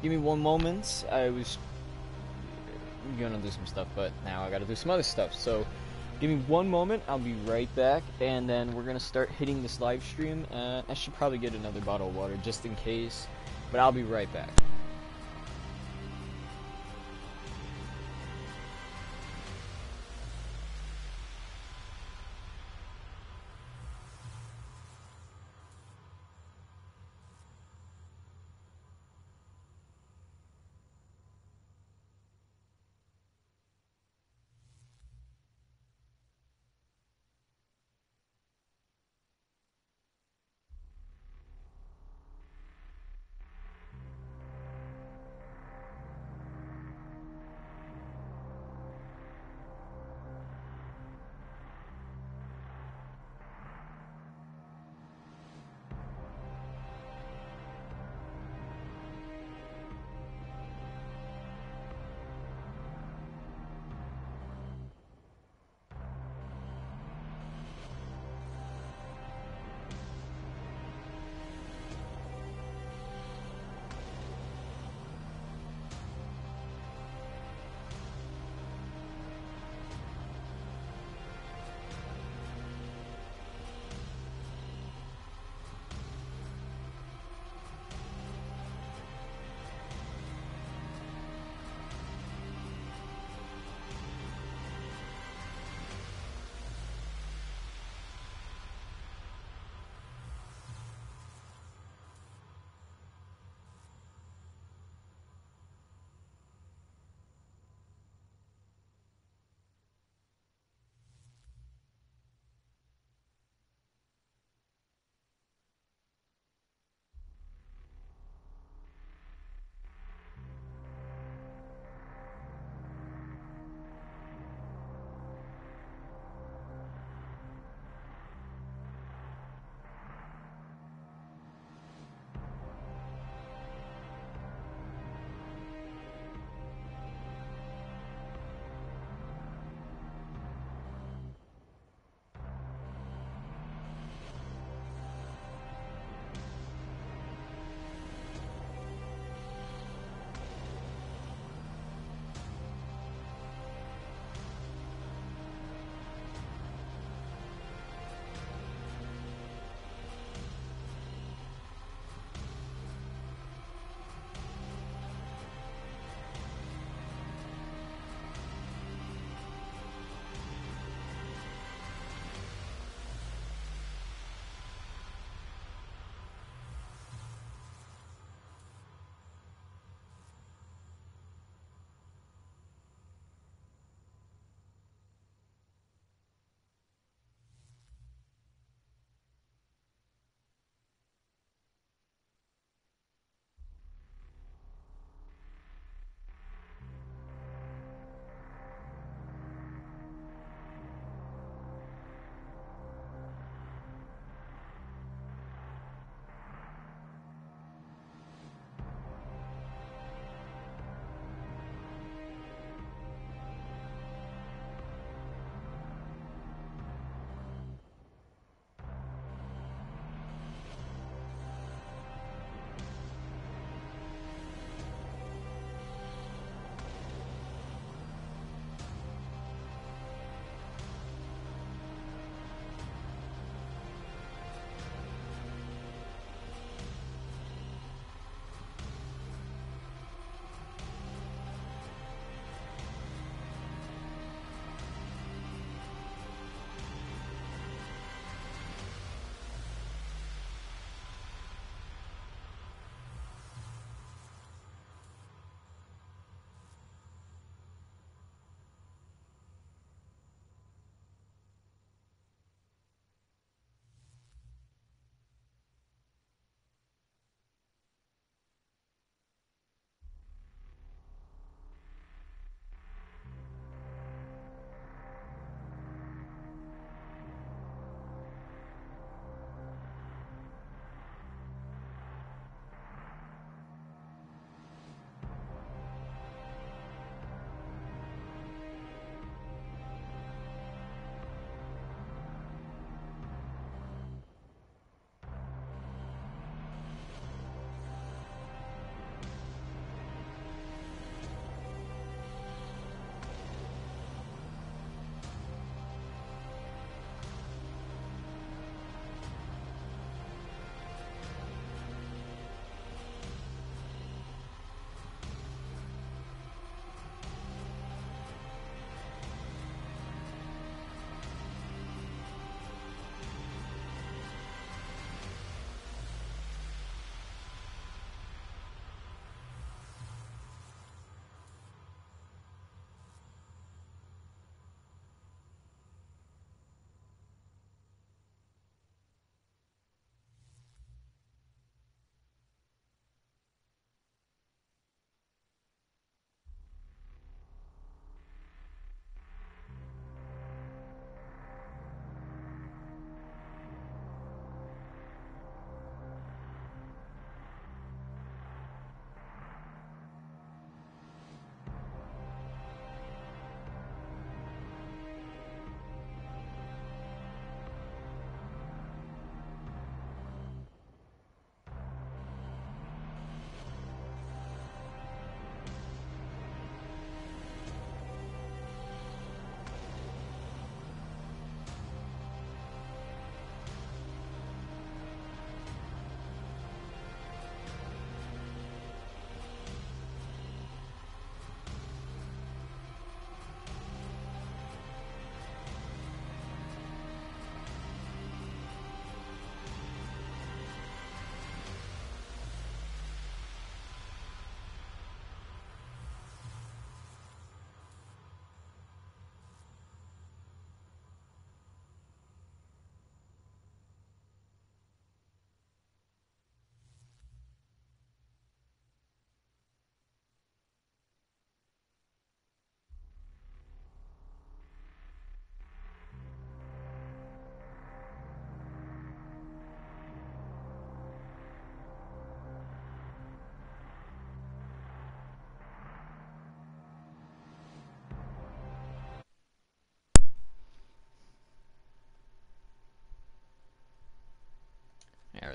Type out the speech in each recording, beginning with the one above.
Give me one moment. I was gonna do some stuff, but now I gotta do some other stuff. So give me one moment. I'll be right back, and then we're gonna start hitting this live stream. I should probably get another bottle of water just in case, but I'll be right back.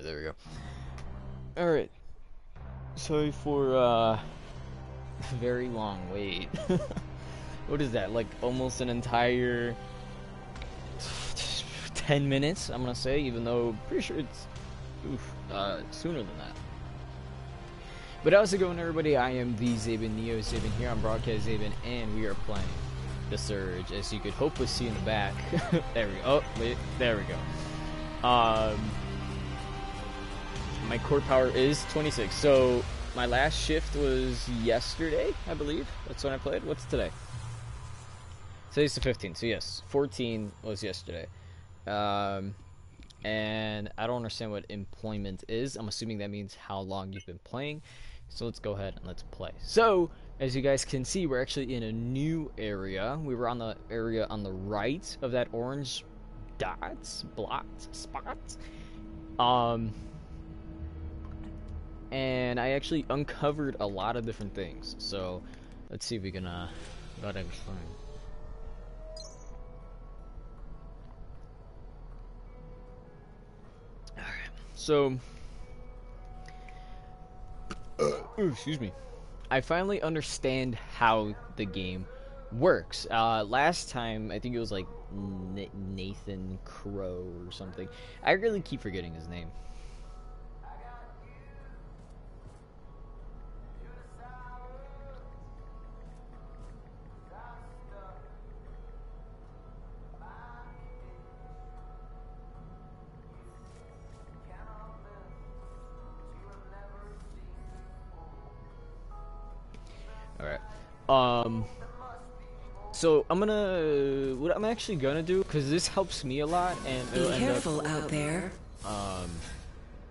Alright, there we go. Alright. Sorry for, very long wait. What is that, like almost an entire 10 minutes, I'm gonna say, even though pretty sure it's sooner than that. But how's it going, everybody? I am the Zaben, Neo Zaben here on Broadcast Zaben, and we are playing The Surge, as you could hopefully see in the back. There we go. Oh, wait, there we go. My core power is 26, so my last shift was yesterday, I believe. That's when I played. What's today? Today's the 15th, so yes, 14 was yesterday. And I don't understand what employment is. I'm assuming that means how long you've been playing. So let's go ahead and let's play. So, as you guys can see, we're actually in a new area. We were on the area on the right of that orange spot. And I actually uncovered a lot of different things. So, let's see if we can, go ahead and explain. So, excuse me. I finally understand how the game works. Last time, I think it was like Nathan Crow or something. I really keep forgetting his name. So what I'm actually gonna do, because this helps me a lot, and be careful out there.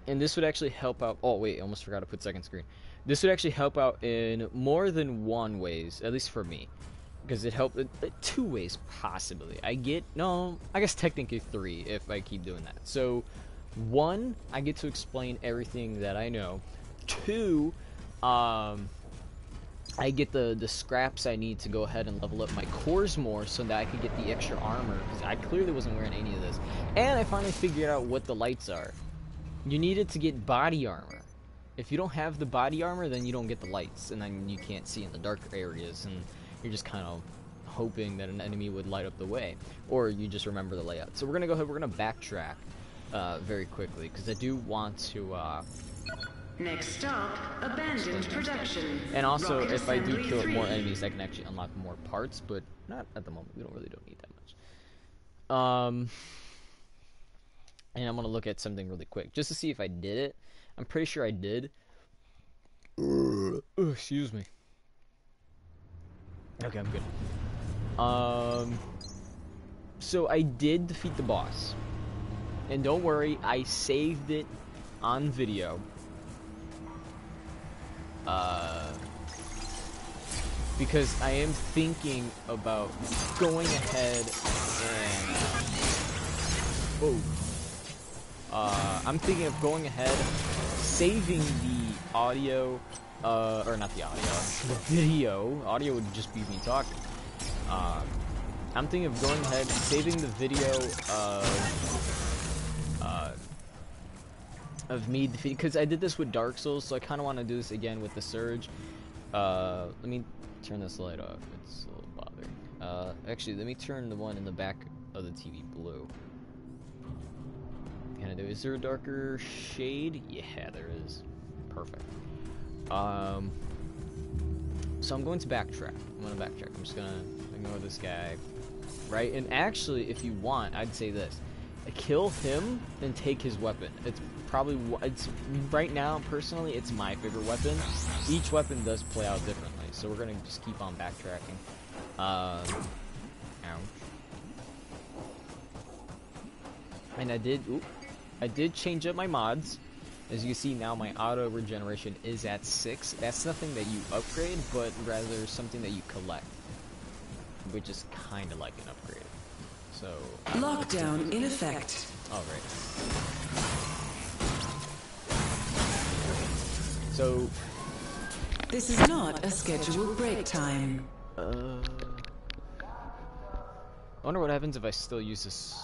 And this would actually help out. Oh wait, I almost forgot to put second screen. This would actually help out in more than one ways, at least for me, because it helped two ways possibly. I guess technically three if I keep doing that. So, one, I get to explain everything that I know. Two, I get the scraps I need to go ahead and level up my cores more so that I could get the extra armor, because I clearly wasn't wearing any of this. And I finally figured out what the lights are. You needed to get body armor. If you don't have the body armor, then you don't get the lights, and then you can't see in the darker areas, and you're just kind of hoping that an enemy would light up the way. Or you just remember the layout. So we're going to go ahead, we're going to backtrack very quickly, because I do want to... Next stop, abandoned production. And also, if I do kill more enemies, I can actually unlock more parts, but not at the moment. We don't need that much. And I'm gonna look at something really quick, just to see if I did it. I'm pretty sure I did. Excuse me. Okay, I'm good. So I did defeat the boss. And don't worry, I saved it on video. Because I am thinking about going ahead and I'm thinking of going ahead, saving the audio, or not the audio, the video. Audio would just be me talking. I'm thinking of going ahead, saving the video of me defeating, because I did this with Dark Souls, so I kind of want to do this again with the Surge. Let me turn this light off, it's a little bothering. Actually, let me turn the one in the back of the TV blue. Can I do, is there a darker shade? Yeah, there is. Perfect. So I'm going to backtrack. I'm just gonna ignore this guy. Right, and actually, if you want, I'd say this. Kill him and take his weapon. It's right now, personally, it's my favorite weapon. Each weapon does play out differently, so we're gonna just keep on backtracking. Ouch. And I did change up my mods. As you can see now, my auto regeneration is at 6. That's nothing that you upgrade, but rather something that you collect, which is kind of like an upgrade. So lockdown in effect. All right. So this is not a scheduled break time. I wonder what happens if I still use this.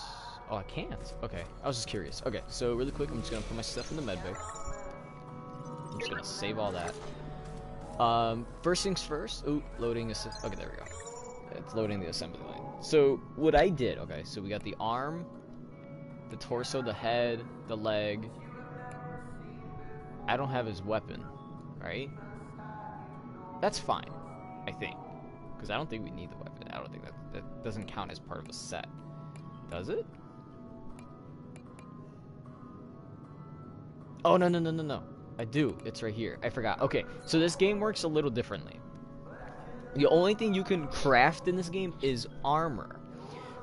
Oh, I can't. Okay, I was just curious. Okay, so really quick, I'm just gonna put my stuff in the med bay. I'm just gonna save all that. First things first. Ooh, loading okay, there we go. It's loading the assembly line. So what I did, okay, so we got the arm, the torso, the head, the leg. I don't have his weapon, right? That's fine, I think, because I don't think we need the weapon. I don't think that doesn't count as part of a set, does it? Oh, no. I do. It's right here. I forgot. Okay, so this game works a little differently. The only thing you can craft in this game is armor,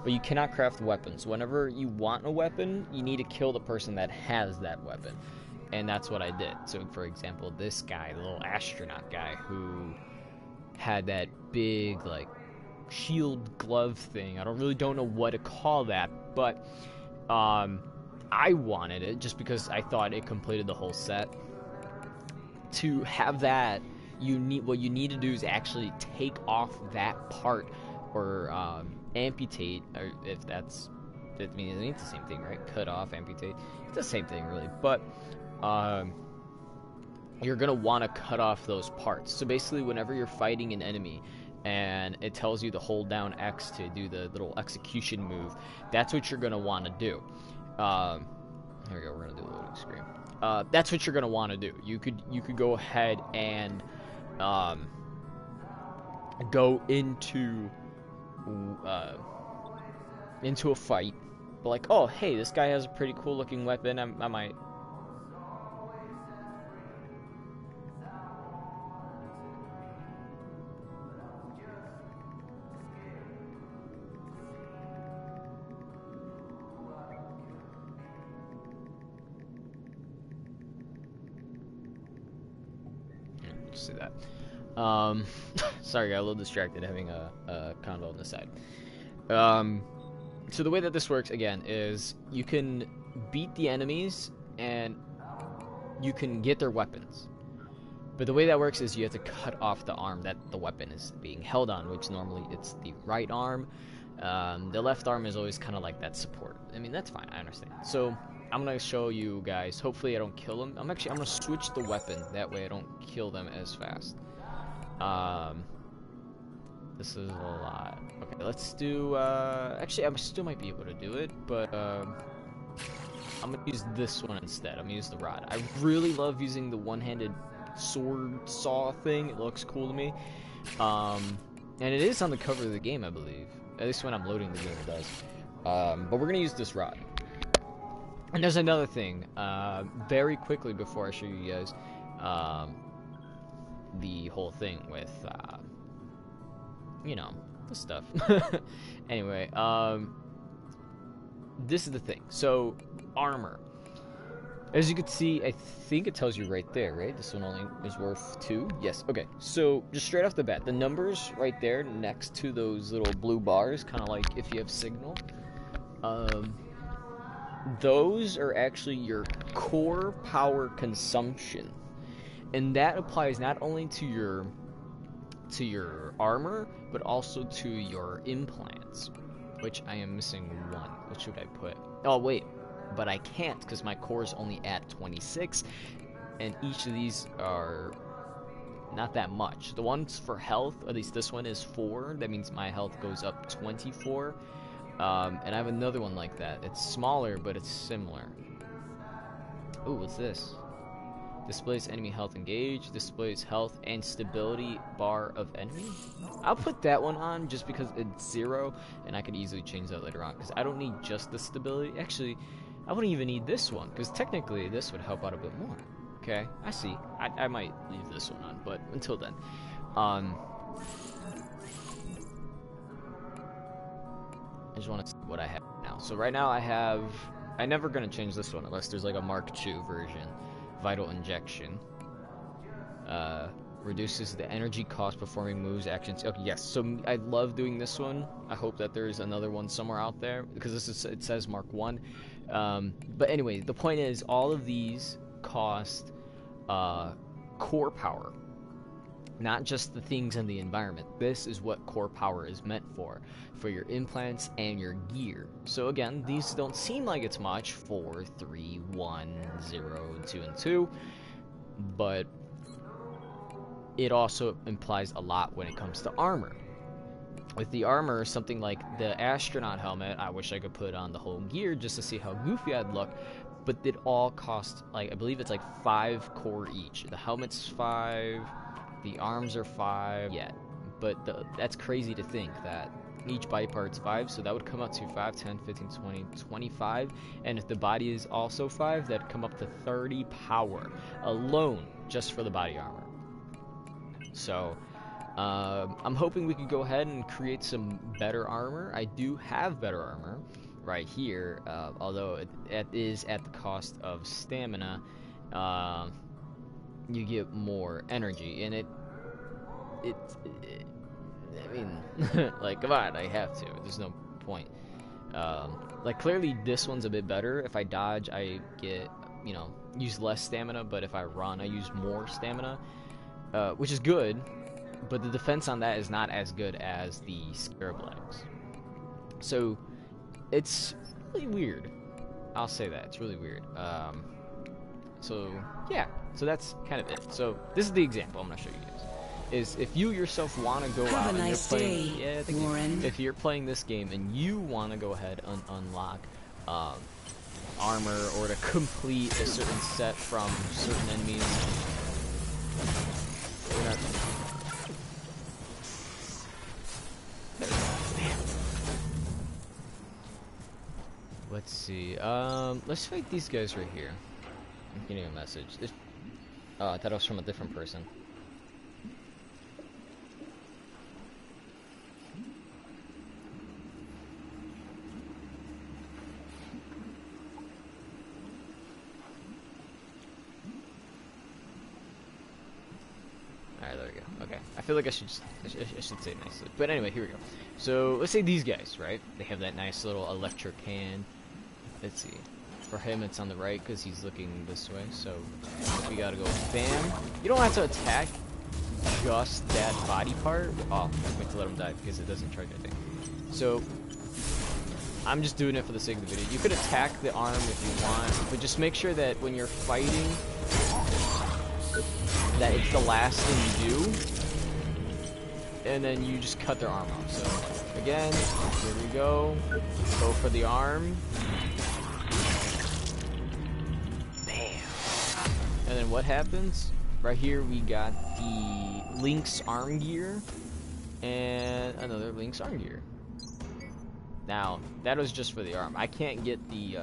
but you cannot craft weapons. Whenever you want a weapon, you need to kill the person that has that weapon, and that's what I did. So, for example, this guy, the little astronaut guy who had that big, like, shield glove thing. I don't know what to call that, but I wanted it just because I thought it completed the whole set. To have that, what you need to do is actually take off that part, or amputate, or if that's, I mean, it's the same thing, right? Cut off, amputate, it's the same thing, really. But you're gonna want to cut off those parts. So basically, whenever you're fighting an enemy and it tells you to hold down X to do the little execution move, that's what you're gonna want to do. Here we go. We're gonna do a loading screen. That's what you're gonna want to do. You could go ahead and go into a fight, but like, oh hey, this guy has a pretty cool looking weapon. I might. See that. Sorry, got a little distracted having a convo on the side. So the way that this works, again, is you can beat the enemies and you can get their weapons. But the way that works is you have to cut off the arm that the weapon is being held on, which normally it's the right arm. The left arm is always kind of like that support. I mean, that's fine, I understand. So I'm gonna show you guys. Hopefully I don't kill them. I'm gonna switch the weapon. That way I don't kill them as fast. This is a lot. Okay, let's do, actually I still might be able to do it, but I'm gonna use this one instead. I'm gonna use the rod. I really love using the one-handed sword saw thing. It looks cool to me. And it is on the cover of the game, I believe. At least when I'm loading the game it does. But we're gonna use this rod. And there's another thing, very quickly before I show you guys, the whole thing with, you know, the stuff. Anyway, this is the thing. So, armor. As you can see, I think it tells you right there, right? This one only is worth 2. Yes, okay. So, just straight off the bat, the numbers right there next to those little blue bars, kind of like if you have signal, those are actually your core power consumption. And that applies not only to your armor, but also to your implants, which I am missing one. What should I put? Oh, wait. But I can't because my core is only at 26, and each of these are not that much. The ones for health, at least this one is 4. That means my health goes up 24. And I have another one like that. It's smaller, but it's similar. Ooh, what's this? Displays enemy health engaged. Displays health and stability bar of enemy. I'll put that one on just because it's 0, and I could easily change that later on. Because I don't need just the stability. Actually, I wouldn't even need this one, because technically this would help out a bit more. Okay, I see. I might leave this one on, but until then. I just want to see what I have now. So right now I'm never going to change this one unless there's like a Mark II version. Vital injection. Reduces the energy cost performing moves, actions. Okay, yes. So I love doing this one. I hope that there's another one somewhere out there because it says Mark I. But anyway, the point is all of these cost core power. not just the things in the environment. This is what core power is meant for your implants and your gear. So again, these don't seem like it's much, 4, 3, 1, 0, 2, and 2, but it also implies a lot when it comes to armor. With the armor, something like the astronaut helmet, I wish I could put on the whole gear just to see how goofy I'd look, but it all costs, like, I believe it's like 5 core each. The helmet's 5, the arms are 5, yeah, but that's crazy to think that each body part's 5, so that would come up to 5, 10, 15, 20, 25, and if the body is also 5, that'd come up to 30 power alone just for the body armor. So I'm hoping we could go ahead and create some better armor. I do have better armor right here, although it is at the cost of stamina. You get more energy, and I mean, like, come on, I have to. There's no point. Like, clearly this one's a bit better. If I dodge, I get, you know, use less stamina, but if I run, I use more stamina, which is good, but the defense on that is not as good as the Scarab legs. So, it's really weird. I'll say that. It's really weird. So, yeah. So that's kind of it. So, this is the example I'm going to show you guys. Is if you yourself want to go Have out a nice and you're playing, day, yeah, thank you. Warren. If you're playing this game and you want to go ahead and unlock armor or to complete a certain set from certain enemies, let's see. Let's fight these guys right here. I'm getting a message. I thought it was from a different person. Alright, there we go. Okay. I feel like I should say it nicely. But anyway, here we go. So, let's say these guys, right? They have that nice little electric hand. Let's see. For him, it's on the right because he's looking this way. So, we gotta go bam. You don't have to attack just that body part. Oh, I'm going to let him die because it doesn't charge anything. So, I'm just doing it for the sake of the video. You could attack the arm if you want, but just make sure that when you're fighting, that it's the last thing you do, and then you just cut their arm off. So again, here we go. Go for the arm. Bam. And then what happens? Right here we got the Link's arm gear and another Link's arm gear. Now that was just for the arm. I can't get the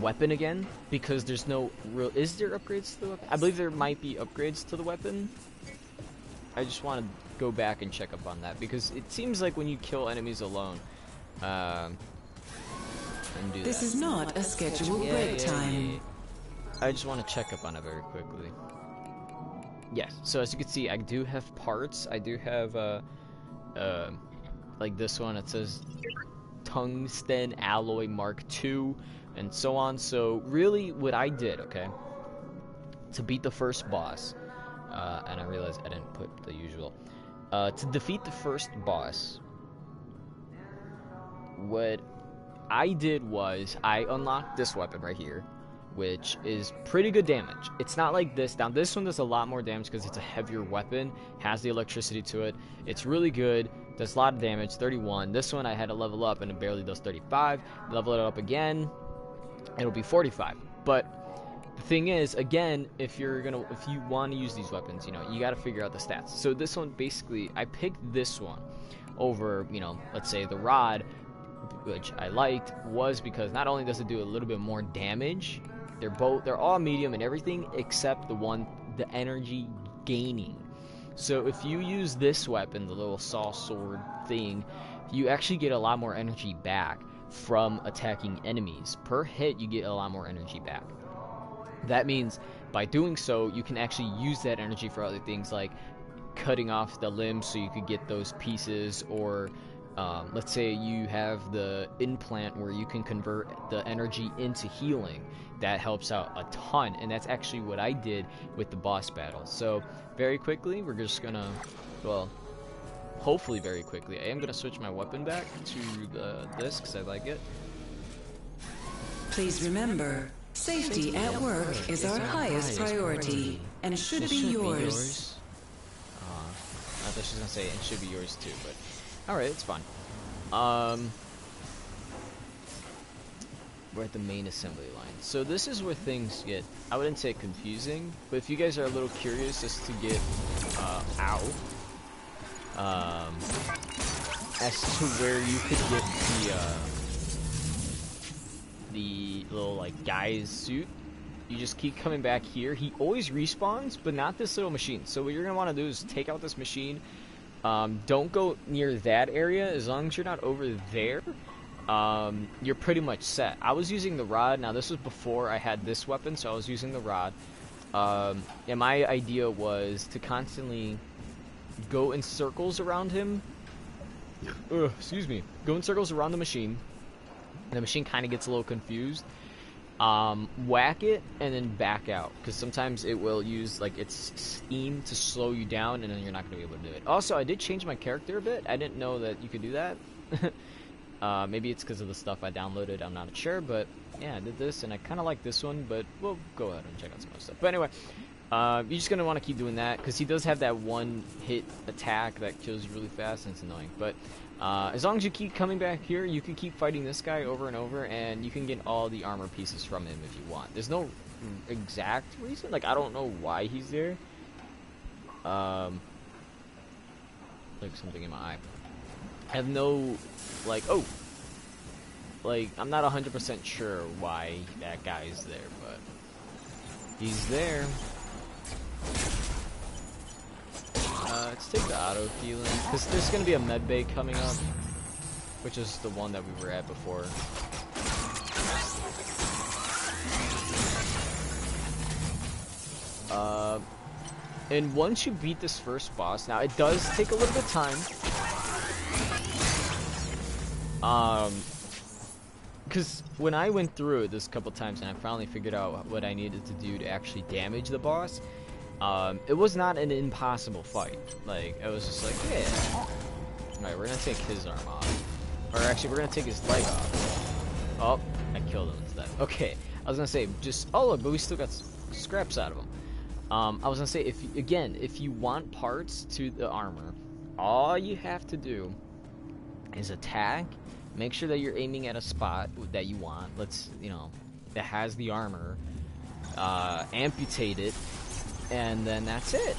weapon again because there's no real. Is there upgrades to the weapon? I believe there might be upgrades to the weapon. I just want to go back and check up on that because it seems like when you kill enemies alone, and do This that. is not a scheduled break time. I just want to check up on it very quickly. Yes. So as you can see, I do have parts. I do have like this one. It says Tungsten Alloy Mark II. And so on. So really what I did, okay, to beat the first boss, and I realized I didn't put the usual, to defeat the first boss, what I did was I unlocked this weapon right here, which is pretty good damage. It's not like this. Now this one does a lot more damage because it's a heavier weapon, has the electricity to it. It's really good, does a lot of damage, 31. This one I had to level up and it barely does 35. Level it up again, it'll be 45. But the thing is, again, if you want to use these weapons, you know, you got to figure out the stats. So this one, basically, I picked this one over, you know, let's say the rod, which I liked, was because not only does it do a little bit more damage, they're all medium and everything except the energy gaining. So if you use this weapon, the little saw sword thing, you actually get a lot more energy back from attacking enemies. Per hit, you get a lot more energy back. That means by doing so, you can actually use that energy for other things like cutting off the limbs so you could get those pieces, or let's say you have the implant where you can convert the energy into healing. That helps out a ton, and that's actually what I did with the boss battle. So very quickly, we're just gonna, well, hopefully very quickly, I am gonna switch my weapon back to this because I like it. Please remember, safety at work is our highest priority and should be yours. I thought she was gonna say it should be yours too, but alright, it's fine. We're at the main assembly line. So this is where things get, I wouldn't say confusing, but if you guys are a little curious as to get, as to where you could get the little, like, guy's suit, you just keep coming back here. He always respawns, but not this little machine. So what you're going to want to do is take out this machine. Don't go near that area. As long as you're not over there, you're pretty much set. I was using the rod. Now, this was before I had this weapon, so I was using the rod. And my idea was to constantly go in circles around him. Excuse me. Go in circles around the machine. The machine kind of gets a little confused. Whack it and then back out, because sometimes it will use like its steam to slow you down, and then you're not going to be able to do it. Also, I did change my character a bit. I didn't know that you could do that. Maybe it's because of the stuff I downloaded, I'm not sure, but yeah, I did this, and I kind of like this one, but we'll go ahead and check out some other stuff. But anyway, you're just going to want to keep doing that, because he does have that one hit attack that kills you really fast, and it's annoying. But as long as you keep coming back here, you can keep fighting this guy over and over, and you can get all the armor pieces from him if you want. There's no exact reason, like, I don't know why he's there. Like something in my eye. I have no, like, oh, like, I'm not 100% sure why that guy is there, but he's there. Let's take the auto healing, because there's going to be a med bay coming up, which is the one that we were at before. And once you beat this first boss, now it does take a little bit of time. Because when I went through it this couple times and I finally figured out what I needed to do to actually damage the boss, it was not an impossible fight. Like, it was just like, yeah. Alright, we're gonna take his arm off. Or actually, we're gonna take his leg off. Oh, I killed him instead. Okay, I was gonna say, just, oh look, but we still got scraps out of him. I was gonna say, if you want parts to the armor, all you have to do is attack, make sure that you're aiming at a spot that you want, that has the armor, amputate it, and then that's it.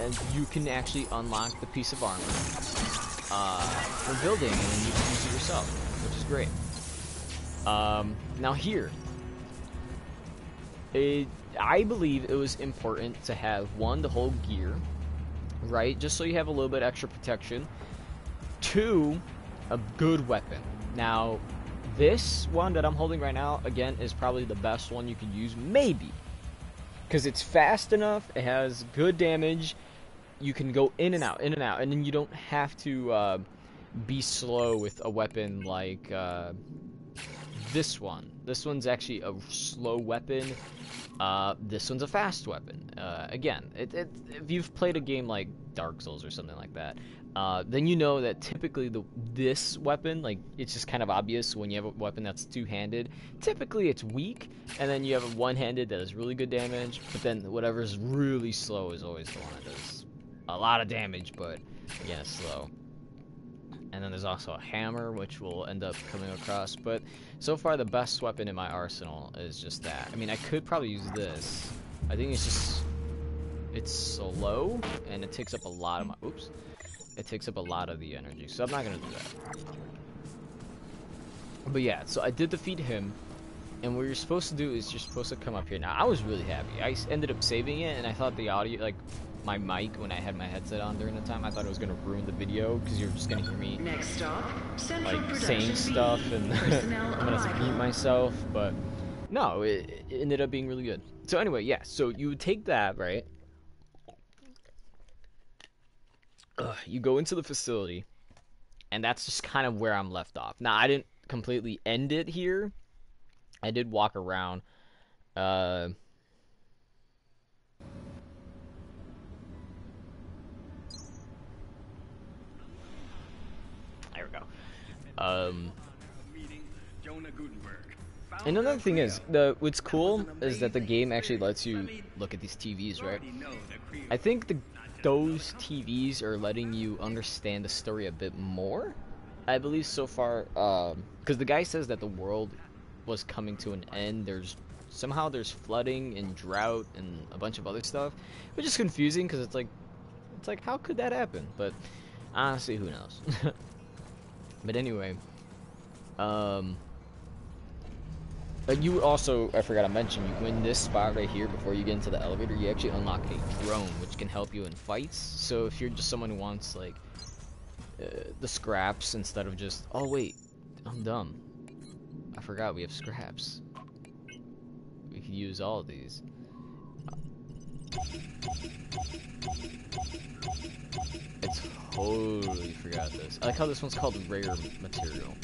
And you can actually unlock the piece of armor for building, and then you can use it yourself, which is great. Now here, I believe it was important to have, one, the whole gear, right, just so you have a little bit extra protection. Two, a good weapon. Now, this one that I'm holding right now, again, is probably the best one you could use, maybe. Because it's fast enough, it has good damage, you can go in and out, and then you don't have to be slow with a weapon like this one. This one's actually a slow weapon. This one's a fast weapon. Again, if you've played a game like Dark Souls or something like that, then you know that typically this weapon, like, it's just kind of obvious when you have a weapon that's two-handed. Typically it's weak, and then you have a one-handed that does really good damage, but then whatever's really slow is always the one that does a lot of damage, but again, it's slow. And then there's also a hammer, which we'll end up coming across, but so far the best weapon in my arsenal is just that. I mean, I could probably use this. I think it's slow, and it takes up a lot of my, it takes up a lot of the energy, so I'm not gonna do that. But yeah, so I did defeat him, and what you're supposed to do is you're supposed to come up here. Now, I was really happy. I ended up saving it, and I thought the audio, like, my mic, when I had my headset on during the time, I thought it was gonna ruin the video, because you're just gonna hear me, Next stop, Central like, Production saying B. stuff, and Personnel I'm gonna have to arrival. mute myself, but no, it ended up being really good. So anyway, yeah, so you would take that, right? You go into the facility, And that's just kind of where I'm left off. Now, I didn't completely end it here. I did walk around. There we go. And another thing is, what's cool is that the game actually lets you look at these TVs, right? I think those TVs are letting you understand the story a bit more, I believe, so far. Because the guy says that the world was coming to an end. There's flooding and drought and a bunch of other stuff, which is confusing because it's like how could that happen? But honestly, who knows? But anyway, you also, I forgot to mention, you in this spot right here before you get into the elevator, you actually unlock a drone, which can help you in fights. So if you're just someone who wants like the scraps instead of just, oh wait, I'm dumb, I forgot we have scraps. We could use all of these. I totally forgot this. I like how this one's called rare material.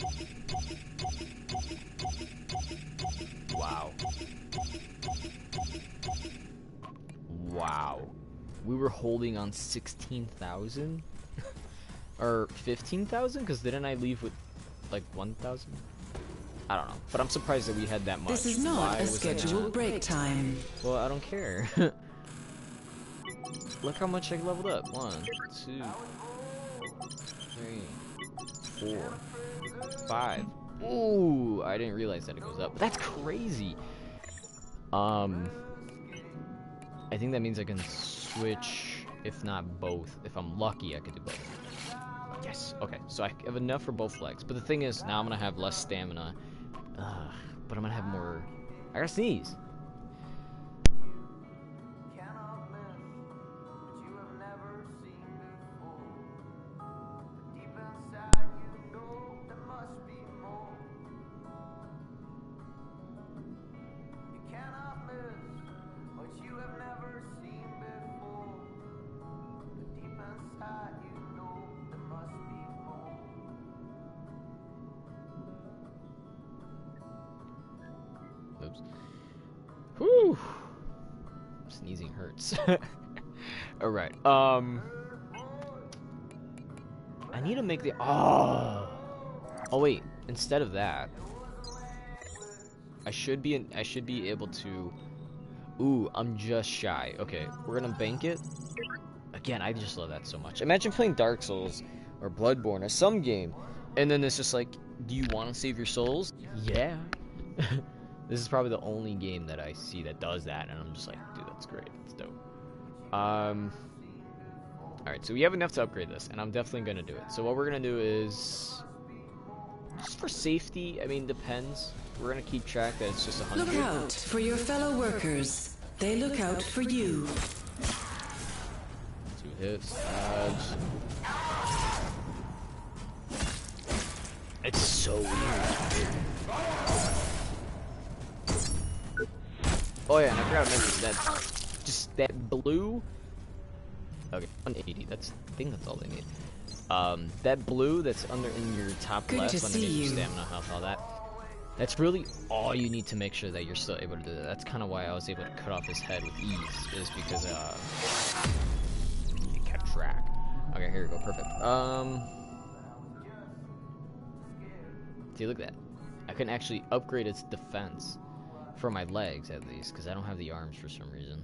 Wow. Wow. We were holding on 16,000? Or 15,000? Because didn't I leave with like 1,000? I don't know. But I'm surprised that we had that much. This is not a scheduled break time. Well, I don't care. Look how much I leveled up. 1, 2, 3, 4, 5. Ooh, I didn't realize that it goes up. That's crazy. I think that means I can switch, if not both. If I'm lucky, I could do both. Yes. Okay, so I have enough for both legs. But the thing is, now I'm gonna have less stamina. But I'm gonna have more. I gotta sneeze. Oops. Whew. Sneezing hurts. Alright, I need to make the... Oh wait, instead of that, I should be able to... Ooh, I'm just shy. Okay, we're gonna bank it. Again, I just love that so much. Imagine playing Dark Souls or Bloodborne or some game, and then it's just like, do you want to save your souls? Yeah. This is probably the only game that I see that does that, and I'm just like, dude, that's great. It's dope. Alright, so we have enough to upgrade this, and I'm definitely gonna do it. So what we're gonna do is, just for safety, I mean, depends. We're gonna keep track that it's just 100. Look out for your fellow workers. They look out for you. 2 hits, dodge. It's so weird. Oh yeah, and I forgot to mention that, just that blue. Okay, 180. I think that's all they need. That blue that's in your top left, underneath your stamina health, all that. That's really all you need to make sure that you're still able to do that. That's kind of why I was able to cut off his head with ease, is because you kept track. Okay, here we go, perfect. See, look at that. I can actually upgrade its defense. For my legs, at least, because I don't have the arms for some reason.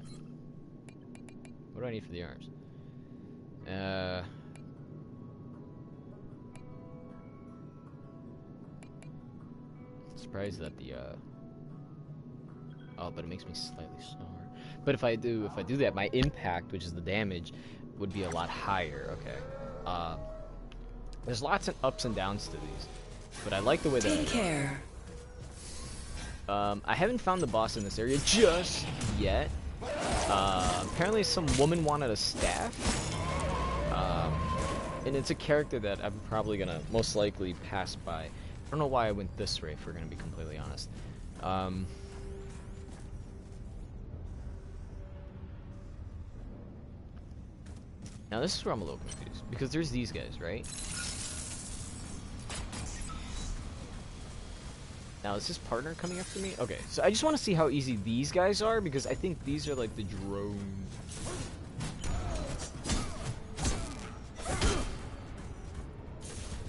What do I need for the arms? Surprised that the oh, but it makes me slightly slower. But if I do that, my impact, which is the damage, would be a lot higher. Okay. There's lots of ups and downs to these, but I like the way that. Take care. I haven't found the boss in this area just yet. Apparently some woman wanted a staff. And it's a character that I'm probably gonna most likely pass by. I don't know why I went this way, if we're gonna be completely honest. Now this is where I'm a little confused, because there's these guys, right? Now, is his partner coming after me? Okay, so I just want to see how easy these guys are, because I think these are like the drones.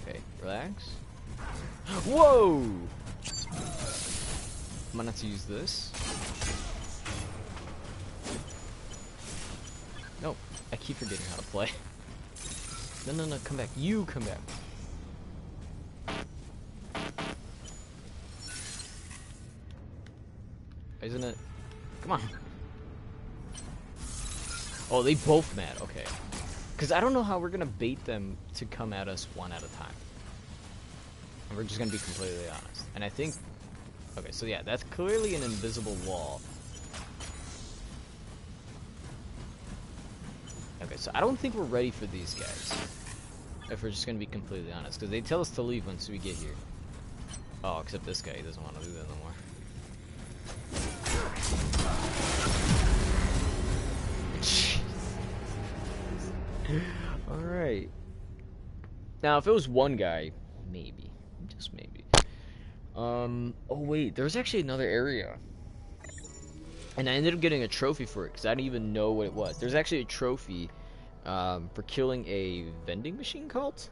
Okay, relax. Whoa! I'm gonna have to use this. No, I keep forgetting how to play. No, come back. You come back. Isn't it? Come on. Oh, they both mad. Okay. Because I don't know how we're going to bait them to come at us one at a time. And we're just going to be completely honest. And I think... Okay, so yeah, that's clearly an invisible wall. Okay, so I don't think we're ready for these guys. If we're just going to be completely honest. Because they tell us to leave once we get here. Oh, except this guy, he doesn't want to do that no more. Alright. Now, if it was one guy, maybe. Just maybe. Oh wait, there's actually another area. And I ended up getting a trophy for it, because I didn't even know what it was. There's actually a trophy for killing a vending machine cult?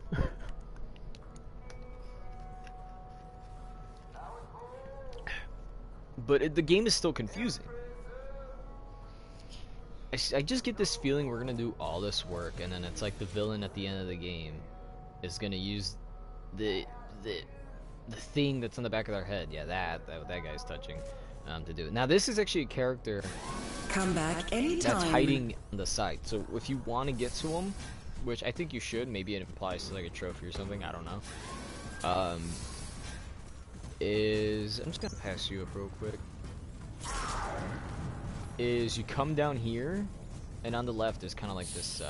But the game is still confusing. I just get this feeling we're gonna do all this work, and then it's like the villain at the end of the game is gonna use the thing that's on the back of their head. Yeah, that guy's touching to do it. Now this is actually a character. Come back anytime. That's hiding on the side. So if you want to get to him, which I think you should, maybe it applies to like a trophy or something. I don't know. I'm just gonna pass you up real quick. Is you come down here, and on the left is kind of like this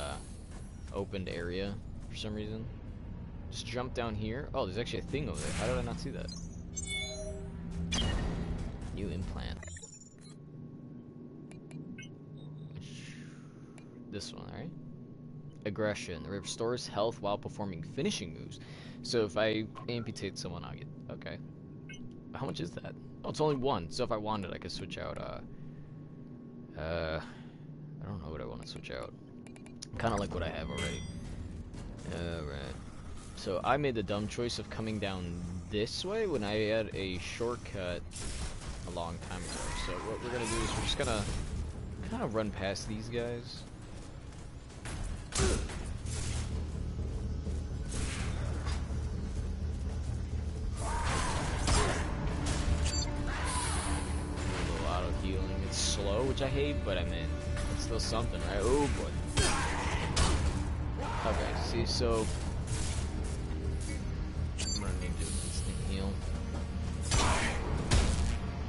opened area for some reason. Just jump down here. Oh, there's actually a thing over there. How did I not see that? New implant. This one, alright? Aggression. It restores health while performing finishing moves. So if I amputate someone, I'll get... Okay. How much is that? Oh, it's only one. So if I wanted, I could switch out, I don't know what I want to switch out. Kind of like what I have already. Alright. So I made the dumb choice of coming down this way when I had a shortcut a long time ago. So what we're gonna do is we're just gonna kind of run past these guys. Healing. It's slow, which I hate, but I mean, it's still something, right? Oh boy. Okay, see, so I'm gonna need to instant heal. I'm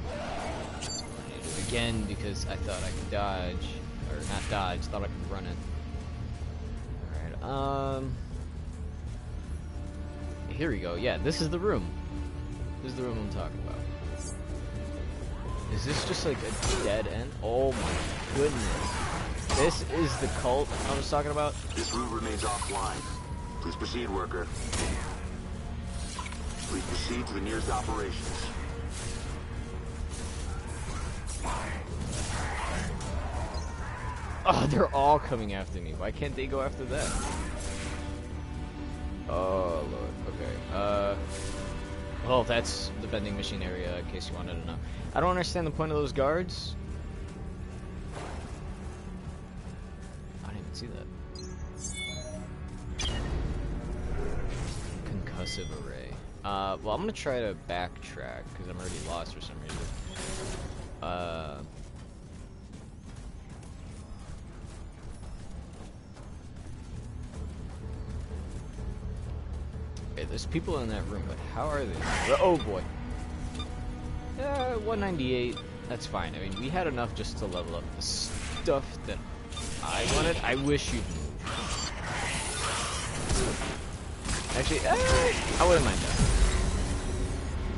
gonna need it again because I thought I could dodge, or not dodge, thought I could run it. All right, here we go. Yeah, this is the room. This is the room I'm talking about. Is this just like a dead end? Oh my goodness. This is the cult I was talking about? This route remains offline. Please proceed, worker. Please proceed to the nearest operations. Oh, they're all coming after me. Why can't they go after that? Oh, Lord. Okay. Well, that's the vending machine area, in case you wanted to know. I don't understand the point of those guards. I didn't even see that. Concussive array. Well, I'm gonna try to backtrack, because I'm already lost for some reason. Okay, there's people in that room, but how are they? Oh boy. 198. That's fine. I mean, we had enough just to level up the stuff that I wanted. I wish you'd move. Actually, I wouldn't mind that.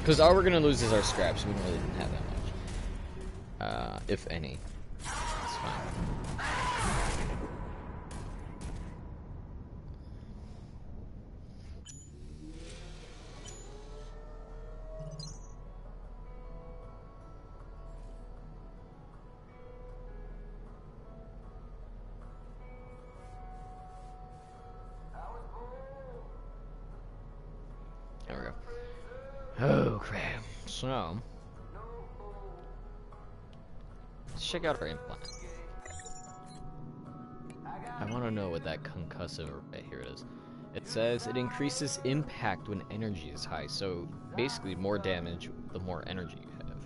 Because all we're gonna lose is our scraps. We really didn't have that much. If any. That's fine. Okay, so let's check out our implant. I want to know what that concussive, right here it is. It says it increases impact when energy is high, so basically more damage the more energy you have.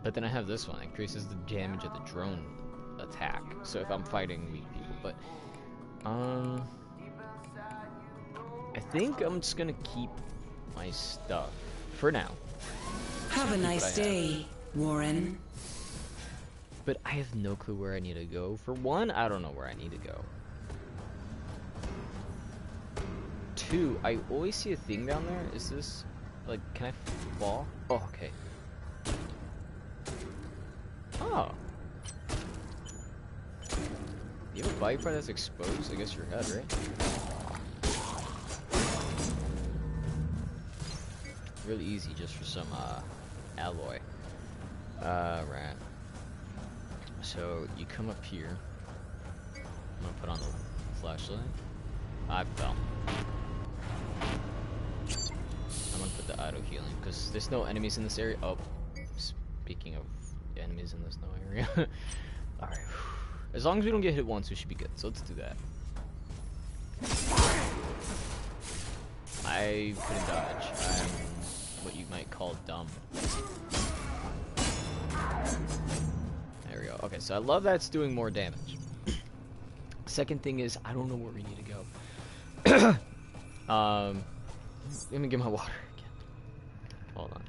But then I have this one, increases the damage of the drone attack, so if I'm fighting weak people, but I think I'm just gonna keep my stuff for now. Have a nice day, Warren. But I have no clue where I need to go. For one, I don't know where I need to go. Two, I always see a thing down there. Is this, like, can I fall? Oh, okay. Oh. You have a body part that's exposed? I guess your head, right? Really easy just for some, alloy. Right. So, you come up here. I'm gonna put on the flashlight. I fell. I'm gonna put the auto healing, because there's no enemies in this area. Oh, speaking of enemies in this no area. Alright. As long as we don't get hit once, we should be good. So let's do that. I couldn't dodge. I'm what you might call dumb. There we go. Okay, so I love that it's doing more damage. Second thing is, I don't know where we need to go. Let me get my water again. Hold on.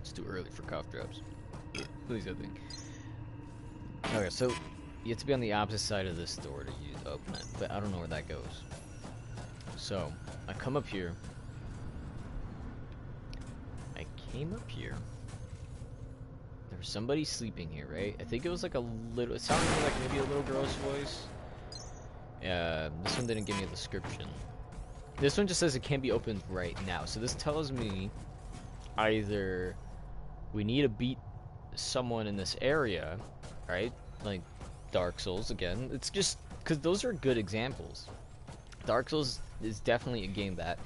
It's too early for cough drops. Please, I think. Okay, so you have to be on the opposite side of this door to open it, but I don't know where that goes. So, I come up here. I came up here. There was somebody sleeping here, right? I think it was like a little, it sounded like maybe a little girl's voice. Yeah, this one didn't give me a description. This one just says it can't be opened right now. So this tells me either we need to beat someone in this area, right? Like Dark Souls again. It's just because those are good examples. Dark Souls is definitely a game that,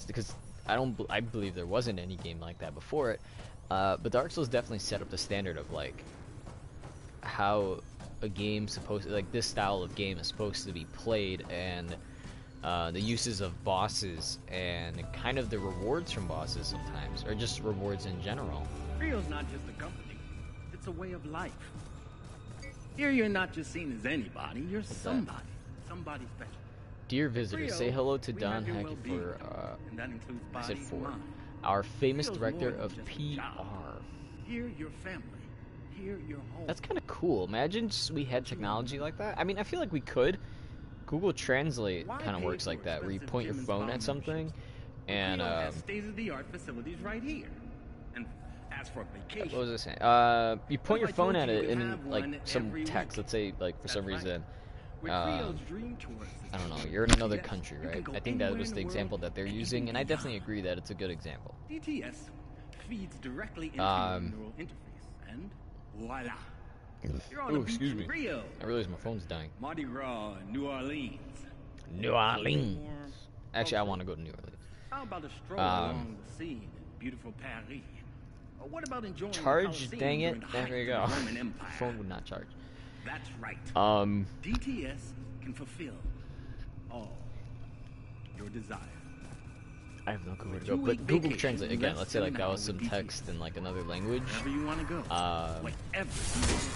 because I believe there wasn't any game like that before it. But Dark Souls definitely set up the standard of like how a game like this style of game is supposed to be played, and the uses of bosses and kind of the rewards from bosses sometimes, or just rewards in general. Rio's not just a company, it's a way of life. Here you're not just seen as anybody, you're somebody special. Dear visitor, say hello to Don Hackett for, and that includes I said body for, and mind. our famous Rio's director more than of just a PR. job. Here your family, here your home. That's kind of cool. Imagine we had technology like that. I mean, I feel like we could. Google Translate kind of works like that, where you point your phone at something, and Rio has state-of-the-art facilities right here. And as for vacation, what was I saying? You point your phone at it, and like some text. Let's say, like for some reason, I don't know, you're in another country, right? I think that was the example that they're using, and I definitely agree that it's a good example. DTS feeds directly into your neural interface, and voila. You're on Ooh, a beach excuse in me. Rio. I realize my phone's dying. Mardi Gras, New Orleans. New Orleans. Actually, I want to go to New Orleans. How about a stroll along the sea in beautiful Paris? Or what about enjoying Charge, the dang it. Colosseum There during you the go. height of the Roman Empire? Phone would not charge. That's right. Um, DTS can fulfill all your desires. I have no clue where to go. But Google Translate again. Let's say like that was some text in like another language. Wherever you want to go. Wherever you want.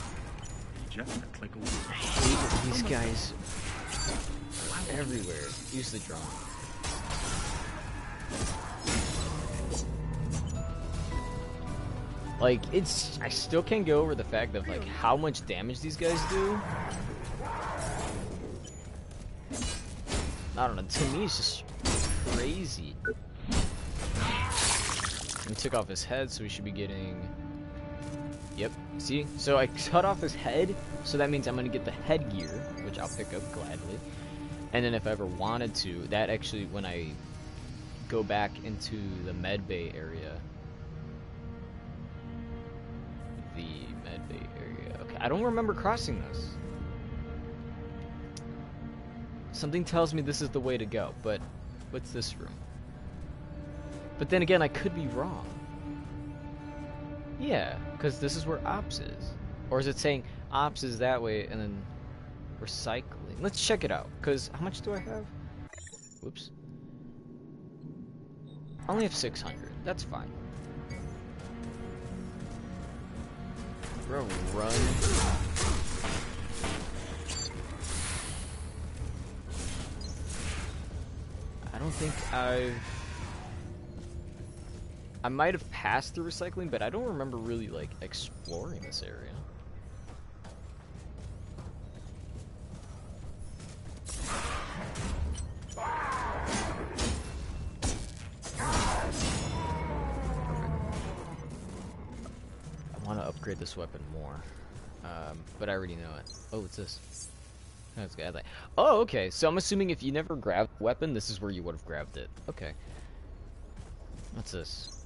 Just a click away. I hate these guys everywhere. Use the drone. Like, it's, I still can't get over the fact of like how much damage these guys do. I don't know, to me it's just crazy. He took off his head, so we should be getting, yep, see? So I cut off his head, so that means I'm gonna get the headgear, which I'll pick up gladly. And then if I ever wanted to, that actually, when I go back into the medbay area, okay, I don't remember crossing this. Something tells me this is the way to go, but what's this room? But then again, I could be wrong. Yeah, because this is where ops is. Or is it saying ops is that way and then recycling? Let's check it out, because how much do I have? Whoops. I only have 600. That's fine. We're gonna run. I don't think I might have passed through recycling, but I don't remember really like exploring this area. I want to upgrade this weapon more, but I already know it. Oh, what's this? That's good. Oh, okay. So I'm assuming if you never grabbed a weapon, this is where you would have grabbed it. Okay. What's this?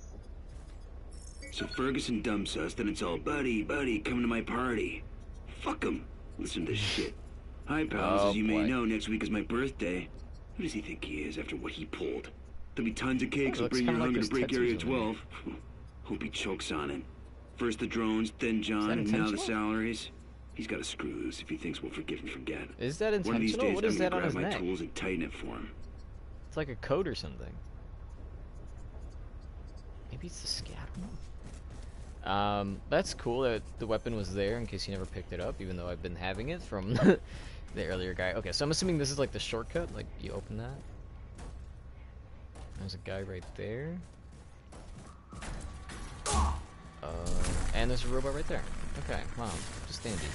So Ferguson dumps us, then it's all, buddy, come to my party. Fuck him. Listen to this shit. Hi, pals. As you may know, next week is my birthday. Who does he think he is after what he pulled? There'll be tons of cakes. I'll bring your hunger to break Area 12. Hope he chokes on it. First the drones, then John, and now the salaries. He's got to screw loose if he thinks we'll forgive and forget. Is that intentional? One of these days, what is that on his grab my neck? tools and tighten it for him. It's like a coat or something. Maybe it's the scat. That's cool that the weapon was there in case you never picked it up, even though I've been having it from the earlier guy. Okay, so I'm assuming this is like the shortcut. Like you open that. There's a guy right there. And there's a robot right there. Okay, wow, just dandy.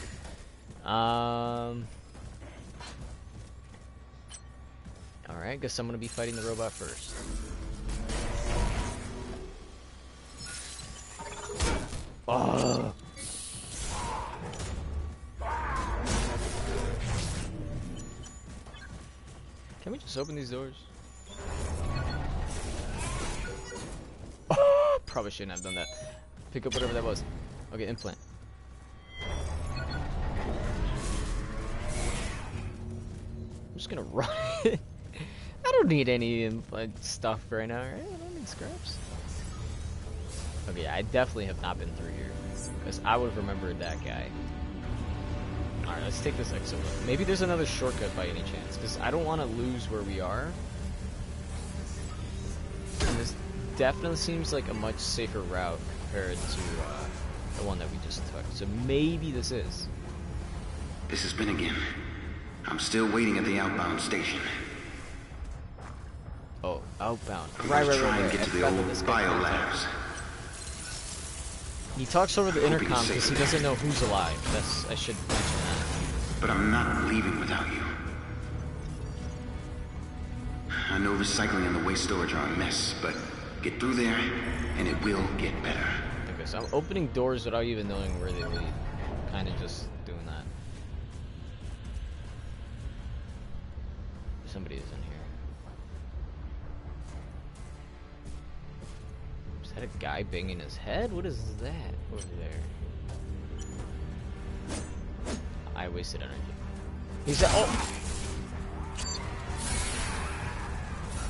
Alright, guess I'm gonna be fighting the robot first. Oh. Can we just open these doors? Oh, probably shouldn't have done that. Pick up whatever that was. Okay, implant. I'm just gonna run it. I don't need any implant stuff right now, right? I don't need scraps. Okay, yeah, I definitely have not been through here. Because I would have remembered that guy. Alright, let's take this exit. Maybe there's another shortcut by any chance. Because I don't want to lose where we are. And this definitely seems like a much safer route compared to the one that we just took. So maybe this is. This is Finnegan. I'm still waiting at the outbound station. Oh, outbound. I'm gonna try and get to the old biolabs. He talks over the intercom because he doesn't know who's alive. I should mention that. But I'm not leaving without you. I know recycling and the waste storage are a mess, but get through there, and it will get better. Okay, so I'm opening doors without even knowing where they lead. Kind of just doing that. Somebody is in here. Is that a guy banging his head? What is that over there? I wasted energy. He's at, oh!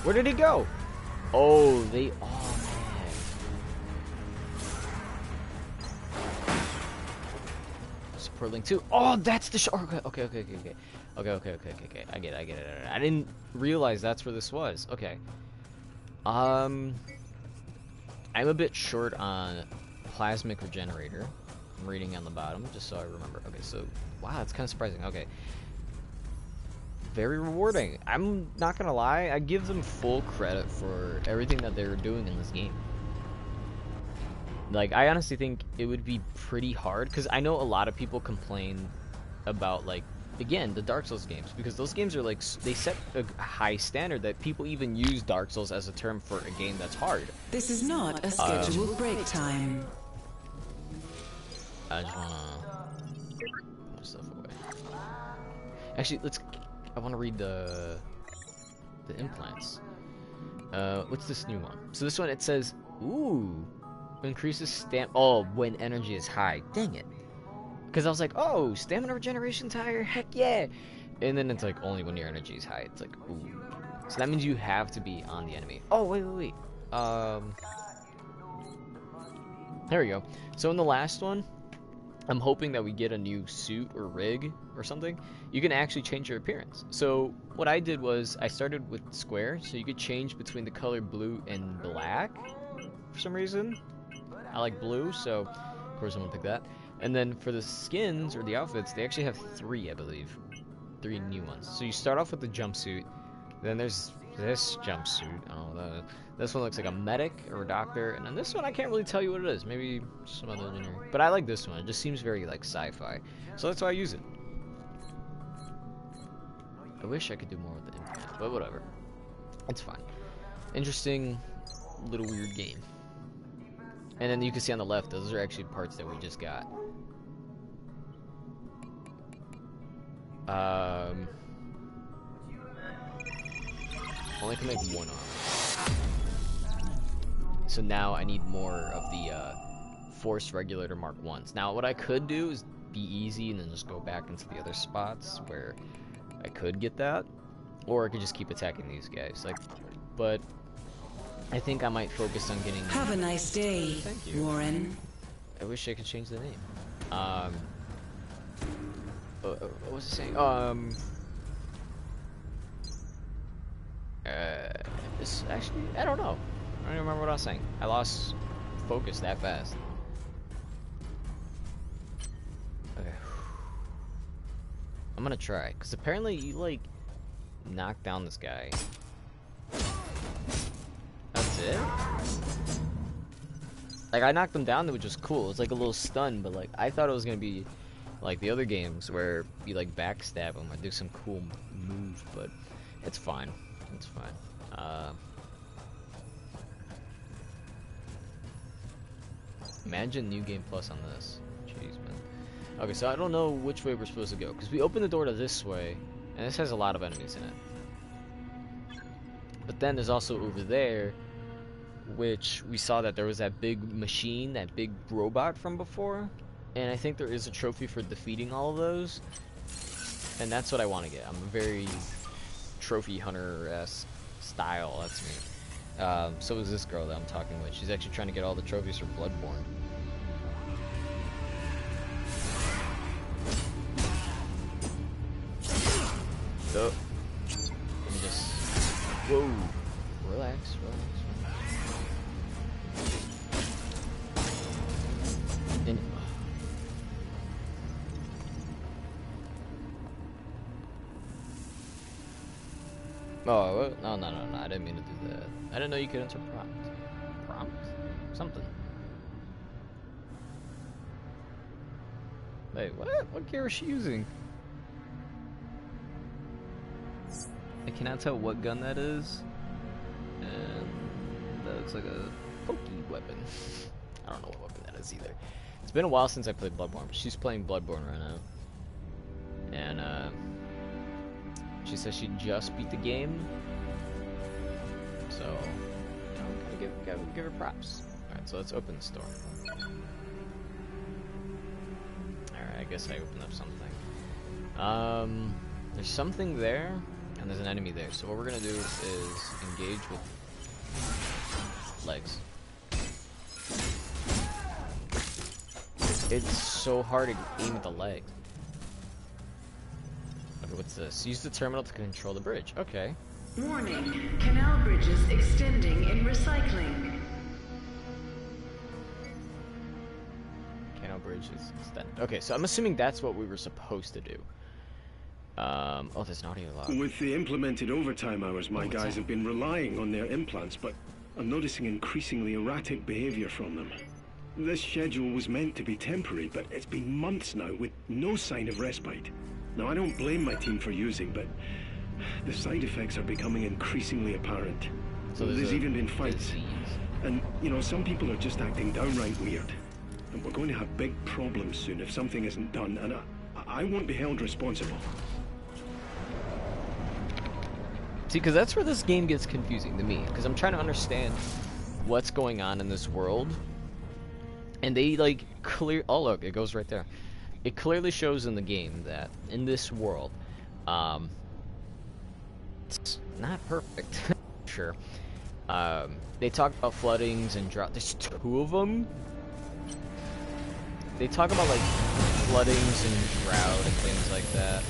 Where did he go? Oh, they, oh man. Support link 2. Oh, that's the okay. Okay. I get it. I didn't realize that's where this was. Okay. I'm a bit short on plasmic regenerator. I'm reading on the bottom just so I remember. Okay, so wow, it's kind of surprising. Okay. Very rewarding. I'm not gonna lie, I give them full credit for everything that they're doing in this game. Like, I honestly think it would be pretty hard, because I know a lot of people complain about, like, again, the Dark Souls games, because those games are like, they set a high standard that people even use Dark Souls as a term for a game that's hard. This is not a scheduled break time. I just wanna put stuff away. Actually, I wanna read the implants. What's this new one? So this one, it says, ooh, increases stamina. Oh, when energy is high. Dang it. Because I was like, oh, stamina regeneration tire, heck yeah. And then it's like only when your energy is high. It's like, ooh. So that means you have to be on the enemy. Oh, wait. There we go. So in the last one, I'm hoping that we get a new suit or rig or something. You can actually change your appearance. So what I did was I started with square, so you could change between the color blue and black for some reason. I like blue, so of course I'm gonna pick that. And then for the skins or the outfits, they actually have 3, I believe. 3 new ones. So you start off with the jumpsuit, then there's this jumpsuit. Oh, this one looks like a medic or a doctor, and then this one I can't really tell you what it is. Maybe some other engineer. But I like this one. It just seems very like sci-fi, so that's why I use it. I wish I could do more with the implant, but whatever. It's fine. Interesting, little weird game. And then you can see on the left, those are actually parts that we just got. Only can make 1 arm. So now I need more of the Force Regulator Mark 1s. Now what I could do is be easy and then just go back into the other spots where I could get that. Or I could just keep attacking these guys. But I think I might focus on getting... Have a nice day, Thank you. Warren. I wish I could change the name. What was it saying? This actually, I don't know. I don't even remember what I was saying. I lost focus that fast. Okay. I'm gonna try, because apparently you, like, knock down this guy. That's it? Like, I knocked him down, which was cool. It's like a little stun, but, like, I thought it was gonna be like the other games where you, like, backstab him or do some cool move, but it's fine. It's fine. Imagine New Game Plus on this. Jeez, man. Okay, so I don't know which way we're supposed to go, because we opened the door to this way, and this has a lot of enemies in it. But then there's also over there, which we saw that there was that big machine, that big robot from before, and I think there is a trophy for defeating all of those, and that's what I want to get. I'm a very trophy hunter-esque style, that's me. So is this girl that I'm talking with. She's actually trying to get all the trophies for Bloodborne. So, let me just... Whoa! Relax, relax, relax. And... Oh, what? No, I didn't mean to do that. I didn't know you could enter prompt. Prompt? Something. Wait, what? What gear is she using? I cannot tell what gun that is. And that looks like a pokey weapon. I don't know what weapon that is either. It's been a while since I played Bloodborne, but she's playing Bloodborne right now. And, she says she just beat the game, so you know, gotta give her props. All right, so let's open the store. All right, I guess I opened up something. There's something there, and there's an enemy there. So what we're gonna do is engage with legs. It's so hard to aim at the leg. Okay, what's this? Use the terminal to control the bridge. Okay. Warning, canal bridges extending in recycling. Canal bridge is extended. Okay, so I'm assuming that's what we were supposed to do. Oh, there's an audio log. With the implemented overtime hours, my guys have been relying on their implants, but I'm noticing increasingly erratic behavior from them. This schedule was meant to be temporary, but it's been months now with no sign of respite. Now, I don't blame my team for using, but the side effects are becoming increasingly apparent. So there's even been fights. disease. And, you know, some people are just acting downright weird. And we're going to have big problems soon if something isn't done, and I won't be held responsible. See, because that's where this game gets confusing to me, because I'm trying to understand what's going on in this world, and they, like, oh, look, it goes right there. It clearly shows in the game that in this world, It's not perfect, sure. They talk about floodings and drought. There's 2 of them. They talk about like floodings and drought and things like that.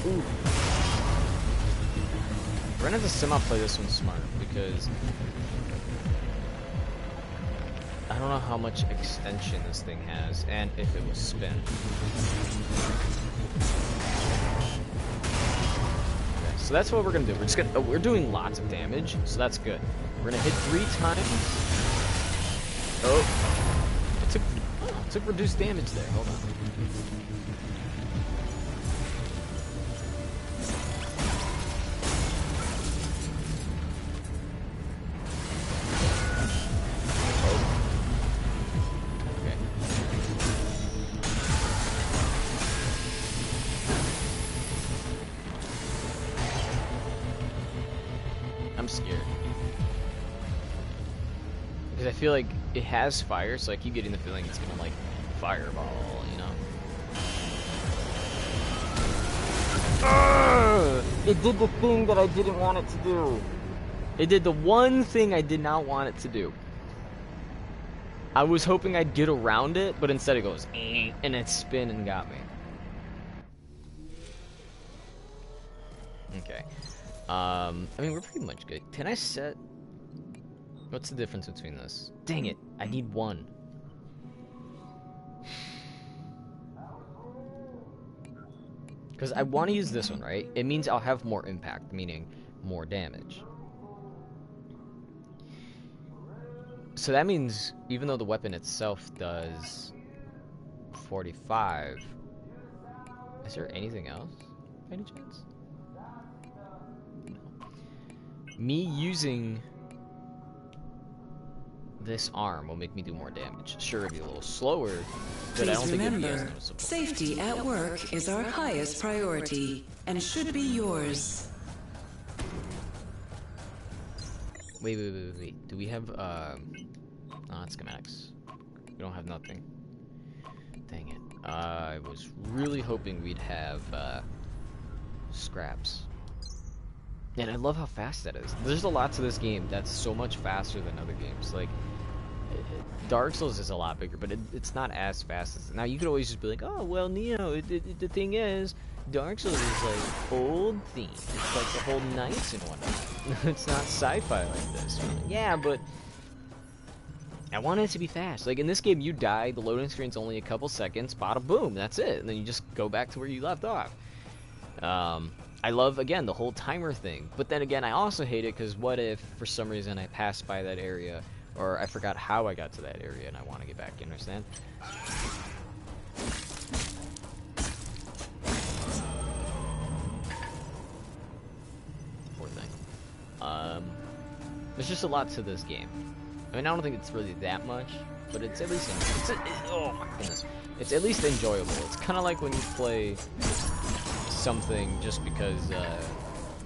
Ooh. We're gonna have to somehow play this one smart because I don't know how much extension this thing has and if it will spin. Okay, so that's what we're gonna do. We're doing lots of damage, so that's good. We're gonna hit 3 times. Oh, it took reduced damage there. Hold on. I'm scared. Because I feel like it has fire, so I keep getting the feeling it's gonna, like, fireball, you know? It did the thing that I didn't want it to do. It did the one thing I did not want it to do. I was hoping I'd get around it, but instead it goes, and it spin and got me. Okay. I mean, we're pretty much good. Can I set... What's the difference between this? Dang it, I need 1. Because I want to use this one, right? It means I'll have more impact, meaning more damage. So that means, even though the weapon itself does 45, is there anything else? Any chance? Me using this arm will make me do more damage. Sure, it'll be a little slower, but I don't think it'll be as noticeable. Safety at work is our highest priority and should be yours. Wait. Do we have, oh, it's schematics. We don't have nothing. Dang it. I was really hoping we'd have, scraps. And I love how fast that is. There's a lot to this game that's so much faster than other games. Like, Dark Souls is a lot bigger, but it's not as fast as... Now, you could always just be like, oh, well, Neo, the thing is, Dark Souls is, like, old theme. It's like the whole knights and whatnot. It's not sci-fi like this. Yeah, but... I want it to be fast. Like, in this game, you die, the loading screen's only a couple seconds, bada boom, that's it. And then you just go back to where you left off. I love, again, the whole timer thing. But then again, I also hate it because what if, for some reason, I passed by that area, or I forgot how I got to that area and I want to get back, you understand? Poor thing. There's just a lot to this game. I mean, I don't think it's really that much, but it's at least, oh my goodness. It's at least enjoyable. It's kind of like when you play something just because,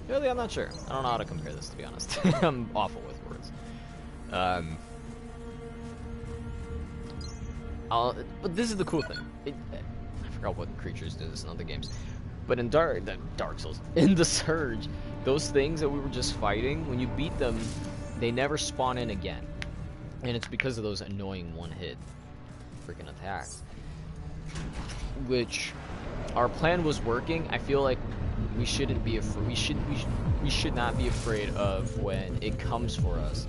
really, I'm not sure. I don't know how to compare this, to be honest. I'm awful with words. But this is the cool thing. I forgot what creatures do this in other games. But in Dark Souls, in the Surge, those things that we were just fighting, when you beat them, they never spawn in again. And it's because of those annoying one-hit freaking attacks. Which... Our plan was working. I feel like we shouldn't be afraid. We should not be afraid of when it comes for us,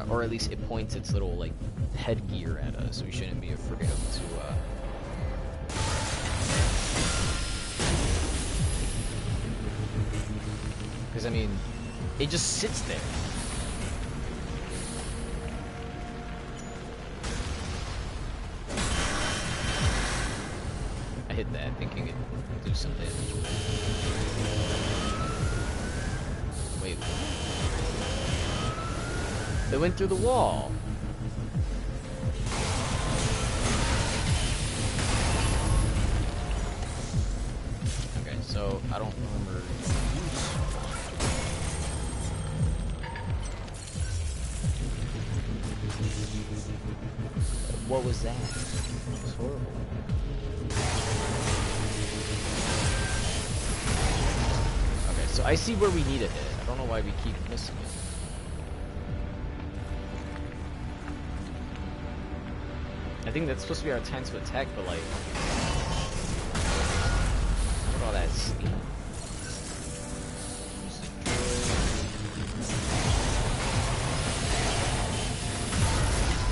or at least it points its little like headgear at us. We shouldn't be afraid of it because I mean, it just sits there. Hit that thinking it would do some damage. Wait. They went through the wall. Okay, so I don't remember. What was that? It was horrible. I see where we need to hit. I don't know why we keep missing it. I think that's supposed to be our time to attack, but like... Look at all that steam.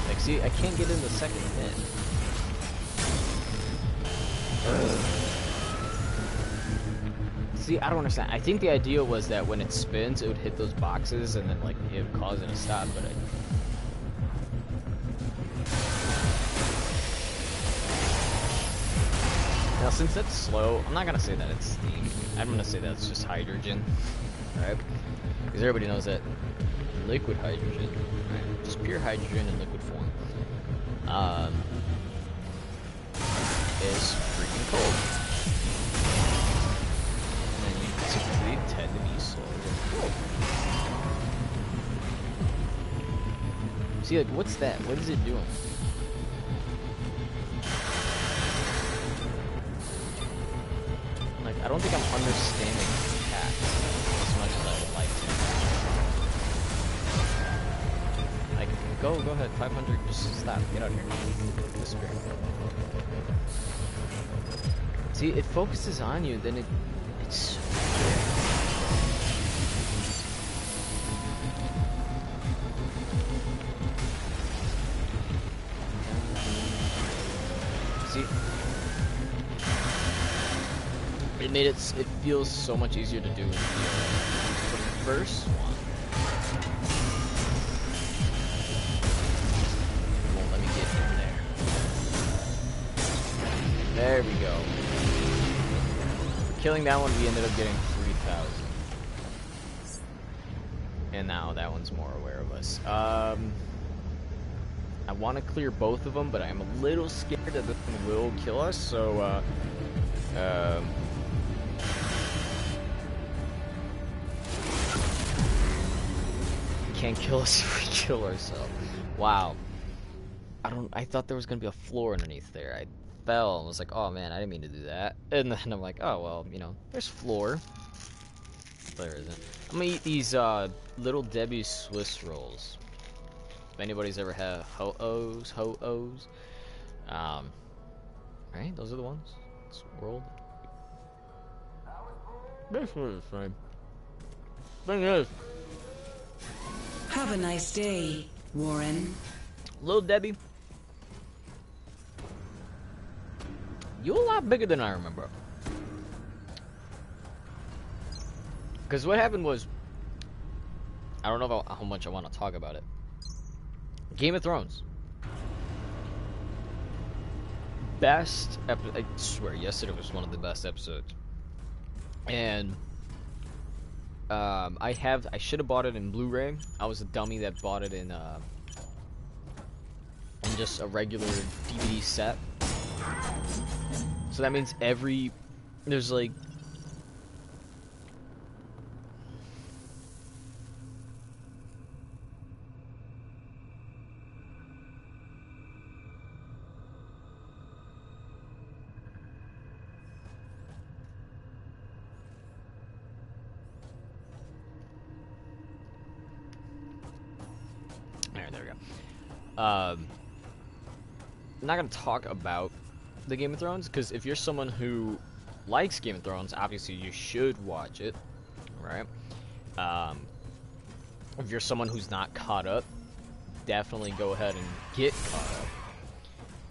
Like, see, I can't get in the second hit. See, I don't understand. I think the idea was that when it spins, it would hit those boxes and then, like, it would cause it to stop, but Now, since that's slow, I'm not gonna say that it's steam. I'm gonna say that's just hydrogen, right? Because everybody knows that liquid hydrogen, right? Just pure hydrogen in liquid form, is freaking cold. And you typically tend to be slow and cold. See, like, what's that? What is it doing? Like, I don't think I'm understanding cats as much as I would like to. Like, go ahead, 500, just stop, get out of here. Disappear. See, it focuses on you, then it's... See? It feels so much easier to do with the first one. It won't let me get in there. There we go. For killing that one, we ended up getting 3,000. And now that one's more aware of us. I want to clear both of them, but I'm a little scared that this one will kill us, so can't kill us if we kill ourselves. Wow. I thought there was gonna be a floor underneath there. I fell and was like, oh man, I didn't mean to do that. And then I'm like, oh well, you know, there's floor. There isn't. I'm gonna eat these Little Debbie Swiss rolls. If anybody's ever had ho-ohs. Right? Those are the ones? It's rolled. This one is fine. Thing is, Have a nice day, Warren. Little Debbie, you're a lot bigger than I remember. Because what happened was, I don't know how much I want to talk about it. Game of Thrones. Best episode, I swear, yesterday was one of the best episodes. And I should have bought it in Blu-ray. I was a dummy that bought it in just a regular DVD set. So that means there's like I'm not gonna talk about the Game of Thrones, because if you're someone who likes Game of Thrones, obviously you should watch it, right? If you're someone who's not caught up, definitely go ahead and get caught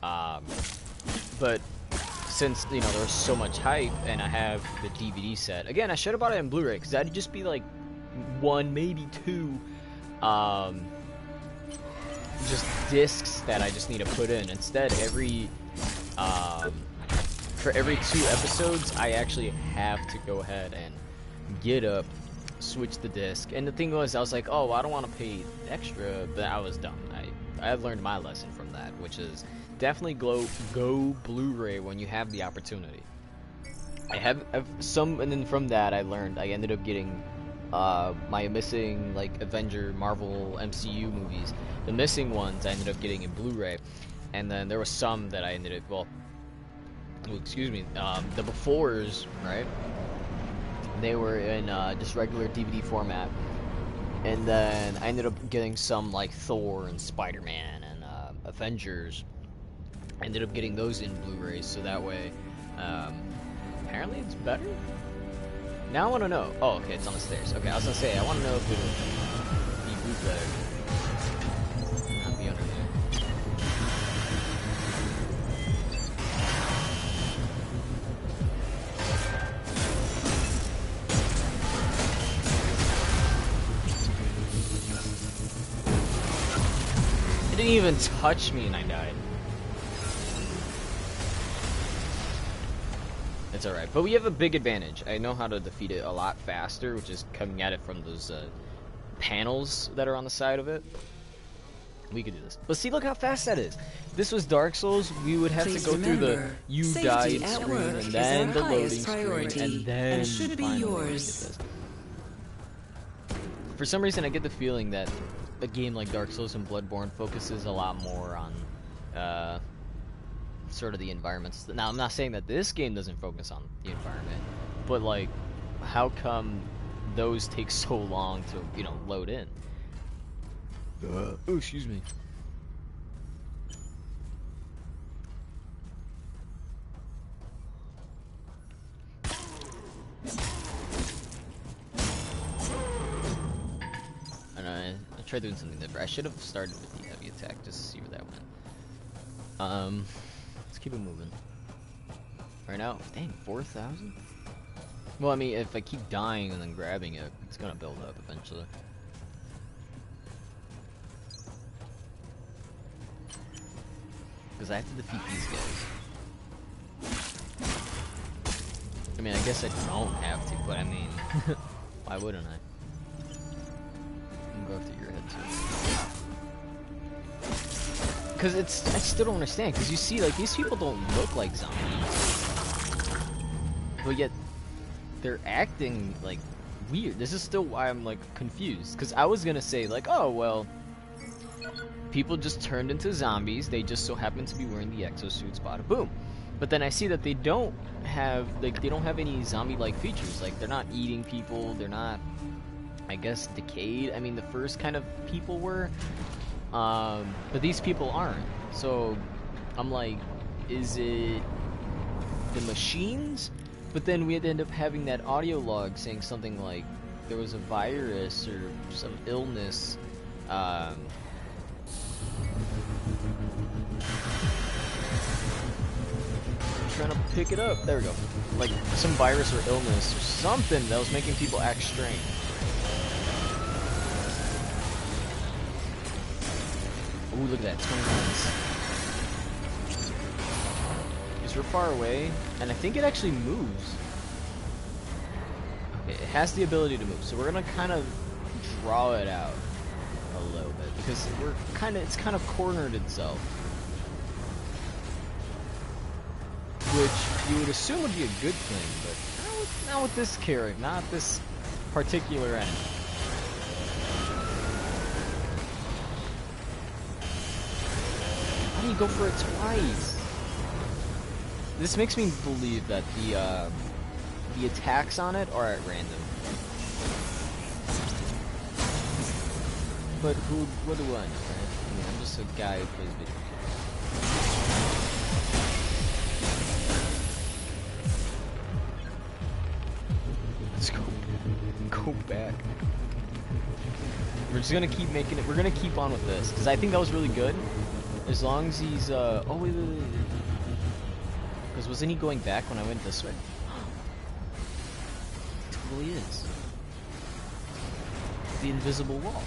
up. But since, you know, there's so much hype and I have the DVD set, again, I should have bought it in Blu-ray, because that'd just be like one, maybe two, just discs that I just need to put in. Instead, for every 2 episodes, I actually have to go ahead and get up, switch the disc. And the thing was, I was like, oh, I don't want to pay extra, but I was dumb. I learned my lesson from that, which is definitely go Blu-ray when you have the opportunity. I've some, and then from that, I ended up getting my missing, like, Avenger, Marvel, MCU movies. The missing ones I ended up getting in Blu-ray, and then there were some that I ended up, the befores, right? they were in just regular DVD format. And then I ended up getting some like Thor and Spider-Man and Avengers. I ended up getting those in Blu-rays, so that way, apparently it's better? Now I want to know. Oh, okay, it's on the stairs. Okay, I was gonna say, I want to know if it'll be bootleg. Not be under there. It didn't even touch me and I died. It's alright, but we have a big advantage. I know how to defeat it a lot faster, which is coming at it from those panels that are on the side of it. We could do this. But see, look how fast that is. If this was Dark Souls, we would have to go through the you died screen, and then the loading screen, and then should be yours. For some reason, I get the feeling that a game like Dark Souls and Bloodborne focuses a lot more on sort of the environments. Now, I'm not saying that this game doesn't focus on the environment, but like, how come those take so long to, you know, load in? Oh, excuse me. And I tried doing something different. I should have started with the heavy attack just to see where that went. Let's keep it moving. Right now, dang, 4,000? Well, I mean, if I keep dying and then grabbing it, it's gonna build up eventually. Because I have to defeat these guys. I mean, I guess I don't have to, but I mean, why wouldn't I? I'm gonna go after your head too. Because I still don't understand, because you see, like, these people don't look like zombies. But yet, they're acting, like, weird. This is still why I'm, like, confused. Because I was gonna say, like, oh, well, people just turned into zombies. They just so happen to be wearing the exosuits, bada boom. But then I see that they don't have, like, they don't have any zombie-like features. Like, they're not eating people. They're not, I guess, decayed. I mean, the first kind of people were. But these people aren't. So, I'm like, is it the machines? But then we'd end up having that audio log saying something like there was a virus or some illness. I'm trying to pick it up. There we go. Like some virus or illness or something that was making people act strange. Ooh, look at that, 20 minutes. Because we're far away, and I think it actually moves. Okay, it has the ability to move, so we're gonna kind of draw it out a little bit, because it's kind of cornered itself. Which you would assume would be a good thing, but not with this character, not this particular enemy. Why do you go for it twice? This makes me believe that the attacks on it are at random. But what do I know, right? I mean, I'm just a guy who plays video games. Let's go back. We're just gonna keep making it. We're gonna keep on with this because I think that was really good. As long as he's oh wait. Because wasn't he going back when I went this way? It totally is. The invisible wall.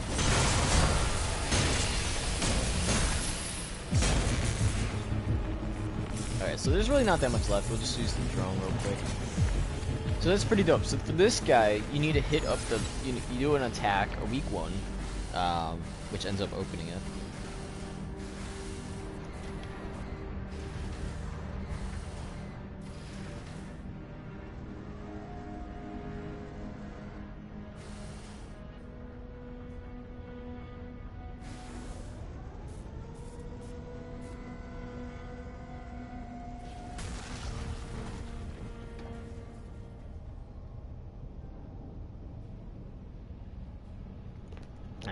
Alright, so there's really not that much left. We'll just use the drone real quick. So that's pretty dope. So for this guy, you need to hit up the... You do an attack, a weak one, which ends up opening it.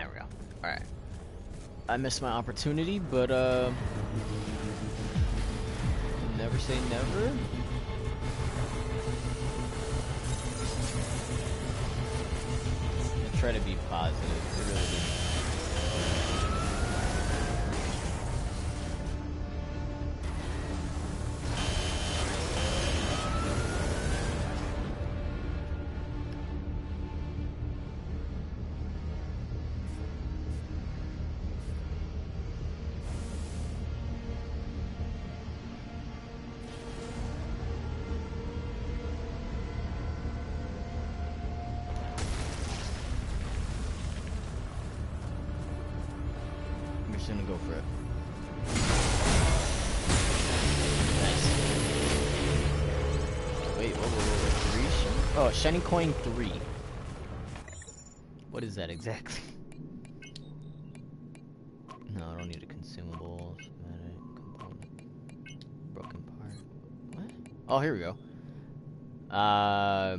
There we go. Alright. I missed my opportunity, but, never say never. I try to be positive. I really do. Gonna go for it. Nice. Wait, whoa. 3 shiny? Oh, shiny coin 3. What is that exactly? No, I don't need a consumable. Component. Broken part. What? Oh, here we go. I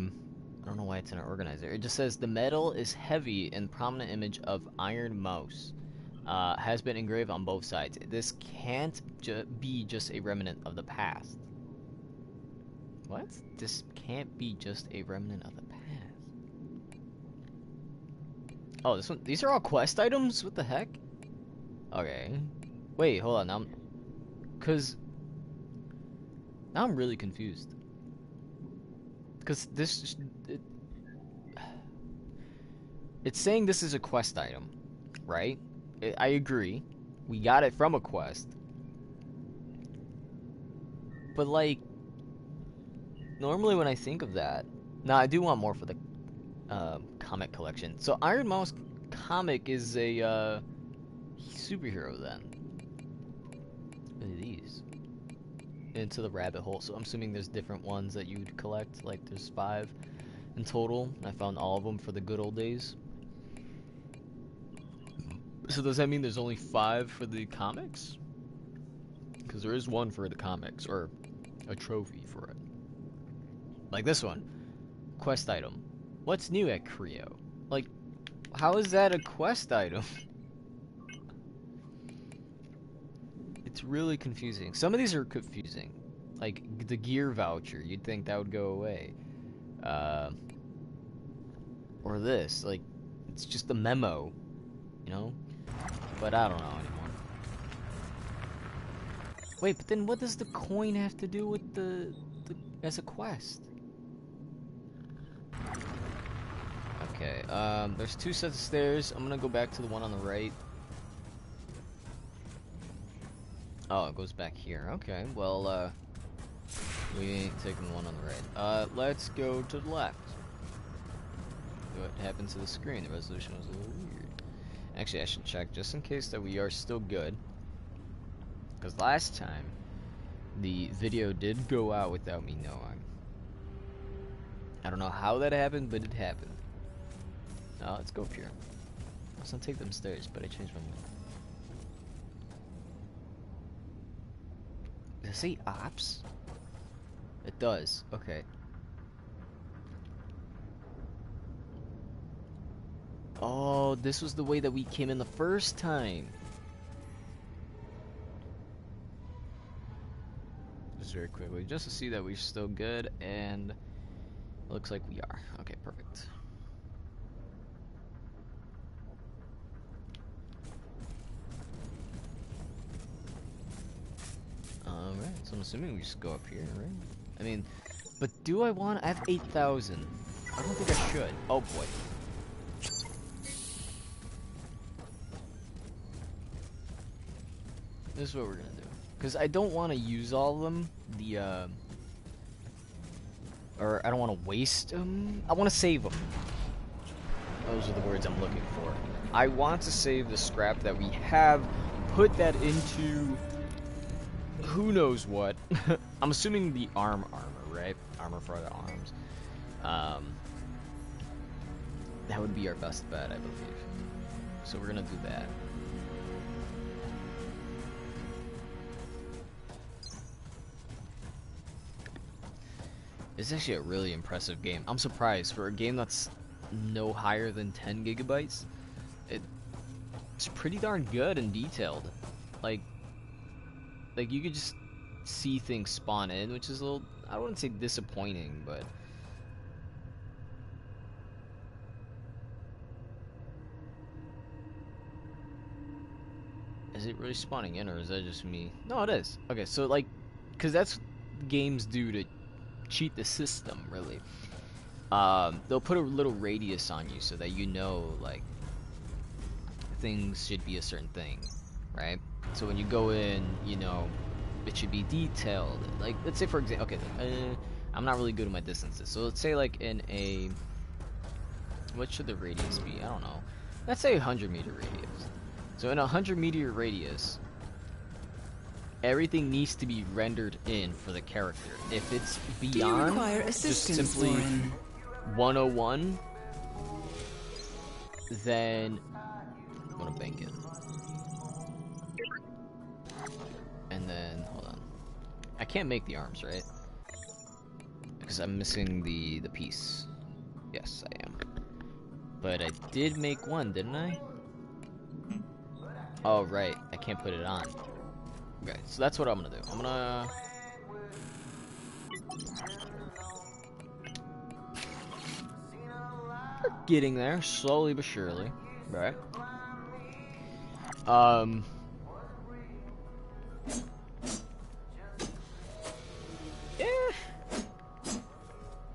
don't know why it's in an organizer. It just says the metal is heavy and prominent image of Iron Mouse. Has been engraved on both sides. This can't be just a remnant of the past. What? This can't be just a remnant of the past. Oh, this one. These are all quest items? What the heck? Okay. Wait, hold on. Now I'm really confused. Because this... It's saying this is a quest item, right? I agree. We got it from a quest. But, like, normally when I think of that... Now, I do want more for the comic collection. So, Iron Mouse comic is a superhero, then. Look at these. Into the rabbit hole. So, I'm assuming there's different ones that you'd collect. Like, there's 5 in total. I found all of them for the good old days. So does that mean there's only 5 for the comics? Because there is one for the comics, or a trophy for it. Like this one. Quest item. What's new at Creo? Like, how is that a quest item? It's really confusing. Some of these are confusing. Like, the gear voucher, you'd think that would go away. Or this, like, it's just a memo, you know? But I don't know anymore. Wait, but then what does the coin have to do with the as a quest? Okay, there's 2 sets of stairs. I'm gonna go back to the one on the right. Oh, it goes back here. Okay, well, we ain't taking the one on the right. Let's go to the left. What happened to the screen? The resolution was a little weird. Actually, I should check just in case that we are still good. Because last time, the video did go out without me knowing. I don't know how that happened, but it happened. Let's go up here. I was gonna take them stairs, but I changed my mind. Does it say ops? It does. Okay. Oh, this was the way that we came in the first time. Just very quickly, just to see that we're still good, and it looks like we are. Okay, perfect. Alright, so I'm assuming we just go up here, right? I mean, but do I want... I have 8,000. I don't think I should. Oh boy. This is what we're gonna do. Because I don't want to use all of them. Or I don't want to waste them. I want to save them. Those are the words I'm looking for. I want to save the scrap that we have. Put that into... who knows what. I'm assuming the armor, right? Armor for the arms. That would be our best bet, I believe. So we're gonna do that. It's actually a really impressive game. I'm surprised for a game that's no higher than 10 gigabytes. it's pretty darn good and detailed. Like you could just see things spawn in, which is a little, I wouldn't say disappointing, but is it really spawning in, or is that just me? No, it is. Okay, so like, because that's what games do to cheat the system, really. They'll put a little radius on you so that you know, like, things should be a certain thing, right? So when you go in, you know, it should be detailed. Like, let's say for example, okay, I'm not really good at my distances, so let's say like in a, what should the radius be? I don't know. Let's say 100-meter radius. So in a 100-meter radius, everything needs to be rendered in for the character. If it's beyond just simply 101, then I'm gonna bank it. And then, hold on. I can't make the arms, right? Because I'm missing the piece. Yes, I am. But I did make one, didn't I? Oh, right. I can't put it on. Okay, so that's what I'm gonna do. I'm gonna... We're getting there, slowly but surely. Right? Yeah.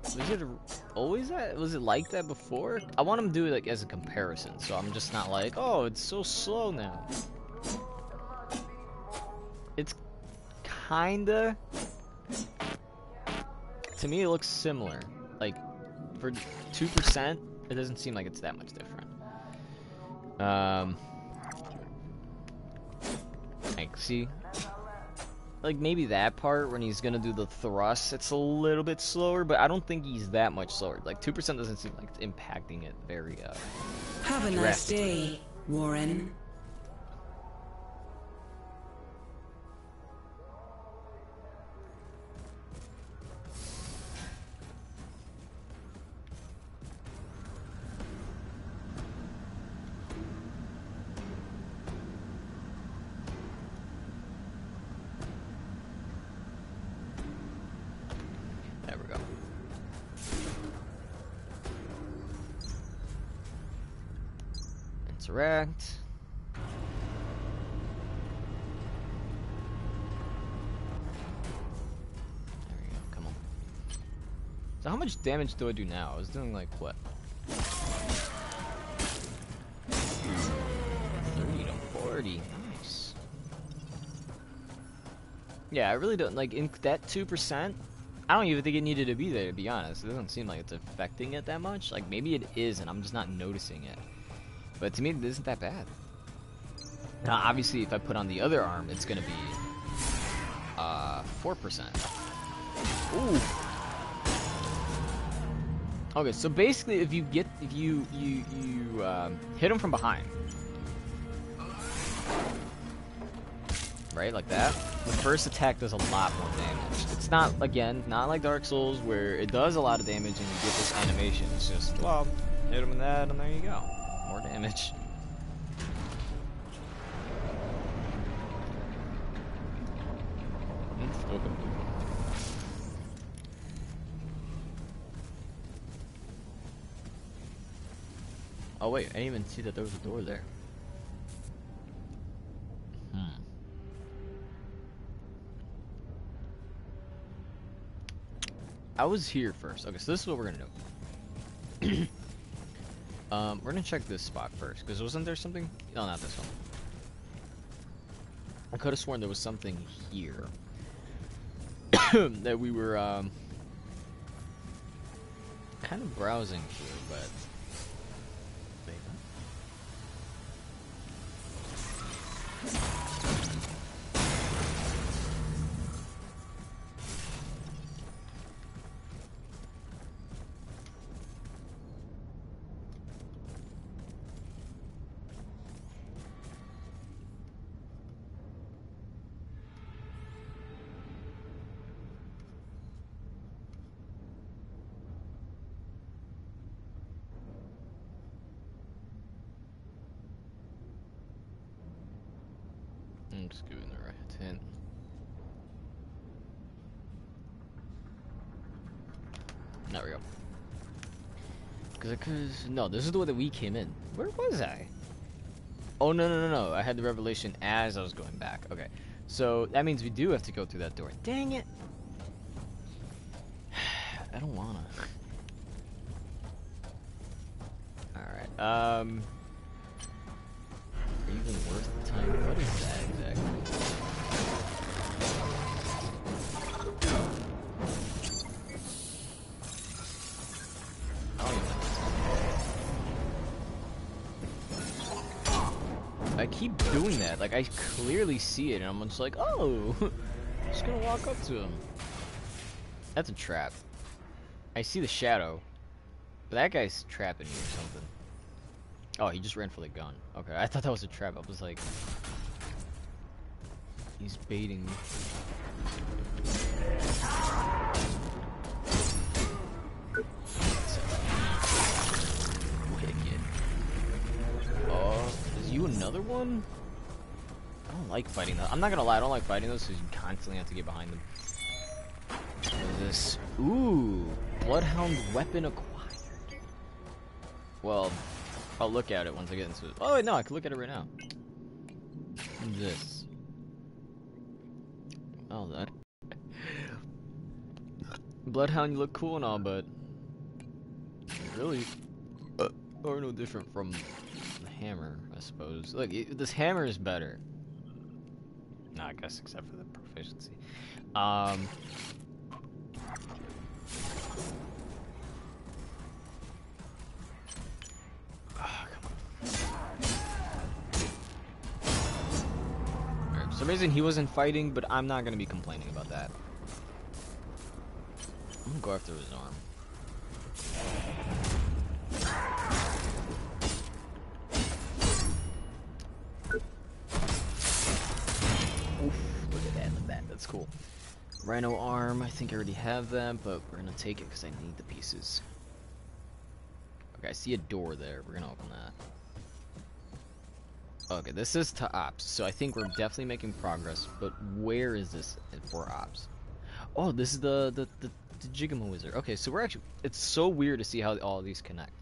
Was it always that? Was it like that before? I want them to do it like as a comparison, so I'm just not like, oh, it's so slow now. It's kinda, to me it looks similar. Like for 2%, it doesn't seem like it's that much different. Like, see, like maybe that part when he's gonna do the thrust, it's a little bit slower, but I don't think he's that much slower. Like 2% doesn't seem like it's impacting it very Have a nice day, Warren. There we go. Interact. There we go, come on. So how much damage do I do now? I was doing like, what? 30 to 40, nice. Yeah, I really don't, like, in that 2%, I don't even think it needed to be there, to be honest. It doesn't seem like it's affecting it that much. Like, maybe it is, and I'm just not noticing it. But to me, it isn't that bad. Now, obviously, if I put on the other arm, it's gonna be 4%. Ooh. Okay, so basically, if you hit him from behind, right, like that, the first attack does a lot more damage. It's not, again, not like Dark Souls where it does a lot of damage and you get this animation. It's just, well, hit him in that, and there you go, more damage. Okay. Oh wait, I didn't even see that there was a door there. I was here first. Okay, so this is what we're gonna do. We're gonna check this spot first, because wasn't there something? No, not this one. I could have sworn there was something here that we were kind of browsing through, but I'm just giving the right hint. There we go. Cause no, this is the way that we came in. Where was I? Oh no! I had the revelation as I was going back. Okay, so that means we do have to go through that door. Dang it! I don't wanna. All right. Are you even worth the time? What is that exactly? I keep doing that. Like, I clearly see it, and I'm just like, oh, just gonna walk up to him. That's a trap. I see the shadow, but that guy's trapping me or something. Oh, he just ran for the gun. Okay, I thought that was a trap. I was like, he's baiting me. You another one? I don't like fighting those. I'm not gonna lie, I don't like fighting those because you constantly have to get behind them. What is this? Ooh, Bloodhound weapon acquired. Well, I'll look at it once I get into it. Oh wait, no, I can look at it right now. What's this? Oh, that. Bloodhound, you look cool and all, but really, or no different from hammer, I suppose. Look, this hammer is better. No, I guess except for the proficiency. Oh, come on. Right, for some reason he wasn't fighting, but I'm not gonna be complaining about that. I'm gonna go after his arm. That's cool. Rhino arm, I think I already have that, but we're gonna take it because I need the pieces. Okay, I see a door there. We're gonna open that. Okay, this is to ops, so I think we're definitely making progress, but where is this for ops? Oh, this is the Jigama Wizard. Okay, so we're actually, it's so weird to see how all of these connect.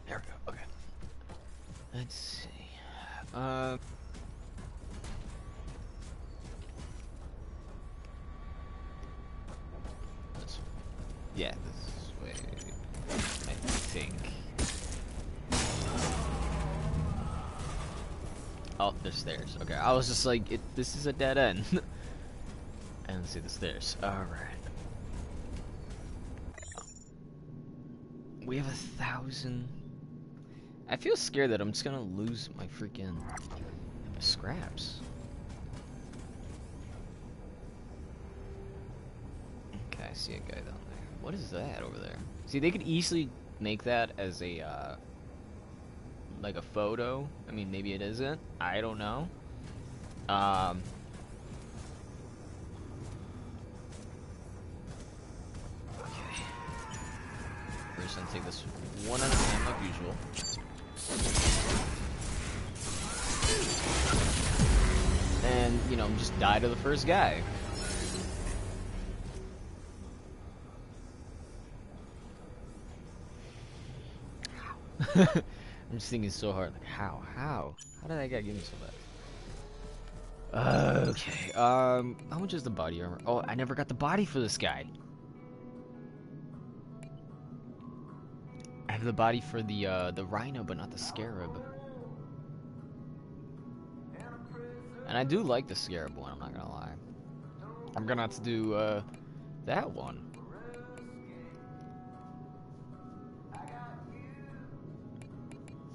There we go, okay. Let's see. Yeah, this way, I think. Oh, there's stairs. Okay, I was just like, this is a dead end. And let's see the stairs. Alright. We have 1,000. I feel scared that I'm just gonna lose my freaking scraps. Okay, I see a guy down there. What is that over there? See, they could easily make that as a, like a photo. I mean, maybe it isn't. I don't know. Okay. We're just gonna take this one at a time like usual. And, you know, just die to the first guy. I'm just thinking so hard, like, how did that guy give me so bad? Okay, how much is the body armor? Oh, I never got the body for this guy. I have the body for the rhino, but not the scarab. And I do like the scarab one, I'm not gonna lie. I'm gonna have to do, that one.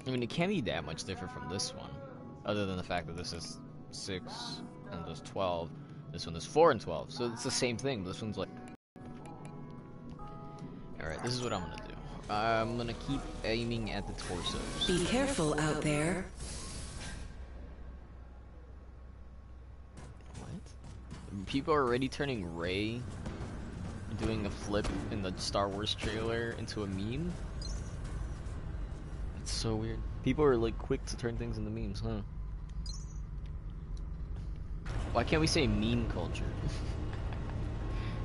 I mean, it can't be that much different from this one, other than the fact that this is 6 and does 12. This one does 4 and 12. So it's the same thing. This one's like... Alright, this is what I'm gonna do. I'm gonna keep aiming at the torsos. Be careful out there. What? People are already turning Rey doing a flip in the Star Wars trailer into a meme? It's so weird. People are like quick to turn things into memes, huh? Why can't we say meme culture?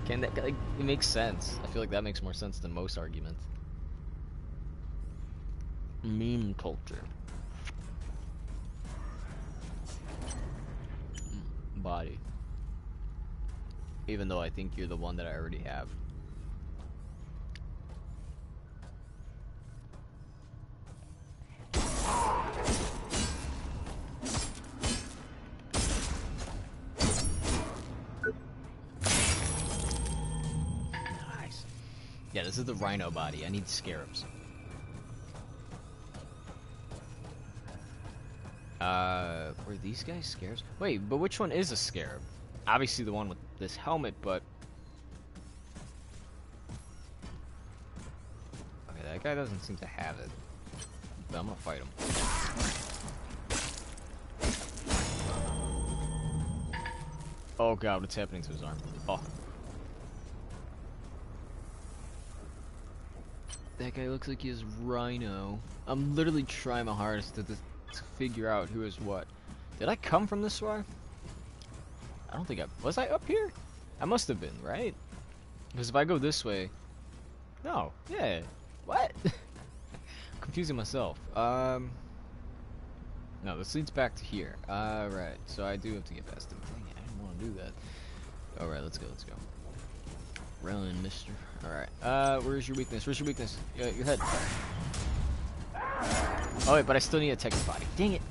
Can that, like, it makes sense. I feel like that makes more sense than most arguments. Meme culture. Body. Even though I think you're the one that I already have. Nice. Yeah, this is the Rhino body. I need scarabs. Were these guys scarabs? Wait, but which one is a scarab? Obviously the one with this helmet, but... Okay, that guy doesn't seem to have it. But I'm gonna fight him. Oh god, what's happening to his arm? Oh. That guy looks like he has Rhino. I'm literally trying my hardest to figure out who is what. Did I come from this way? I don't think was I up here? I must have been, right? Because if I go this way... No. Yeah. What? Confusing myself. No, this leads back to here. Right. So I do have to get past him. Dang it, I didn't want to do that. Alright, let's go, let's go. Run, mister. Alright. Where's your weakness? Where's your weakness? Your head. Oh wait, but I still need a technical body. Dang it.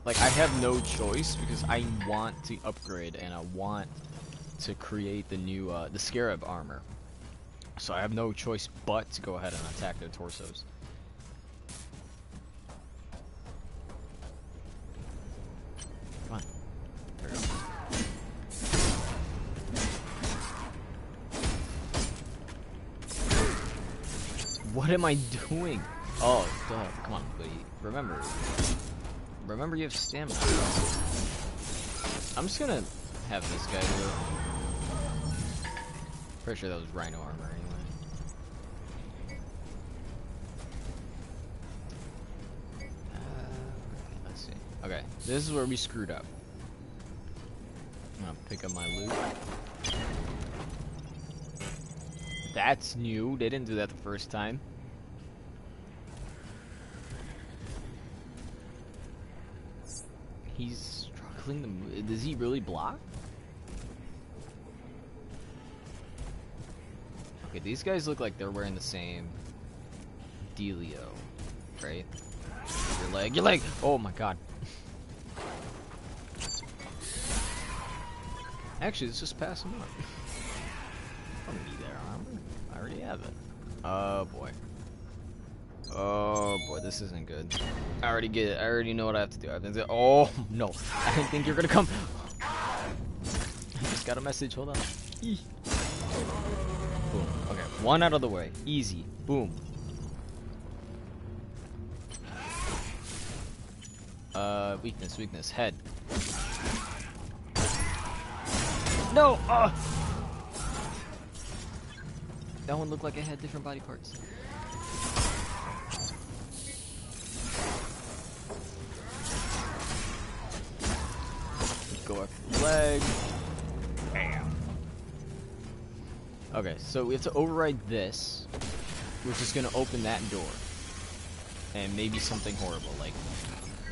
Like, I have no choice because I want to upgrade and I want to create the new, the Scarab armor. So I have no choice but to go ahead and attack their torsos. Come on. There we go. What am I doing? Oh, duh. Come on, buddy. Remember you have stamina. I'm just gonna have this guy do it. Pretty sure that was Rhino armor anyway. Let's see. Okay, this is where we screwed up. I'm gonna pick up my loot. That's new. They didn't do that the first time. He's struggling to move. Does he really block? Okay, these guys look like they're wearing the same dealio, right? Your leg. Oh my god. Actually, let's just pass him up. I don't need that armor. I already have it. Oh boy. Oh boy, this isn't good. I already know what I have to do. Oh no, I didn't think you're gonna come. I just got a message. Hold on. Boom. Okay, one out of the way. Easy. Boom. Weakness. Head. No. That one looked like it had different body parts. Go after the leg. Bam. Okay, so we have to override this, which is going to open that door. And maybe something horrible, like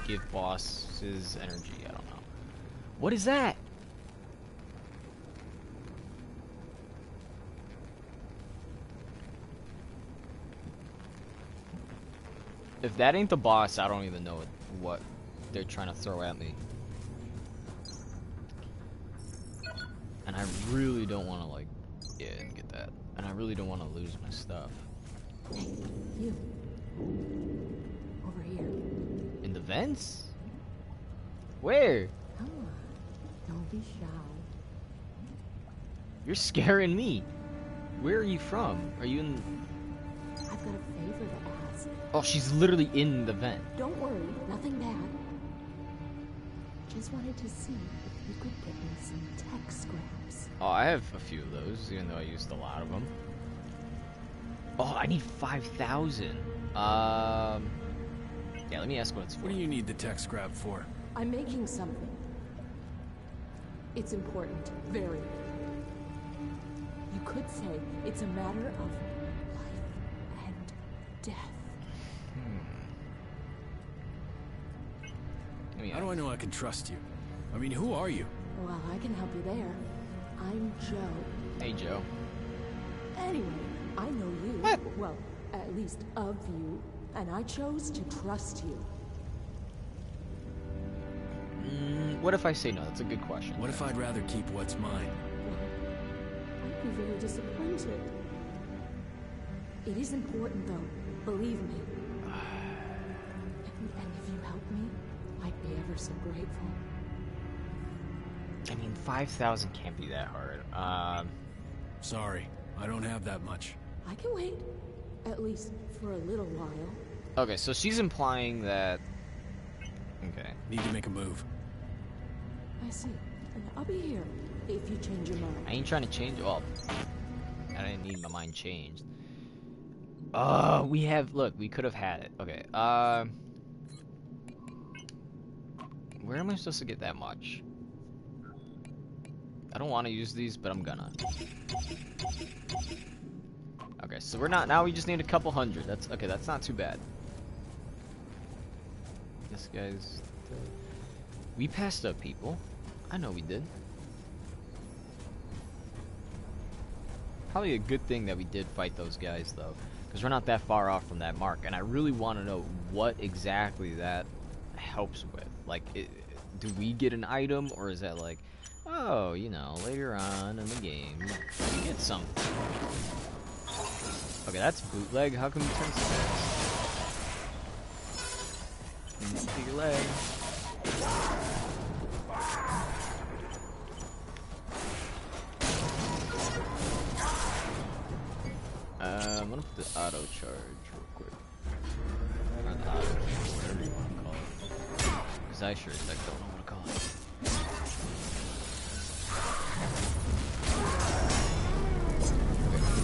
give bosses energy. I don't know. What is that? If that ain't the boss, I don't even know what they're trying to throw at me. And I really don't want to, like, yeah, get that. And I really don't want to lose my stuff. Hey, you. Over here. vents? Where? Come on. Don't be shy. You're scaring me. Where are you from? Are you in... I've got a favor to ask. Oh, she's literally in the vent. Don't worry, nothing bad. Just wanted to see if you could get me some tech scraps. Oh, I have a few of those, even though I used a lot of them. Oh, I need 5,000. Yeah, let me ask what it's for. What do you need the tech scrap for? I'm making something. It's important, very. You could say it's a matter of life and death. How do I know I can trust you? I mean, who are you? Well, I can help you there. I'm Joe. Hey, Joe. Anyway, I know you. What? Well, at least of you. And I chose to trust you. What if I say no? That's a good question. What if I'd rather keep what's mine? Well, I'd be very disappointed. It is important, though. Believe me. And if you help me, I'd be ever so grateful. I mean, 5,000 can't be that hard. Sorry, I don't have that much. I can wait. At least for a little while. Okay, so she's implying that... Okay. Need to make a move. I see. And I'll be here if you change your mind. I ain't trying to change... Well, I didn't need my mind changed. We have... Look, we could have had it. Okay, where am I supposed to get that much? I don't want to use these, but I'm gonna. Okay, so we're not... Now we just need a couple hundred. That's... Okay, that's not too bad. This guy's... We passed up people. I know we did. Probably a good thing that we did fight those guys, though. Because we're not that far off from that mark. And I really want to know what exactly that helps with. Like, do we get an item? Or is that like... Oh, you know, later on in the game, we get something. Okay, that's bootleg. How come you turn so fast? Take your leg. I'm gonna put the auto charge real quick. Or the auto charge, whatever you want to call it. Because I sure as heck don't know what to call it.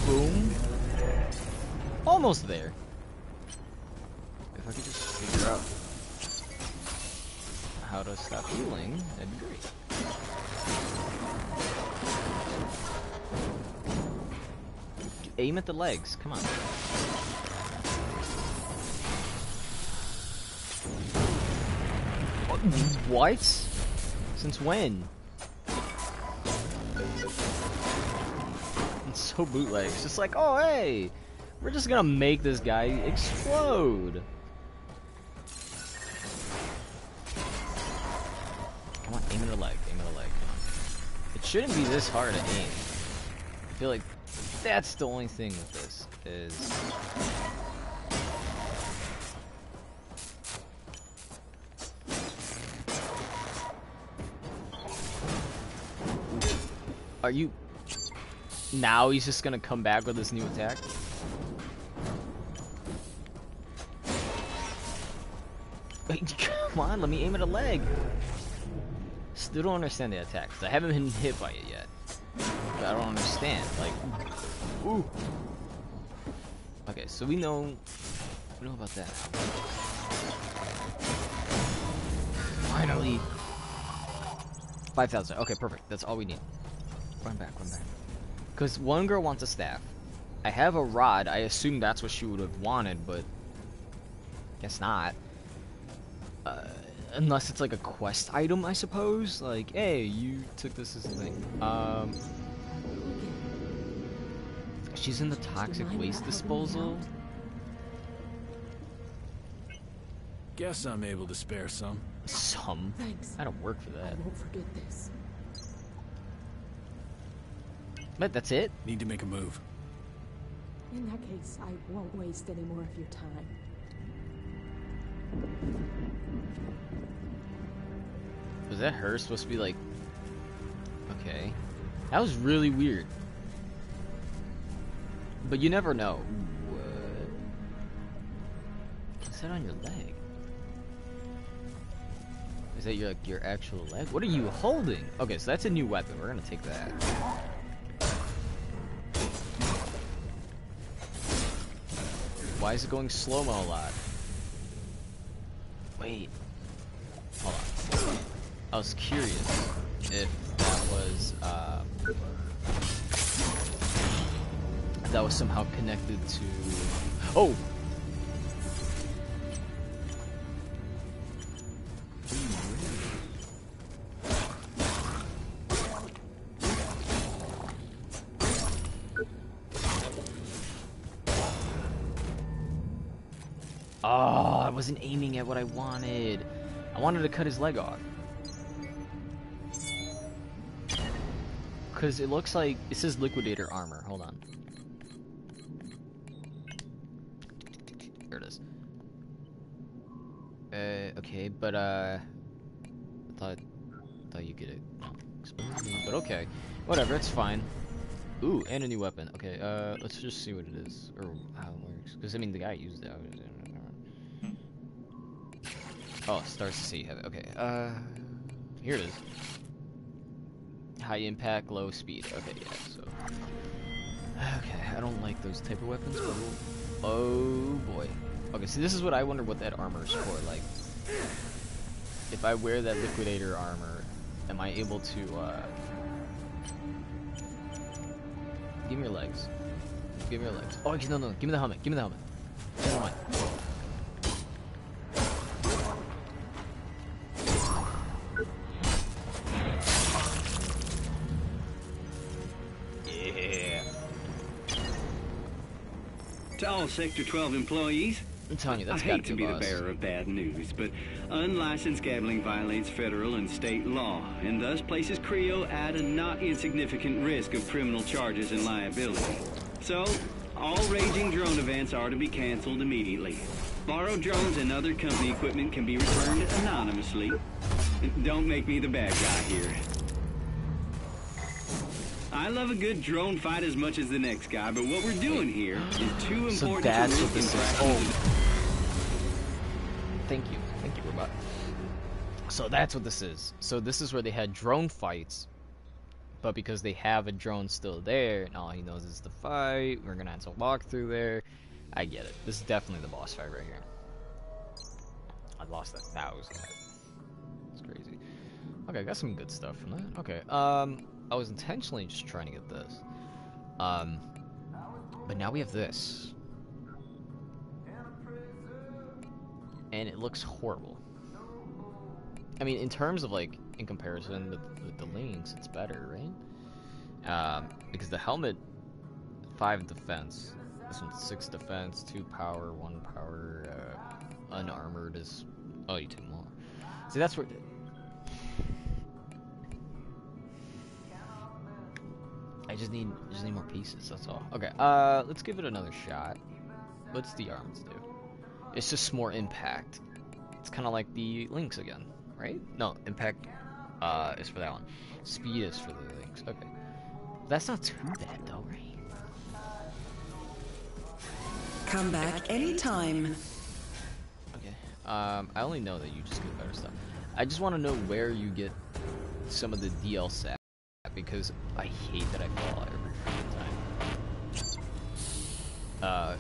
Boom. Almost there. If I could just figure out how to stop healing, that'd be great. Aim at the legs, come on. What? Since when? It's so bootleg. It's just like, oh hey, we're just gonna make this guy explode. Come on, aim at the leg, aim at the leg. It shouldn't be this hard to aim. I feel like that's the only thing with this is... Are you... Now he's just gonna come back with this new attack? Wait, come on, let me aim at a leg. Still don't understand the attack, 'cause I haven't been hit by it yet. But I don't understand, like... Ooh! Okay, so we know about that. Finally! 5,000, okay, perfect, that's all we need. Run back, run back. Because one girl wants a staff. I have a rod. I assume that's what she would have wanted, but... guess not. Unless it's like a quest item, I suppose. Like, hey, you took this as a thing. She's in the toxic waste disposal. Guess I'm able to spare some. Some? Thanks. I don't work for that. I won't forget this. But that's it? Need to make a move. In that case, I won't waste any more of your time. that her supposed to be like... Okay. That was really weird. But you never know. What? What's that on your leg? Is that your actual leg? What are you holding? Okay, so that's a new weapon. We're gonna take that. Why is it going slow-mo a lot? Wait. Hold on. I was curious if that was somehow connected to... Oh! Oh, I wasn't aiming at what I wanted. I wanted to cut his leg off. Because it looks like... It says Liquidator Armor. Hold on. There it is. Okay, but, I thought you could explain to me, but okay. Whatever, it's fine. Ooh, and a new weapon. Okay, let's just see what it is, or how it works. Because, I mean, the guy used it. Oh, stars to sea heavy. Okay, here it is. High impact, low speed. Okay, yeah, so... Okay, I don't like those type of weapons, but... Oh, boy. Okay, so this is what I wonder what that armor is for, like... If I wear that Liquidator armor, am I able to, Give me your legs. Give me your legs. Oh, no, give me the helmet. Give me the helmet. Never mind. To all Sector 12 employees, I'm telling you, I that's hate gotta to be be a the boss. bearer of bad news, but unlicensed gambling violates federal and state law, and thus places Creo at a not insignificant risk of criminal charges and liability. So, all raging drone events are to be canceled immediately. Borrowed drones and other company equipment can be returned anonymously. Don't make me the bad guy here. I love a good drone fight as much as the next guy, but what we're doing here is too important So that's to what this is. Oh. Thank you, robot. So that's what this is. So this is where they had drone fights, but because they have a drone still there, and all he knows is the fight, we're gonna have to walk through there. I get it. This is definitely the boss fight right here. I lost that. That was good. It's crazy. Okay, I got some good stuff from that. Okay, I was intentionally just trying to get this. But now we have this. And it looks horrible. I mean, in terms of, like, in comparison with the Lynx, it's better, right? Because the helmet, 5 defense. This one's 6 defense, 2 power, 1 power, unarmored is... Oh, you take more. See, that's where... I just need more pieces, that's all. Okay, let's give it another shot. What's the arms do? It's just more impact. It's kind of like the Lynx again, right? No, impact is for that one. Speed is for the Lynx. Okay. That's not too bad though, right? Come back anytime. Okay. I only know that you just get better stuff. I just want to know where you get some of the DL sap, because I hate that I fall every freaking time.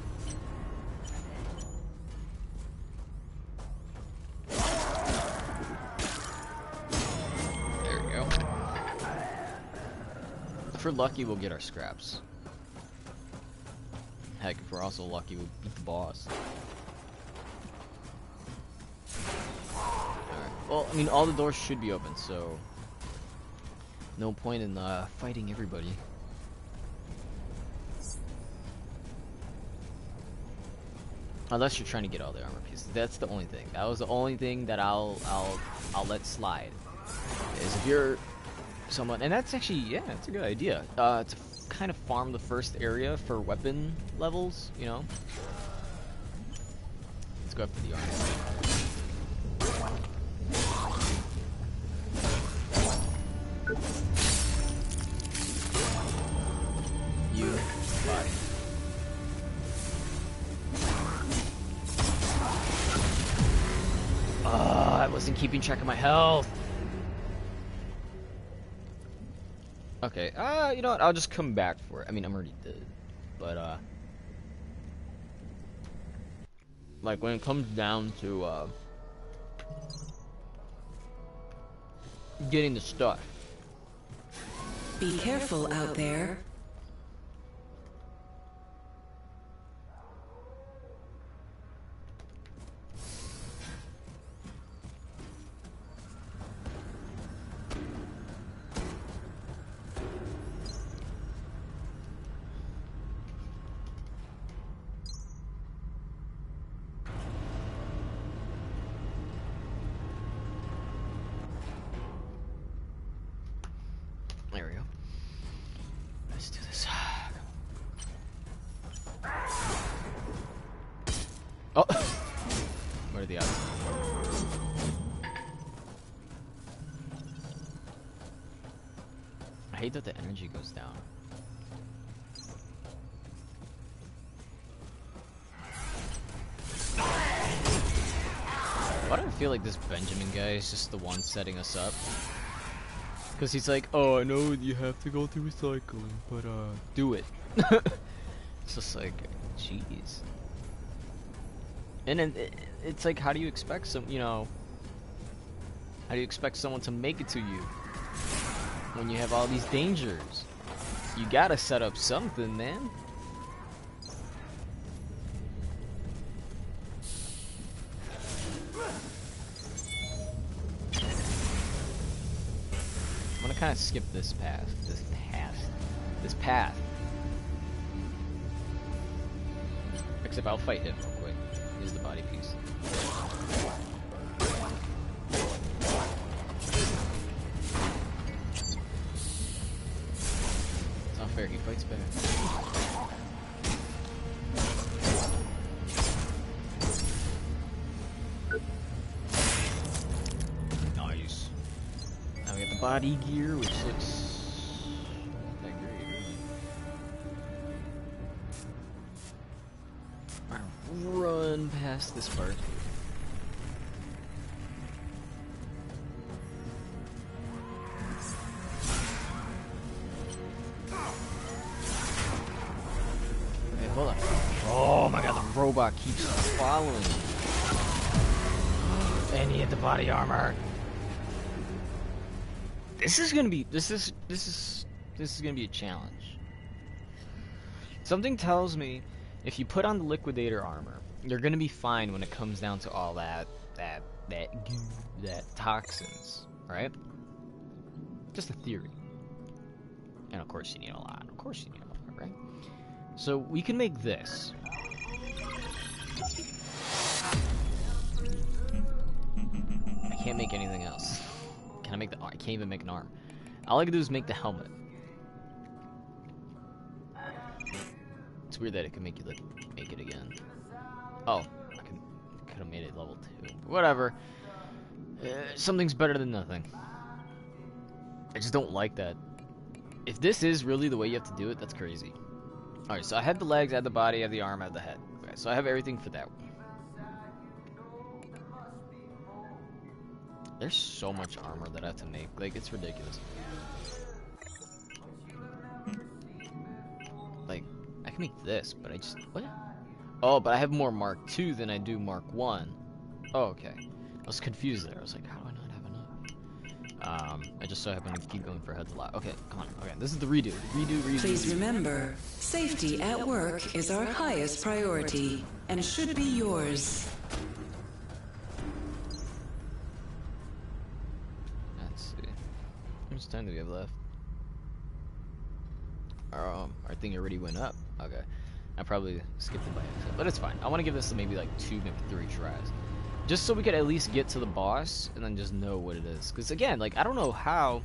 There we go. If we're lucky, we'll get our scraps. Heck, if we're also lucky, we'll beat the boss. Alright. Well, I mean, all the doors should be open, so... no point in fighting everybody. Unless you're trying to get all the armor pieces. That's the only thing. That was the only thing that I'll let slide. Is if you're someone, and that's actually, yeah, that's a good idea. To kind of farm the first area for weapon levels, you know. Let's go after the armor. wasn't keeping track of my health. Okay, you know what? I'll just come back for it. I mean, I'm already dead. But, like, when it comes down to, getting the stuff. Be careful out there. There we go. Let's do this. Oh! What are the odds? I hate that the energy goes down. Why do I feel like this Benjamin guy is just the one setting us up? Because he's like, oh, I know you have to go through recycling, but, do it. It's just like, jeez. And then, it's like, how do you expect how do you expect someone to make it to you when you have all these dangers? You gotta set up something, man. I'm gonna kind of skip this path. This path. Except I'll fight him real quick. Here's the body piece. It's not fair, he fights back. Nice. Now we got the body gear, which looks not that great, really. I'll run past this part. Hey, hold on. Oh my god, the robot keeps following me. And he hit the body armor. This is gonna be this is gonna be a challenge. Something tells me if you put on the liquidator armor, you're gonna be fine when it comes down to all that toxins, right? Just a theory. And of course you need a lot. Of course you need a lot, right? So we can make this. I can't make anything else. Can I make the? I can't even make an arm. All I can do is make the helmet. It's weird that it can make you make it again. Oh, I could have made it level 2. Whatever. Something's better than nothing. I just don't like that. If this is really the way you have to do it, that's crazy. Alright, so I had the legs, I had the body, I had the arm, I had the head. Okay, so I have everything for that one. There's so much armor that I have to make. Like, it's ridiculous. Like, I can make this, but I just... What? Oh, but I have more Mark II than I do Mark I. Oh, okay. I was confused there. I was like, how do I not have enough? I just so happen to keep going for heads a lot. Okay, come on. Okay, this is the redo. Redo. Please remember, safety at work is our highest priority and should be yours. Let's see. How much time do we have left? Our thing already went up. Okay. I probably skipped it by accident, but it's fine. I want to give this maybe like 2, maybe 3 tries. Just so we could at least get to the boss and then just know what it is. Because again, like, I don't know how.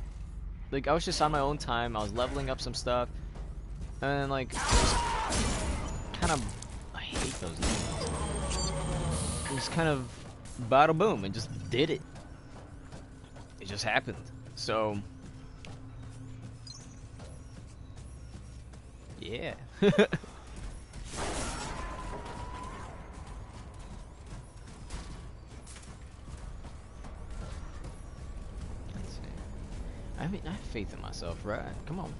Like, I was just on my own time. I was leveling up some stuff. And then, like, kind of, I hate those names. It just kind of, bada boom, and just did it. It just happened. So, yeah. I mean, I have faith in myself, right? Come on.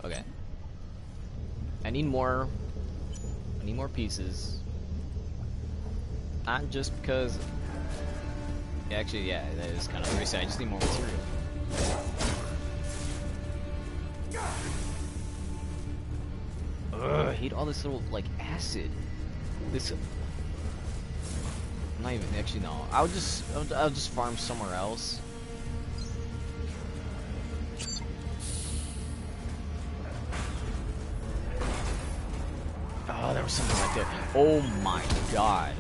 Okay. I need more pieces. Not just because... Actually, yeah, that is kind of the reason. I just need more material. Ugh, I hate all this little, like, acid. This... I'm not even... Actually, no. I'll just farm somewhere else. Oh, there was something right there. Oh my god.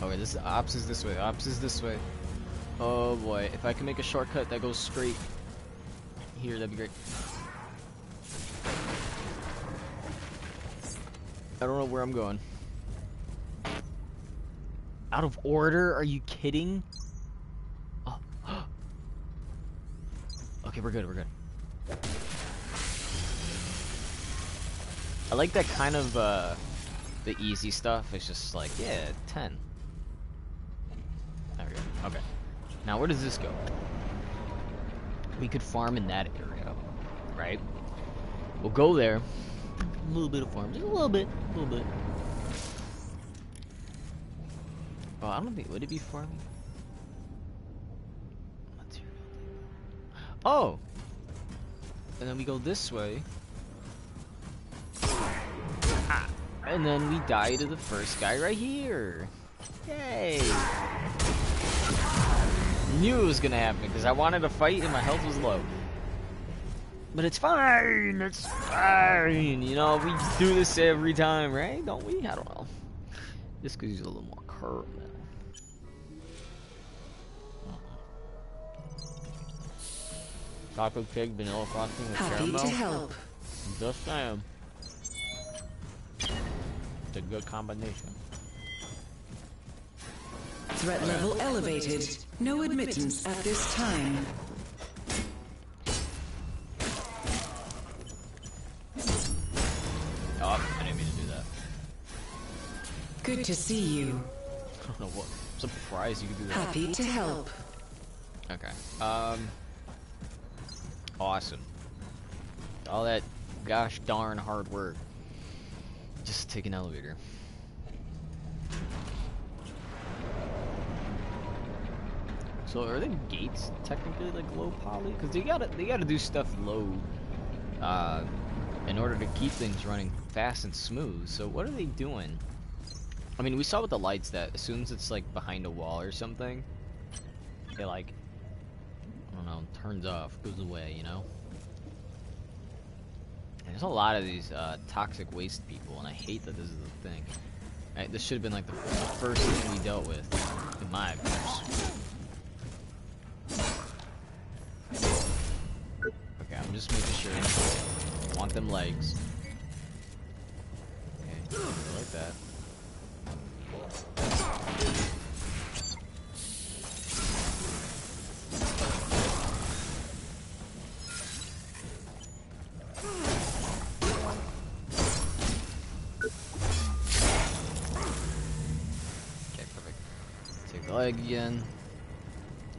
Okay, this ops is this way. Ops is this way. Oh boy, if I can make a shortcut that goes straight here, that'd be great. I don't know where I'm going. Out of order? Are you kidding? Oh. Okay, we're good, we're good. I like that kind of, the easy stuff. It's just like, yeah, 10. There we go. Okay. Now, where does this go? We could farm in that area, right? We'll go there. A little bit of farm. Just a little bit. A little bit. Oh, I don't think... Would it be farming? Material. Oh! And then we go this way. Ah. And then we die to the first guy right here. Yay! Knew it was gonna happen because I wanted to fight and my health was low. But it's fine! It's fine! You know, we do this every time, right? Don't we? I don't know. This could use a little more curve now. Chocolate cake, vanilla frosting with caramel. Happy to help. Just saying. It's a good combination. Threat level elevated. No admittance at this time. Oh, I didn't mean to do that. Good to see you. I don't know what. I'm surprised you could do that. Happy to help. Okay. Awesome. All that gosh darn hard work. Just take an elevator. So are the gates technically like low poly? Because they gotta do stuff low, in order to keep things running fast and smooth. So what are they doing? I mean, we saw with the lights that as soon as it's like behind a wall or something, it like, I don't know, turns off, goes away, you know? And there's a lot of these toxic waste people, and I hate that this is the thing. This should have been like the first thing we dealt with, in my opinion. Okay, I'm just making sure. I want them legs. Okay, like that. Okay, perfect. Take the leg again.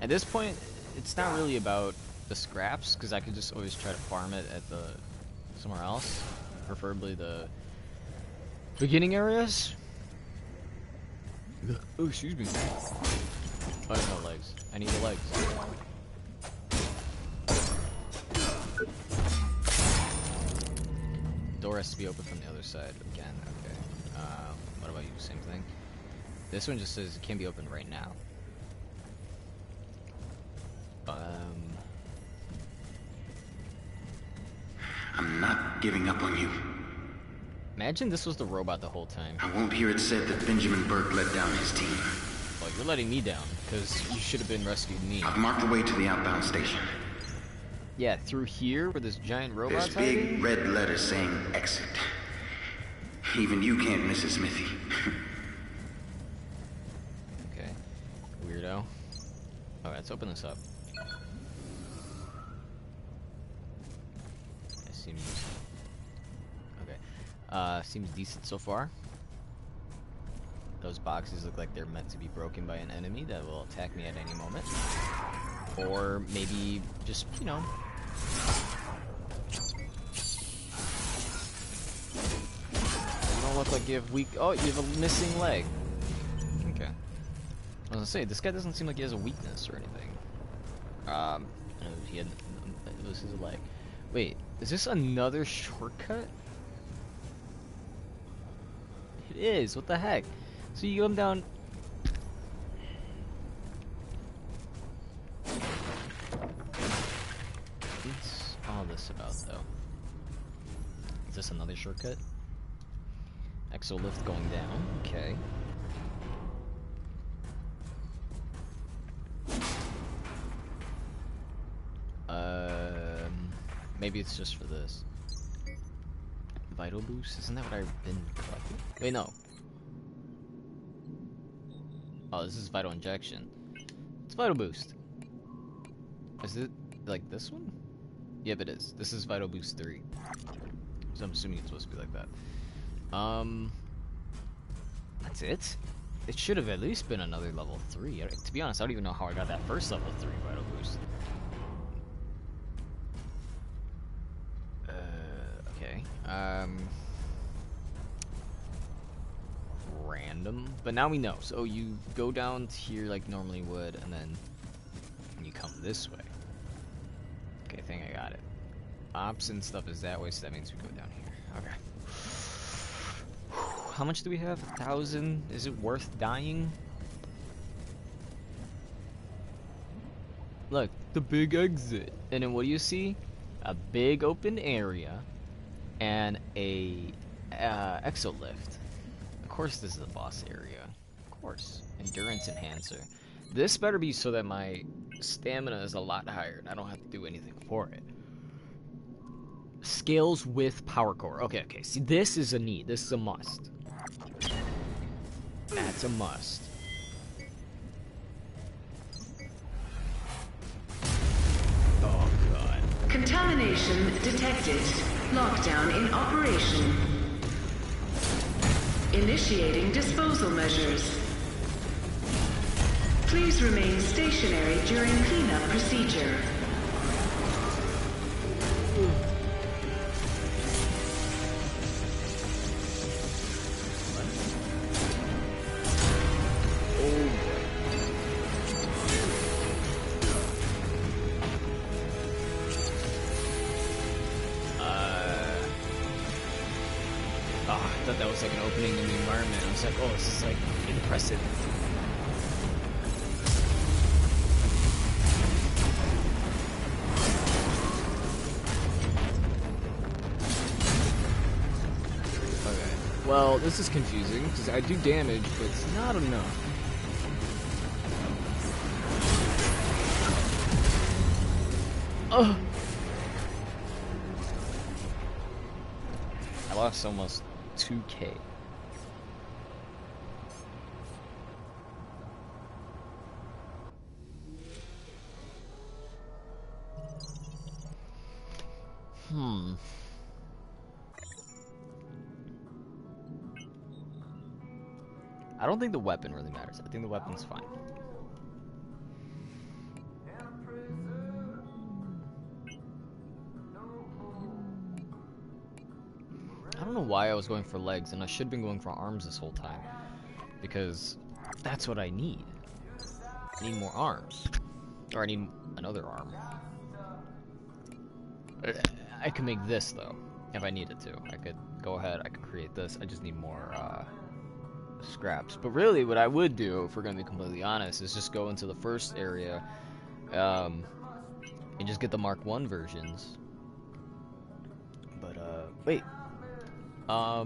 At this point, it's not really about the scraps, because I could just always try to farm it at somewhere else, preferably the beginning areas. Oh, excuse me. Oh, no legs. I need the legs. Door has to be open from the other side again. Okay. What about you? Same thing. This one just says it can be opened right now. I'm not giving up on you. Imagine this was the robot the whole time. I won't hear it said that Benjamin Burke let down his team. Well, you're letting me down, because you should have been rescuing me. I've marked the way to the outbound station. Yeah, through here, where this giant robot's There's big hiding? red letters saying exit. Even you can't miss a smithy. Okay. Weirdo. Alright, let's open this up. It seems... Okay. Seems decent so far. Those boxes look like they're meant to be broken by an enemy that will attack me at any moment. Or maybe just, you know... You don't look like you have weak... Oh, you have a missing leg. Okay. I was gonna say, this guy doesn't seem like he has a weakness or anything. He had... It was his leg. Wait, is this another shortcut? It is, what the heck? So you come down... What's all this about, though? Is this another shortcut? Exolift going down, okay. Maybe it's just for this. Vital boost? Isn't that what I've been collecting? Wait, no. Oh, this is vital injection. It's vital boost. Is it like this one? Yep, it is. This is vital boost 3. So I'm assuming it's supposed to be like that. That's it? It should have at least been another level 3. To be honest, I don't even know how I got that first level 3 vital boost. Okay. Random. But now we know. So you go down here like normally would, and then you come this way. Okay, I think I got it. Ops and stuff is that way, so that means we go down here. Okay. How much do we have? 1,000? Is it worth dying? Look, the big exit. And then what do you see? A big open area and a exolift. Of course this is the boss area. Of course. Endurance enhancer. This better be so that my stamina is a lot higher and I don't have to do anything for it. Scales with power core. Okay, okay. See, this is a need. This is a must. That's a must. Oh, God. Contamination detected. Lockdown in operation. Initiating disposal measures. Please remain stationary during cleanup procedure. I thought that was like an opening in the environment. I was like, oh, this is like impressive. Okay. Well, this is confusing because I do damage, but it's not enough. Oh! I lost almost 2K. I don't think the weapon really matters. I think the weapon's fine. I don't know why I was going for legs, and I should have been going for arms this whole time. Because that's what I need. I need more arms. Or I need another arm. I could make this, though, if I needed to. I could go ahead, I could create this. I just need more scraps. But really, what I would do, if we're going to be completely honest, is just go into the first area and just get the Mark 1 versions. But, wait. Yeah,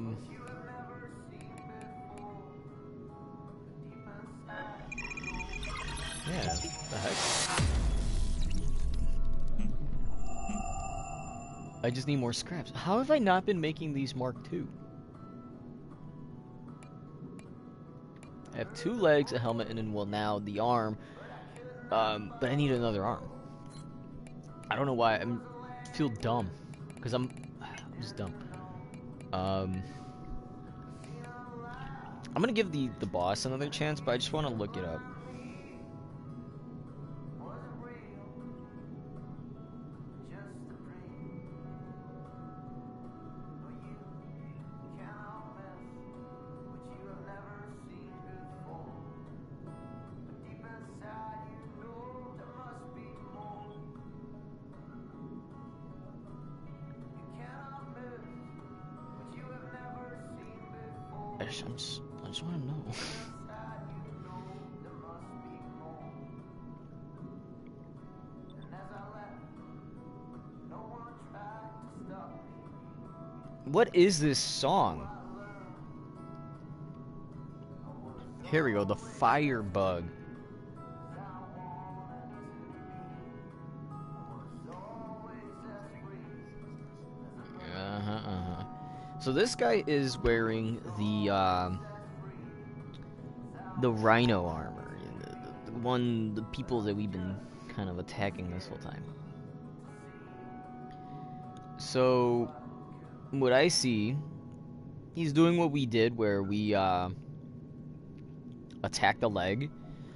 what the heck? I just need more scraps. How have I not been making these Mark II? I have 2 legs, a helmet, and then, well, now the arm. But I need another arm. I don't know why. I feel dumb. Because I'm just dumb. I'm gonna give the boss another chance, but I just want to look it up. I just want to know. What is this song? Here we go, the Firebug. So this guy is wearing the Rhino armor, the people that we've been kind of attacking this whole time. So what I see, he's doing what we did, where we attack the leg.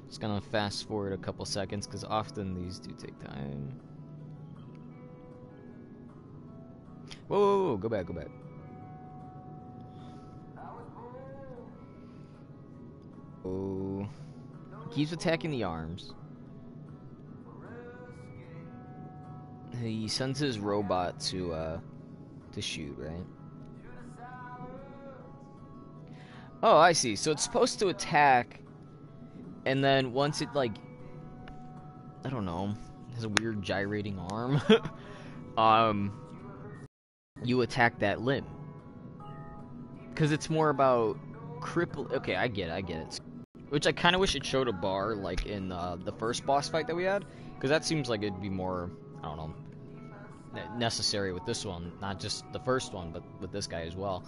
Just gonna fast forward a couple seconds because often these do take time. Whoa, go back. Oh, he keeps attacking the arms. He sends his robot to shoot, right? Oh, I see. So it's supposed to attack, and then once it, like, I don't know, has a weird gyrating arm, you attack that limb. Because it's more about cripple. Okay, I get it. Which I kind of wish it showed a bar, like in the first boss fight that we had, because that seems like it'd be more, I don't know, necessary with this one, not just the first one, but with this guy as well.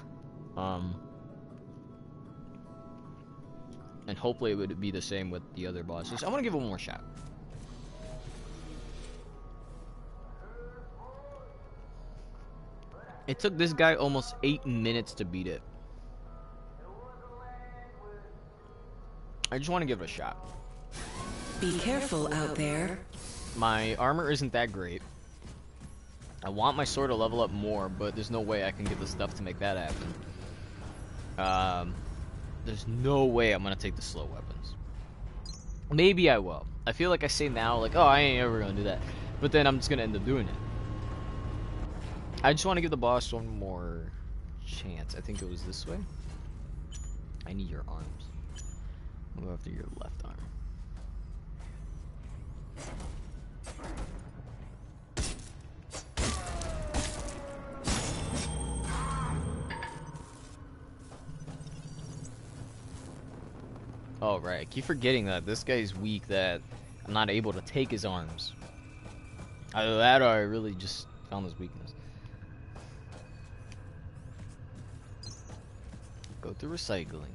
And hopefully it would be the same with the other bosses. I want to give it one more shot. It took this guy almost 8 minutes to beat it. I just want to give it a shot. Be careful out there. My armor isn't that great. I want my sword to level up more, but there's no way I can get the stuff to make that happen. There's no way I'm gonna take the slow weapons. Maybe I will. I feel like I say now, like, oh, I ain't ever gonna do that. But then I'm just gonna end up doing it. I just want to give the boss one more chance. I think it was this way. I need your arms. I'll go after your left arm. Oh, right. I keep forgetting that this guy's weak, that I'm not able to take his arms. Either that or I really just found his weakness. Go through recycling.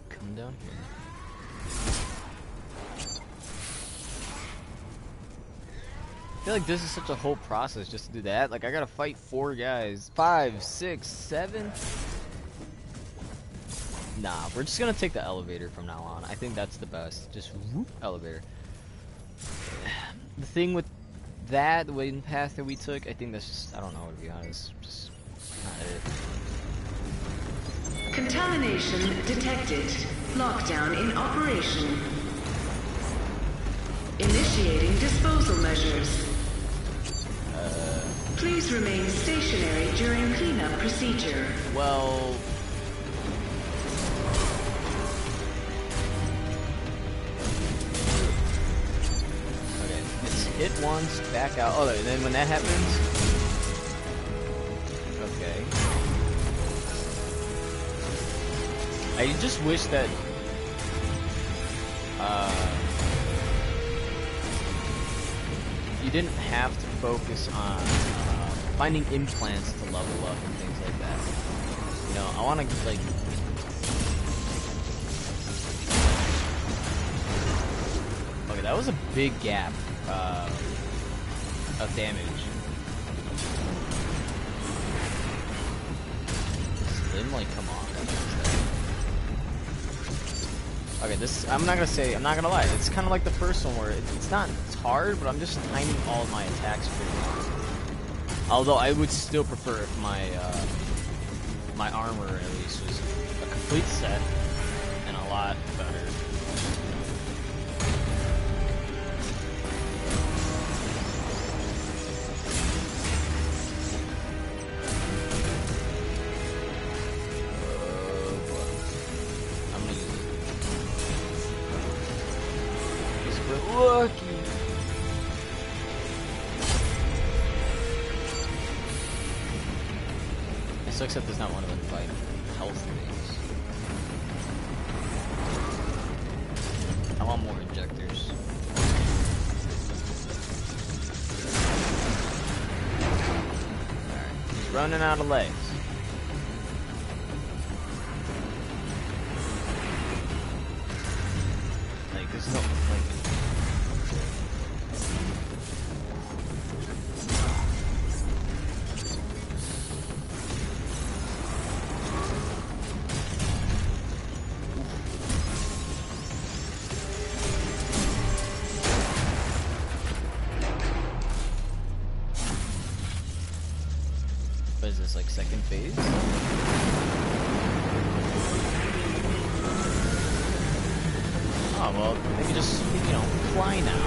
Come down here. I feel like this is such a whole process just to do that. Like, I gotta fight 4 guys. 5, 6, 7. Nah, we're just gonna take the elevator from now on. I think that's the best. Just whoop, elevator. The thing with that, the waiting path that we took, I think that's just, I don't know, to be honest. Just not it. Contamination detected. Lockdown in operation. Initiating disposal measures. Please remain stationary during cleanup procedure. Well... okay, let's hit once, back out. Oh, and then when that happens... okay. I just wish that you didn't have to focus on finding implants to level up and things like that. You know, I want to like. Okay, that was a big gap of damage. Slim, like, come on. Okay, this, I'm not gonna lie, it's kind of like the first one where it's hard, but I'm just timing all of my attacks pretty well. Although I would still prefer if my, my armor at least was a complete set and a lot better. Lucky. It sucks that there's not one of them like health things. I want more injectors. Alright, he's running out of legs. Like, there's no, like, what is this, like second phase? Oh, well, they can just, you know, fly now.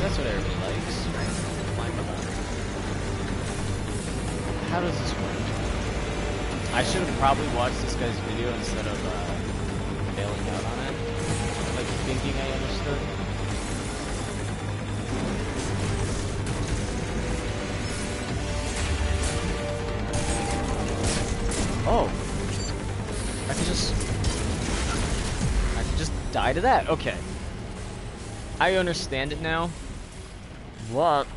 That's what everybody likes, right? Flying around. How does this work? I should have probably watched this guy's video instead of bailing out on it. Like, thinking I understood. Oh, I can just die to that. Okay, I understand it now. What?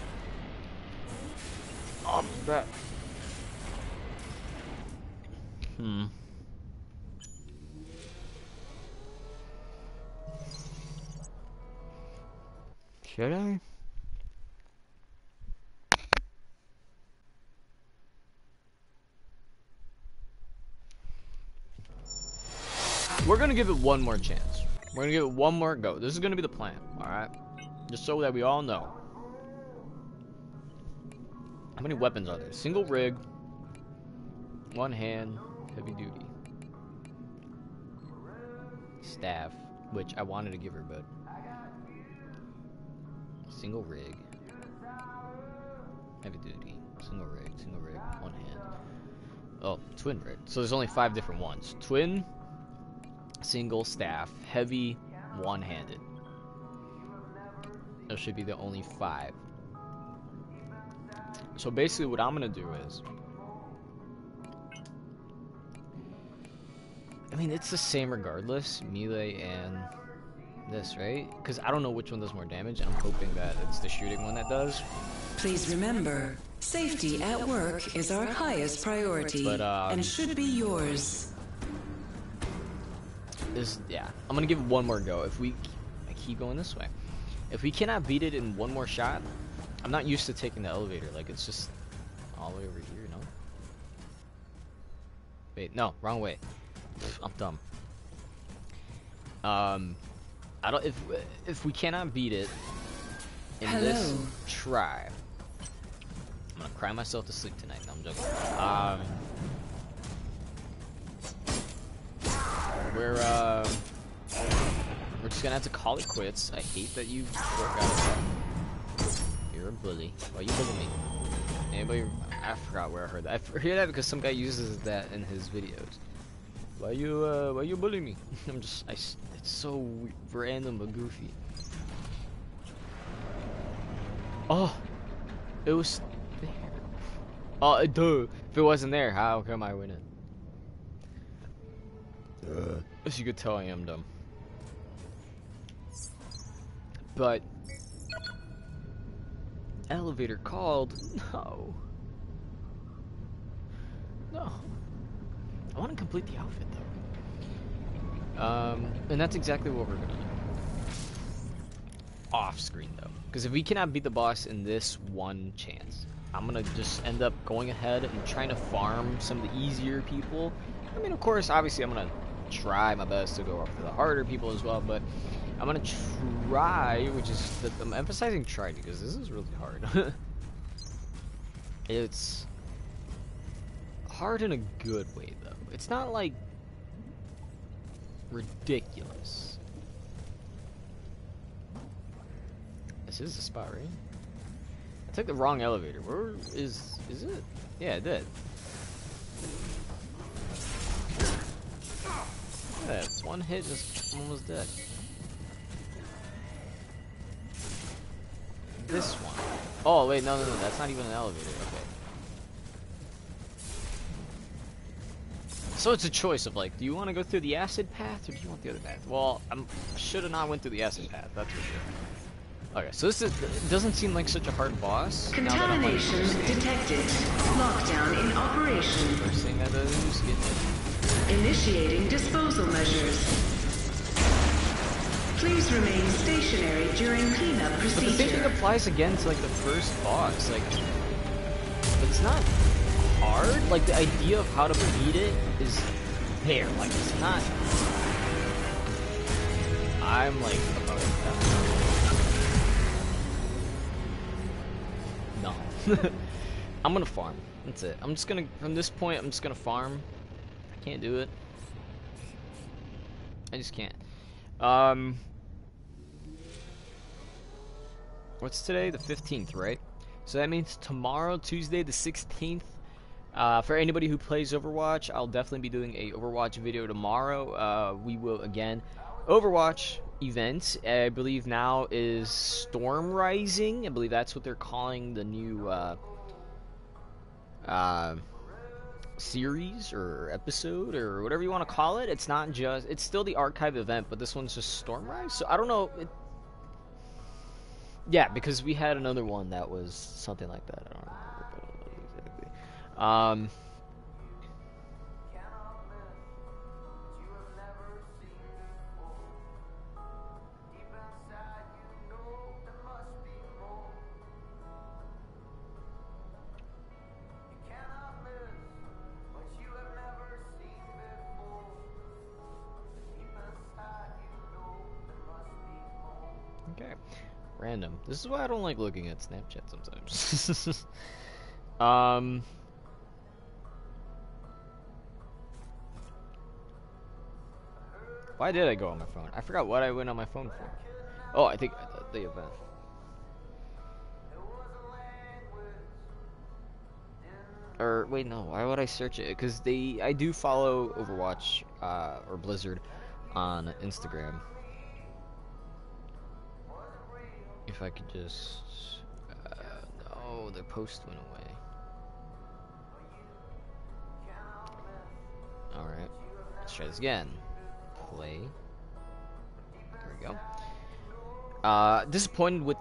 Oh, that. Should I? We're gonna give it one more chance. We're gonna give it one more go. This is gonna be the plan, alright? Just so that we all know. How many weapons are there? Single rig, one hand, heavy duty. Staff, which I wanted to give her, but single rig, heavy duty, single rig, one hand. Oh, twin rig. So there's only 5 different ones. Twin, single, staff, heavy, one-handed. There should be the only 5. So basically what I'm gonna do is, I mean, it's the same regardless, melee and this, right? Because I don't know which one does more damage, and I'm hoping that it's the shooting one that does. Please remember, safety at work is our highest priority, and should be yours. Yeah, I'm gonna give it one more go. If I keep going this way. If we cannot beat it in one more shot, I'm not used to taking the elevator. Like, it's just all the way over here, no? Wait, no, wrong way. I'm dumb. I don't. If we cannot beat it in this try, I'm gonna cry myself to sleep tonight. No, I'm joking. We're just gonna have to call it quits. I hate that you broke out. You're a bully. Why you bullying me? Anybody? I forgot where I heard that. I hear that because some guy uses that in his videos. Why you bullying me? It's so random but goofy. Oh, it was there. Oh, duh. If it wasn't there, how come I win it? As you could tell, I am dumb. But elevator called. No. No. I want to complete the outfit though. And that's exactly what we're gonna do. Off screen though, because if we cannot beat the boss in this one chance, I'm gonna just end up going ahead and trying to farm some of the easier people. I mean, of course, obviously, I'm gonna try my best to go after the harder people as well, but I'm gonna try, which is I'm emphasizing try because this is really hard. It's hard in a good way though. It's not like ridiculous. This is the spot, right? I took the wrong elevator. Where is it? Yeah, it did. Yeah, one hit, just almost dead. This one. Oh wait, no, that's not even an elevator. Okay. So it's a choice of like, do you want to go through the acid path or do you want the other path? Well, I should have not went through the acid path. That's for sure. Okay, so this doesn't seem like such a hard boss. Contamination detected. Lockdown in operation. First thing that does get Initiating disposal measures. Please remain stationary during cleanup procedure. But the same thing applies again to like the first boss. Like, it's not hard. Like the idea of how to beat it is there. Like it's not. I'm like about that. No. I'm gonna farm. That's it. I'm just gonna, from this point, I'm just gonna farm. I can't do it. I just can't. What's today? The 15th, right? So that means tomorrow, Tuesday the 16th. For anybody who plays Overwatch, I'll definitely be doing a Overwatch video tomorrow. We will, again, Overwatch event, I believe now is Storm Rising. I believe that's what they're calling the new series or episode or whatever you want to call it. It's not just, it's still the archive event, but this one's just Storm Rise. So I don't know. Yeah, because we had another one that was something like that. I don't remember exactly. Okay, random. This is why I don't like looking at Snapchat sometimes. Why did I go on my phone? I forgot what I went on my phone for. Oh, I think the event. Or wait, no. Why would I search it? Because I do follow Overwatch or Blizzard on Instagram. If I could just... no, the post went away. Alright. Let's try this again. Play. There we go. Disappointed with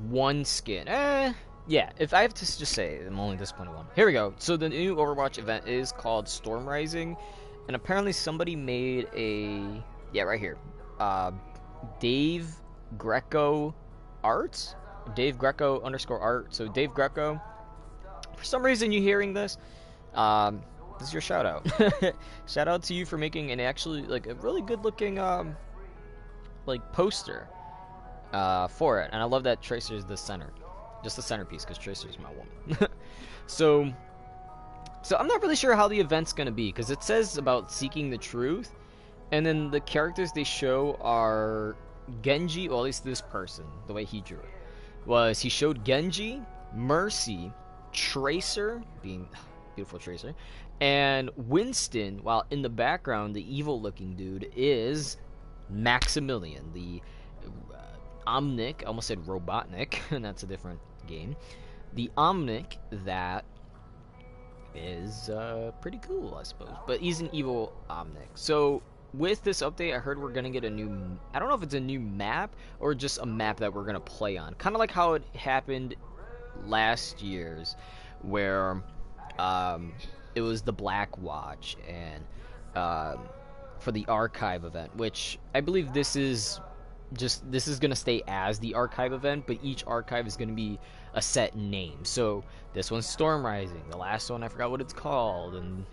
one skin. Yeah, if I have to just say, I'm only disappointed one. Here we go. So the new Overwatch event is called Storm Rising. And apparently somebody made a... yeah, right here. Dave Greco Art? Dave Greco _art. So Dave Greco, for some reason you're hearing this, this is your shout out. Shout out to you for making an actually like a really good looking like poster for it. And I love that Tracer's the center, just the centerpiece, because Tracer's my woman. so I'm not really sure how the event's gonna be, because it says about seeking the truth, and then the characters they show are Genji, well, at least this person, the way he drew it, was he showed Genji, Mercy, Tracer, being beautiful Tracer, and Winston, while in the background, the evil-looking dude is Maximilian, the Omnic, I almost said Robotnik, and that's a different game, the Omnic that is pretty cool, I suppose. But he's an evil Omnic. So with this update, I heard we're gonna get a new. I don't know if it's a new map or just a map that we're gonna play on. Kind of like how it happened last year's, where it was the Black Watch and for the Archive event, which I believe this is gonna stay as the Archive event, but each Archive is gonna be a set name. So this one's Storm Rising. The last one, I forgot what it's called, and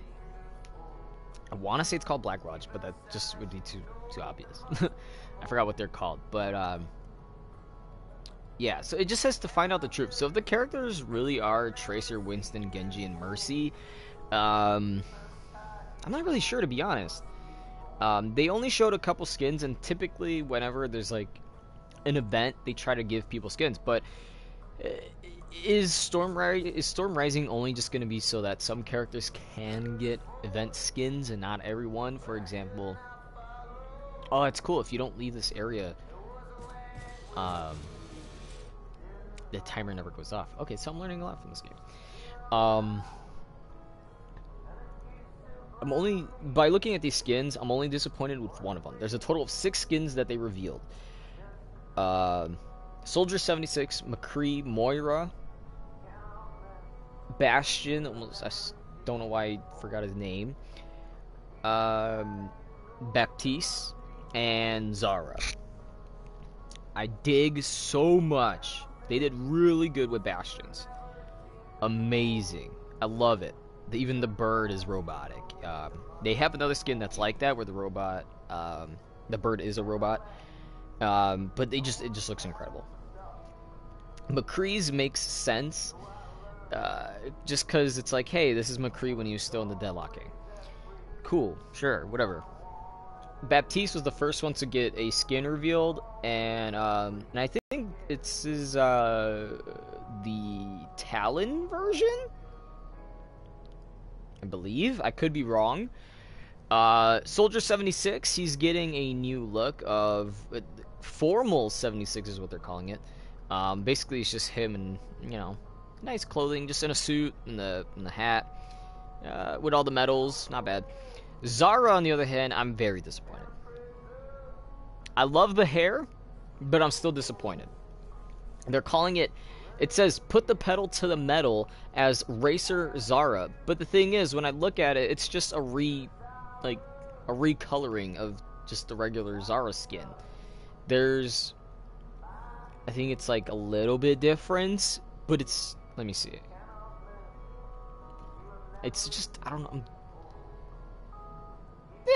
I want to say it's called Black Watch, but that just would be too obvious. I forgot what they're called, but yeah. So it just says to find out the truth. So if the characters really are Tracer, Winston, Genji, and Mercy, I'm not really sure, to be honest. They only showed a couple skins, and typically whenever there's like an event, they try to give people skins. But is Storm Rising only just going to be so that some characters can get event skins and not everyone? For example, oh, it's cool if you don't leave this area, the timer never goes off. Okay, so I'm learning a lot from this game. I'm only, by looking at these skins, I'm only disappointed with one of them. There's a total of 6 skins that they revealed. Soldier 76, McCree, Moira, Bastion, I don't know why I forgot his name, Baptiste, and Zara. I dig so much. They did really good with Bastions. Amazing. I love it. Even the bird is robotic. They have another skin that's like that, where the robot, the bird is a robot. But it just looks incredible. McCree's makes sense, just because it's like, hey, this is McCree when he was still in the deadlocking. Cool, sure, whatever. Baptiste was the first one to get a skin revealed, and I think it's the Talon version, I believe. I could be wrong. Soldier 76, he's getting a new look of formal 76 is what they're calling it. Basically, it's just him in, you know, nice clothing, just in a suit and the hat, with all the medals. Not bad. Zara, on the other hand, I'm very disappointed. I love the hair, but I'm still disappointed. They're calling it. It says put the pedal to the metal as Racer Zara, but the thing is, when I look at it, it's just a recoloring of just the regular Zara skin. There's, I think it's like a little bit different, but it's, let me see. It's just, I don't know.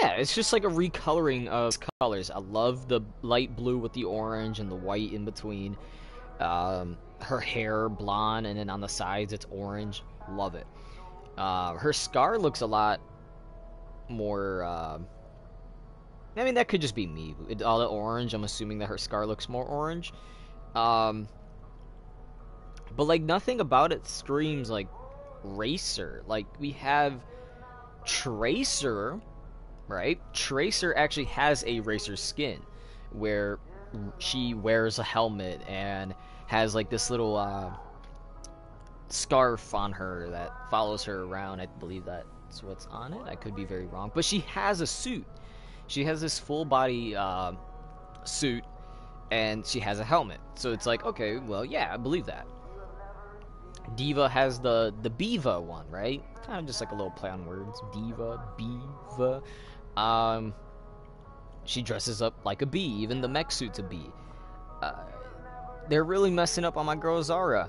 Yeah, it's just like a recoloring of colors. I love the light blue with the orange and the white in between. Her hair blonde, and then on the sides it's orange. Love it. Her scar looks a lot more, I mean, that could just be me. All the orange, I'm assuming that her scar looks more orange. But like, nothing about it screams like Racer. Like, we have Tracer, right? Tracer actually has a Racer skin where she wears a helmet and has like this little scarf on her that follows her around. I believe that's what's on it. I could be very wrong, but she has a suit. She has this full body suit, and she has a helmet. So it's like, okay, well, yeah, I believe that. Diva has the Biva one, right? Kind of just like a little play on words. Diva, Biva. She dresses up like a bee. Even the mech suit's a bee. They're really messing up on my girl Zara.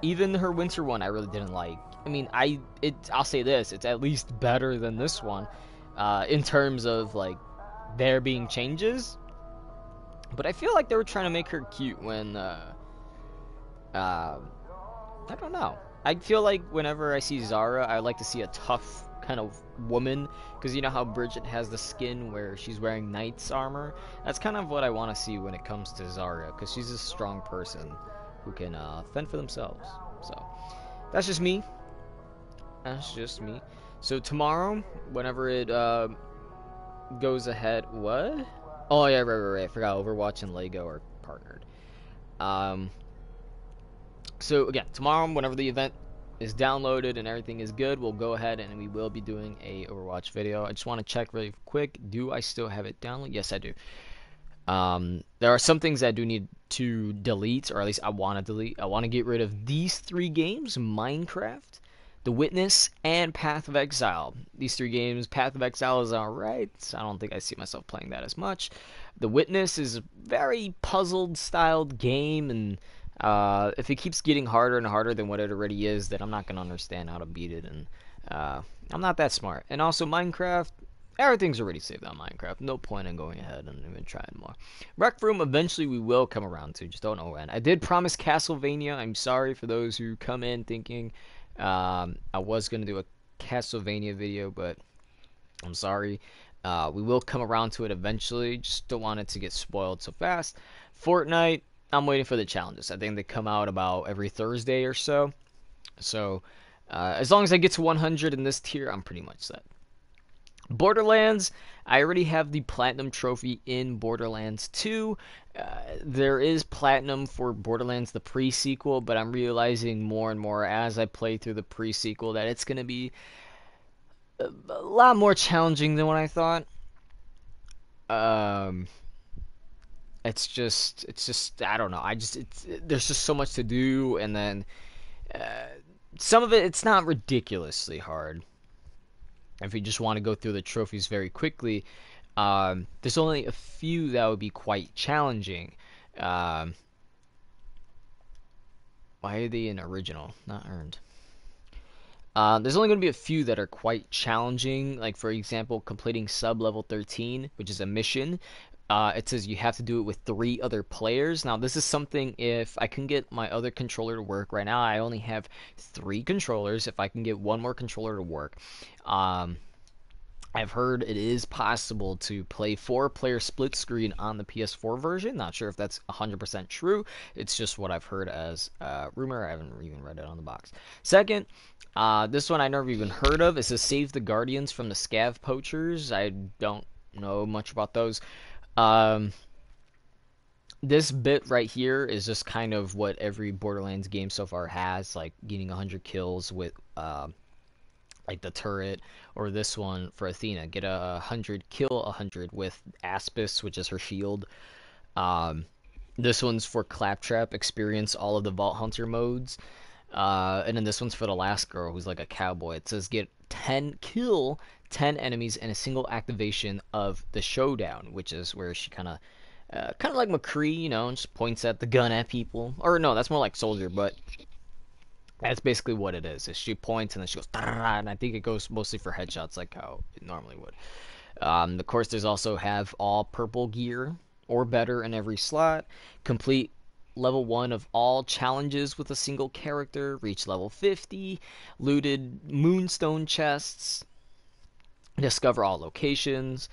Even her winter one I really didn't like. I mean, I'll say this, it's at least better than this one, in terms of like there being changes. But I feel like they were trying to make her cute when I don't know. I feel like whenever I see Zara, I like to see a tough kind of woman, because you know how Bridget has the skin where she's wearing knight's armor. That's kind of what I want to see when it comes to Zara, because she's a strong person who can fend for themselves. So that's just me. That's just me. So tomorrow, whenever it goes ahead, what? Oh yeah, right. I forgot Overwatch and Lego are partnered. So again, tomorrow, whenever the event is downloaded and everything is good, we'll go ahead and we will be doing a Overwatch video. I just want to check really quick. Do I still have it downloaded? Yes, I do. There are some things I do need to delete, or at least I want to delete. I want to get rid of these 3 games: Minecraft, The Witness, and Path of Exile. These 3 games, Path of Exile is alright. I don't think I see myself playing that as much. The Witness is a very puzzled-styled game, and if it keeps getting harder and harder than what it already is, then I'm not going to understand how to beat it, and I'm not that smart. And also Minecraft, everything's already saved on Minecraft. No point in going ahead and even trying more. Rec Room, eventually we will come around to, just don't know when. I did promise Castlevania. I'm sorry for those who come in thinking I was going to do a Castlevania video, but I'm sorry. We will come around to it eventually. Just don't want it to get spoiled so fast. Fortnite, I'm waiting for the challenges. I think they come out about every Thursday or so. So, as long as I get to 100 in this tier, I'm pretty much set. Borderlands, I already have the Platinum Trophy in Borderlands 2. There is Platinum for Borderlands, the pre-sequel, but I'm realizing more and more as I play through the pre-sequel that it's going to be a lot more challenging than what I thought. It's just, I don't know. There's just so much to do, and then some of it's not ridiculously hard. If you just want to go through the trophies very quickly, there's only a few that would be quite challenging. Why are they in original, not earned? There's only going to be a few that are quite challenging, like for example, completing sub-level 13, which is a mission. It says you have to do it with 3 other players. Now, this is something, if I can get my other controller to work. Right now, I only have 3 controllers. If I can get one more controller to work, I've heard it is possible to play 4-player split screen on the PS4 version. Not sure if that's 100% true. It's just what I've heard as rumor. I haven't even read it on the box. Second, this one I never even heard of. It says Save the Guardians from the Scav Poachers. I don't know much about those. This bit right here is just kind of what every Borderlands game so far has, like getting 100 kills with like the turret, or this one for Athena, get 100, kill 100 with Aspis, which is her shield. This one's for Claptrap, experience all of the Vault Hunter modes. And then this one's for the last girl, who's like a cowboy. It says kill 10 enemies in a single activation of the showdown, which is where she kind of like McCree, you know, and just points at the gun at people. Or no, that's more like Soldier, but that's basically what it is. She points and then she goes, and I think it goes mostly for headshots, like how it normally would. Of course, there's also have all purple gear or better in every slot. Complete level 1 of all challenges with a single character. Reach level 50. Looted Moonstone chests. Discover all locations.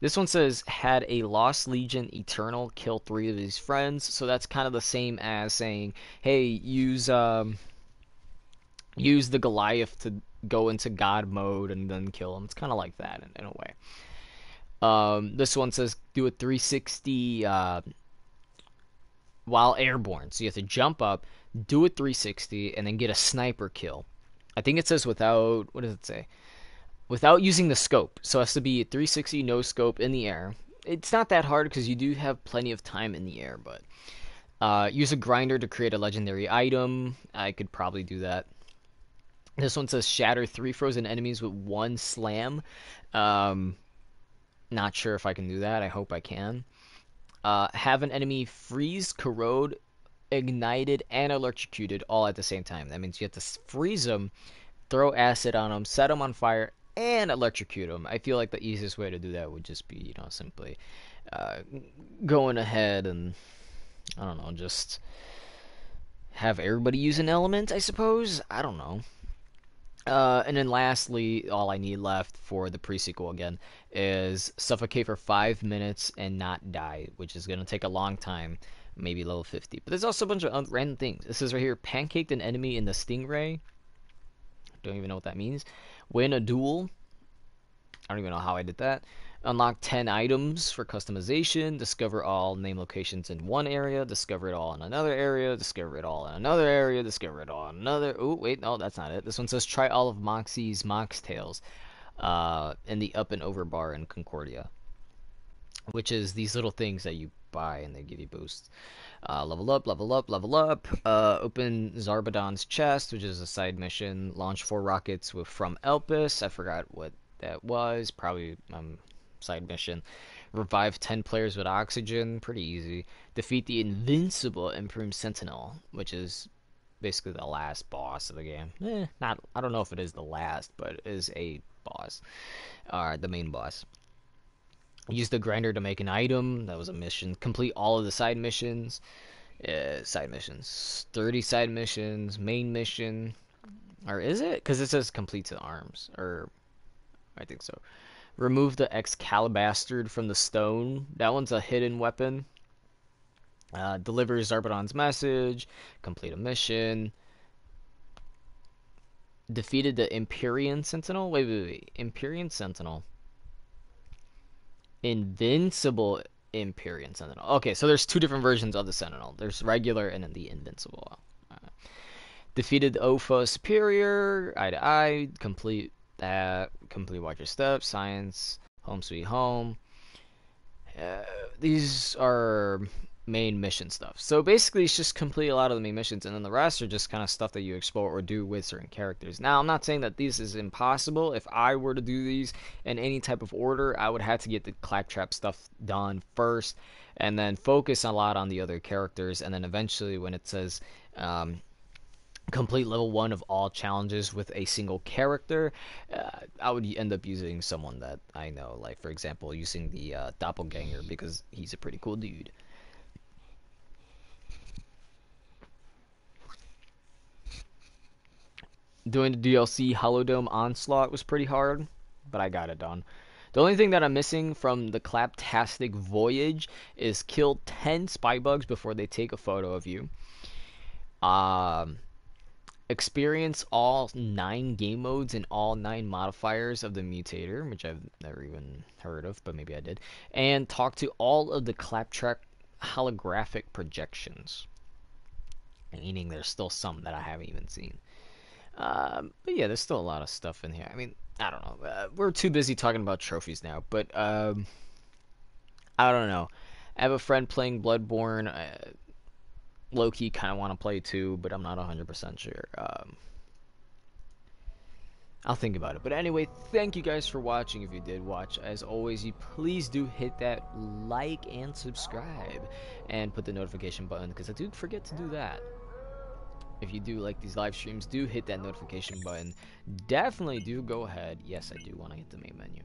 This one says, had a Lost Legion Eternal kill 3 of his friends. So that's kind of the same as saying, hey, use the Goliath to go into God mode and then kill him. It's kind of like that in a way. This one says, do a 360 while airborne. So you have to jump up, do a 360, and then get a sniper kill. I think it says without, what does it say? Without using the scope. So it has to be a 360 no scope in the air. It's not that hard because you do have plenty of time in the air, but use a grinder to create a legendary item. I could probably do that. This one says shatter 3 frozen enemies with 1 slam. Not sure if I can do that. I hope I can. Have an enemy freeze, corrode, ignited, and electrocuted all at the same time. That means you have to freeze them, throw acid on them, set them on fire, and electrocute them. I feel like the easiest way to do that would just be, simply going ahead and, I don't know, just have everybody use an element, I suppose? I don't know. And then lastly, all I need left for the pre-sequel again is suffocate for 5 minutes and not die, which is going to take a long time, maybe level 50. But there's also a bunch of random things. It says right here, pancaked an enemy in the Stingray. Don't even know what that means. Win a duel. I don't even know how I did that. Unlock 10 items for customization. Discover all name locations in one area. Discover it all in another area. Discover it all in another area. Discover it all in another. Oh, wait, no, that's not it. This one says try all of Moxie's Moxtails in the up and over bar in Concordia, which is these little things that you buy and they give you boosts. Level up, level up, level up. Open Zarbadon's chest, which is a side mission. Launch 4 rockets from Elpis. I forgot what that was. Probably side mission. Revive 10 players with oxygen. Pretty easy. Defeat the invincible Imperium Sentinel, which is basically the last boss of the game. Not. I don't know if it is the last, but it is a boss. The main boss. Use the grinder to make an item. That was a mission. Complete all of the side missions. Side missions. 30 side missions. Main mission. Or is it? Because it says complete to arms. Or I think so. Remove the Excalibastard from the stone. That one's a hidden weapon. Deliver Zarbadon's message. Complete a mission. Defeated the Empyrean Sentinel. Wait. Empyrean Sentinel. Invincible Empyrean Sentinel. Okay, so there's 2 different versions of the Sentinel. There's regular and then the invincible. Defeated the Opha Superior. Eye to eye. Complete that. Complete Watch Your Steps. Science. Home Sweet Home. These are main mission stuff. So basically it's just complete a lot of the main missions, and then the rest are just kind of stuff that you explore or do with certain characters. Now, I'm not saying that this is impossible. If I were to do these in any type of order, I would have to get the Claptrap stuff done first and then focus a lot on the other characters, and then eventually when it says complete level 1 of all challenges with a single character, I would end up using someone that I know, like for example using the Doppelganger, because he's a pretty cool dude. Doing the DLC Holodome Onslaught was pretty hard, but I got it done. The only thing that I'm missing from the Claptastic Voyage is kill 10 spy bugs before they take a photo of you. Experience all 9 game modes and all 9 modifiers of the Mutator, which I've never even heard of, but maybe I did. And talk to all of the Claptrap holographic projections. Meaning there's still some that I haven't even seen. But yeah, there's still a lot of stuff in here. I mean, I don't know. We're too busy talking about trophies now, but I don't know. I have a friend playing Bloodborne. Low-key kind of want to play too, but I'm not 100% sure. I'll think about it. But anyway, thank you guys for watching. If you did watch, as always, you please do hit that like and subscribe and put the notification button, because I do forget to do that. If you do like these live streams, do hit that notification button. Definitely do go ahead. Yes, I do want to hit the main menu.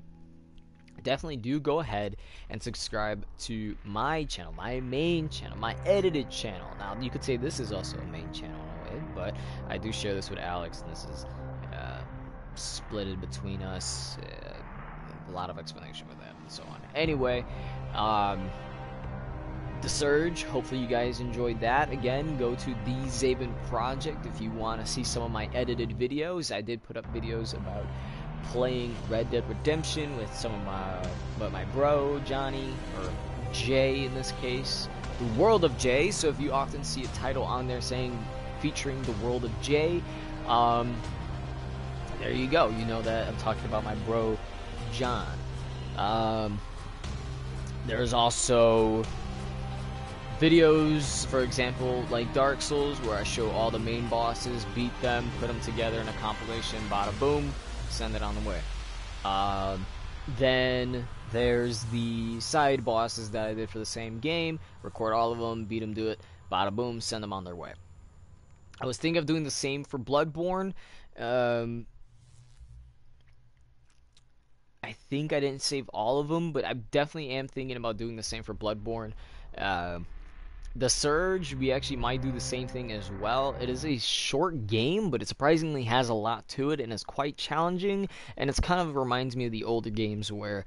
Definitely do go ahead and subscribe to my channel, my main channel, my edited channel. Now, you could say this is also a main channel in a way, but I do share this with Alex, and this is splitted between us. A lot of explanation with that and so on. Anyway, The Surge, hopefully you guys enjoyed that. Again, go to the Zaven Project if you want to see some of my edited videos. I did put up videos about playing Red Dead Redemption with some of my bro, Johnny, or Jay in this case. The World of Jay, so if you often see a title on there saying featuring the World of Jay, there you go. You know that I'm talking about my bro, John. There's also videos, for example, like Dark Souls, where I show all the main bosses, beat them, put them together in a compilation, bada boom, send it on the way. Then there's the side bosses that I did for the same game, record all of them, beat them, do it, bada boom, send them on their way. I was thinking of doing the same for Bloodborne. I think I didn't save all of them, but I definitely am thinking about doing the same for Bloodborne. The Surge, we actually might do the same thing as well. It is a short game, but it surprisingly has a lot to it and is quite challenging, and it's kind of reminds me of the older games where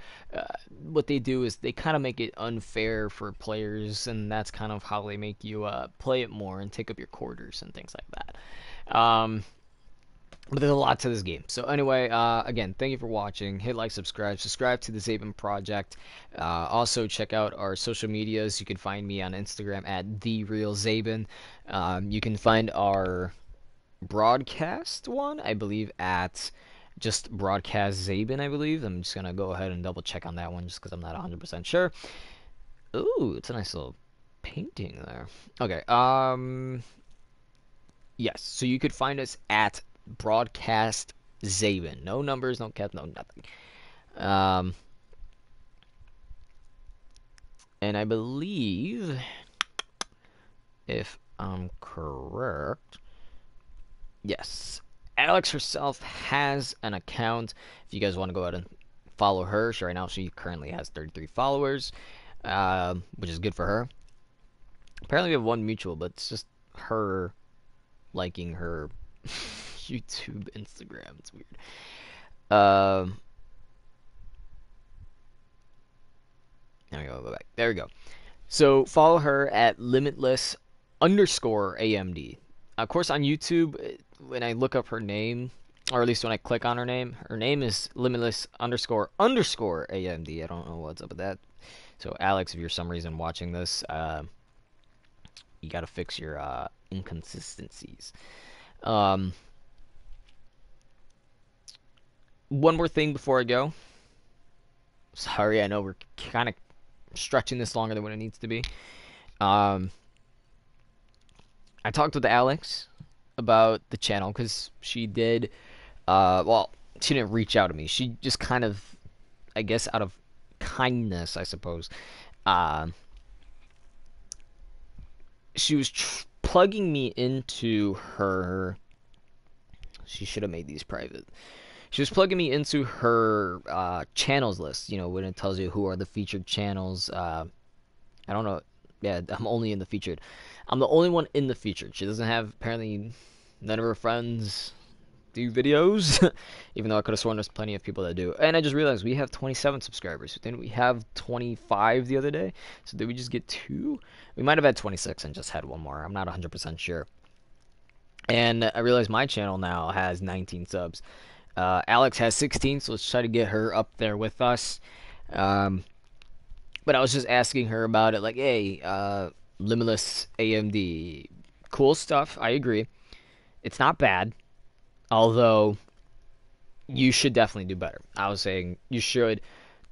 what they do is they kind of make it unfair for players, and that's kind of how they make you play it more and take up your quarters and things like that. But there's a lot to this game. So anyway, again, thank you for watching. Hit like, subscribe to the Zabin Project. Also, check out our social medias. You can find me on Instagram at TheRealZabin. You can find our broadcast one, I believe, at just Broadcast Zabin, I believe. I'm just going to go ahead and double check on that one just because I'm not 100% sure. Ooh, it's a nice little painting there. Okay, yes, so you could find us at Broadcast Zabin. No numbers, no caps, no nothing. And I believe, if I'm correct, yes, Alex herself has an account. If you guys want to go ahead and follow her, right now she currently has 33 followers, which is good for her. Apparently we have one mutual, but it's just her liking her YouTube, Instagram. It's weird. There we go. Go back. There we go. So follow her at limitless_AMD. Of course, on YouTube, when I look up her name, or at least when I click on her name is limitless__AMD. I don't know what's up with that. So Alex, if you're for some reason watching this, you gotta fix your inconsistencies. One more thing before I go. Sorry, I know we're kind of stretching this longer than what it needs to be. I talked with Alex about the channel because she did, well, she didn't reach out to me. She just kind of, I guess, out of kindness, I suppose, she was plugging me into her. She should have made these private. She was plugging me into her channels list, you know, when it tells you who are the featured channels. I don't know. Yeah, I'm only in the featured. I'm the only one in the featured. She doesn't have, apparently, none of her friends do videos, even though I could have sworn there's plenty of people that do. And I just realized we have 27 subscribers. Didn't we have 25 the other day? So did we just get 2? We might have had 26 and just had one more. I'm not 100% sure. And I realized my channel now has 19 subs. Alex has 16, so let's try to get her up there with us. But I was just asking her about it, like, hey, Limitless AMD, cool stuff, I agree. It's not bad, although you should definitely do better. I was saying you should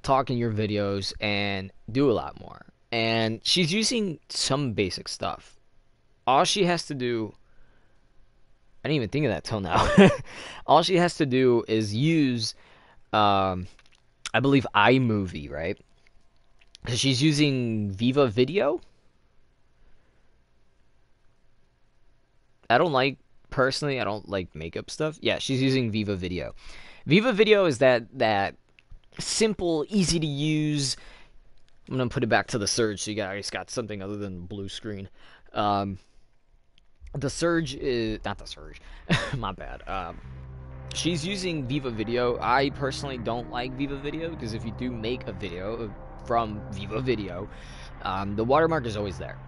talk in your videos and do a lot more. And she's using some basic stuff. All she has to do, I didn't even think of that till now. All she has to do is use, I believe, iMovie, right? Because she's using Viva Video. Personally, I don't like makeup stuff. Yeah, she's using Viva Video. Viva Video is that simple, easy to use. I'm going to put it back to the Surge so you guys got something other than blue screen. The Surge is... Not the Surge. My bad. She's using Viva Video. I personally don't like Viva Video because if you do make a video from Viva Video, the watermark is always there.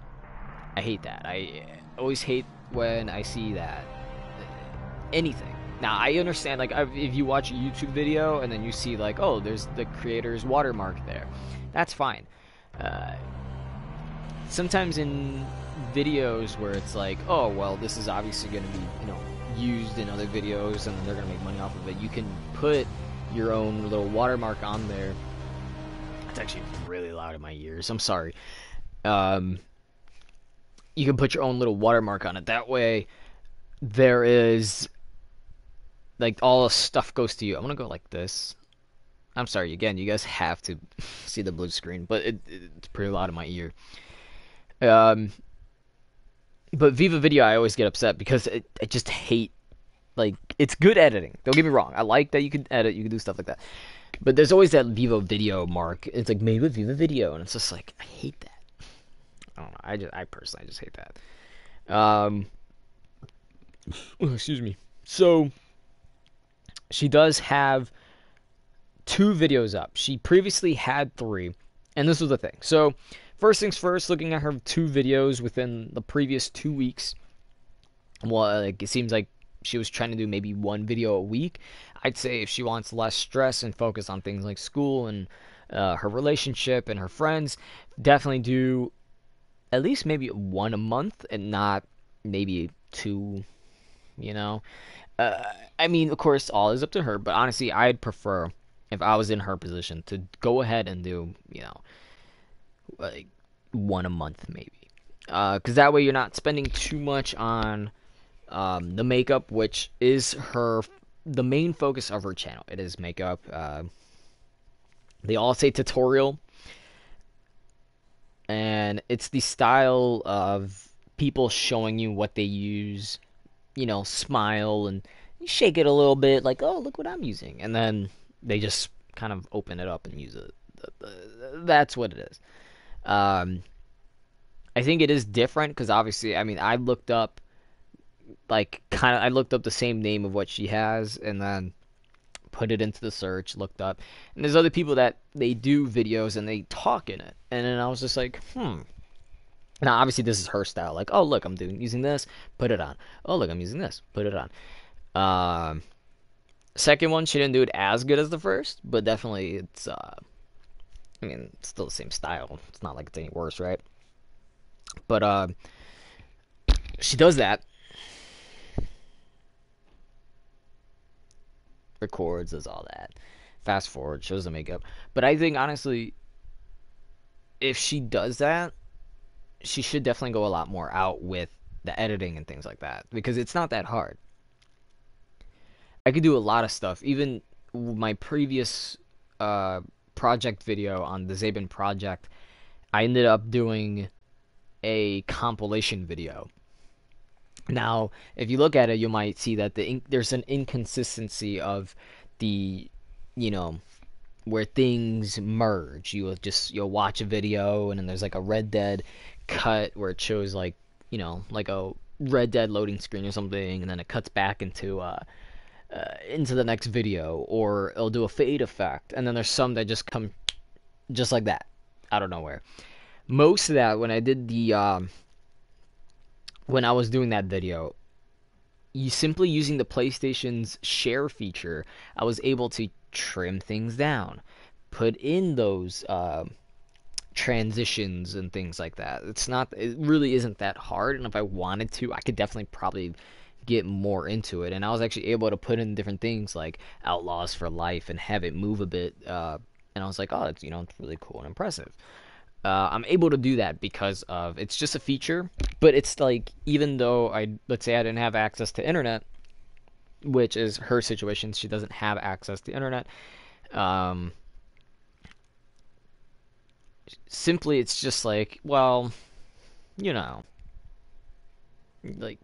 I hate that. I always hate when I see that. Anything. Now, I understand, like, if you watch a YouTube video and then you see, like, oh, there's the creator's watermark there. That's fine. Sometimes in videos where it's like, oh, well, this is obviously going to be, you know, used in other videos and they're going to make money off of it, you can put your own little watermark on there. It's actually really loud in my ears. I'm sorry. You can put your own little watermark on it. That way, there is, like, all the stuff goes to you. I'm going to go like this. I'm sorry, again, you guys have to see the blue screen, but it's pretty loud in my ear. But Viva Video, I always get upset because I just hate, like, it's good editing. Don't get me wrong. I like that you can edit, you can do stuff like that. But there's always that Viva Video mark. It's like made with Viva Video, and it's just like, I hate that. I don't know. I personally just hate that. Excuse me. So she does have 2 videos up. She previously had 3, and this was the thing. So first things first, looking at her 2 videos within the previous 2 weeks. Well, like, it seems like she was trying to do maybe one video a week. I'd say if she wants less stress and focus on things like school and her relationship and her friends, definitely do at least maybe one a month and not maybe two, you know. I mean, of course, all is up to her, but honestly, I'd prefer, if I was in her position, to go ahead and do, you know, like one a month maybe. Because that way you're not spending too much on the makeup, which is the main focus of her channel. It is makeup. They all say tutorial, and it's the style of people showing you what they use, you know, smile and shake it a little bit, like, oh, look what I'm using, and then they just kind of open it up and use it. That's what it is. I think it is different because obviously, I mean, I looked up the same name of what she has, and then put it into the search, looked up, and there's other people that they do videos and they talk in it, and then I was just like, Now, obviously, this is her style. Like, oh, look, I'm using this, put it on. Oh, look, I'm using this, put it on. Second one, she didn't do it as good as the first, but definitely it's, I mean, it's still the same style. It's not like it's any worse, right? But, she does that. Records, does all that. Fast forward, shows the makeup. But I think, honestly, if she does that, she should definitely go a lot more out with the editing and things like that, because it's not that hard. I could do a lot of stuff. Even my previous project video on the Zabin project, I ended up doing a compilation video. Now, if you look at it, you might see that there's an inconsistency of the, you know, where things merge. You'll watch a video, and then there's like a Red Dead cut where it shows, like, you know, like a Red Dead loading screen or something, and then it cuts back into the next video, or it'll do a fade effect, and then there's some that just come just like that out of nowhere. Most of that, when I did when I was doing that video, simply using the PlayStation's share feature, I was able to trim things down, put in those transitions and things like that. It really isn't that hard, and if I wanted to, I could definitely probably get more into it. And I was actually able to put in different things like Outlaws for Life and have it move a bit, and I was like, oh, it's really cool and impressive. I'm able to do that because of, it's just a feature, but it's like, even though let's say I didn't have access to internet, which is her situation, she doesn't have access to internet, simply it's just like, well, you know, like,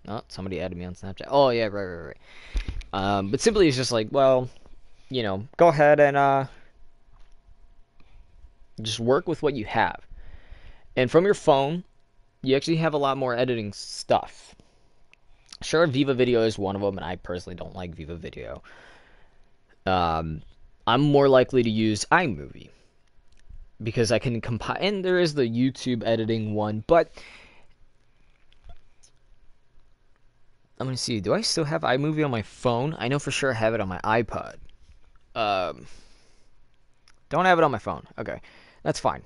oh, somebody added me on Snapchat. Oh yeah, right. But simply it's just like, well, you know, go ahead and just work with what you have. And from your phone, you actually have a lot more editing stuff. Sure, Viva Video is one of them, and I personally don't like Viva Video. I'm more likely to use iMovie, because I can compile, and there is the YouTube editing one, but I'm going to see, do I still have iMovie on my phone? I know for sure I have it on my iPod. Don't have it on my phone. Okay, that's fine.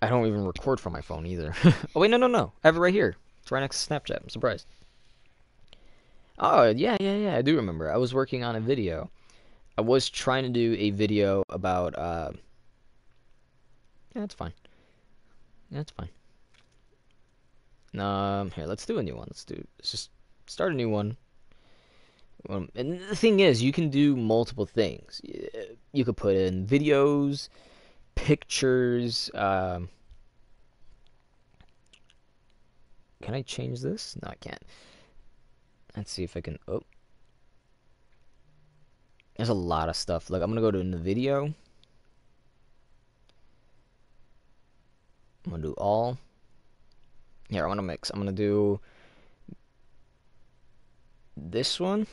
I don't even record from my phone either. Oh, wait, no. I have it right here. It's right next to Snapchat. I'm surprised. Oh, yeah. I do remember. I was working on a video. I was trying to do a video about, yeah, that's fine. Here, let's do a new one. Let's just start a new one. And the thing is, you can do multiple things. You could put in videos, pictures. Can I change this? No, I can't. Let's see if I can. Oh, there's a lot of stuff. Look, I'm gonna go to the video. I'm gonna do all. Here, I want to mix. I'm gonna do this one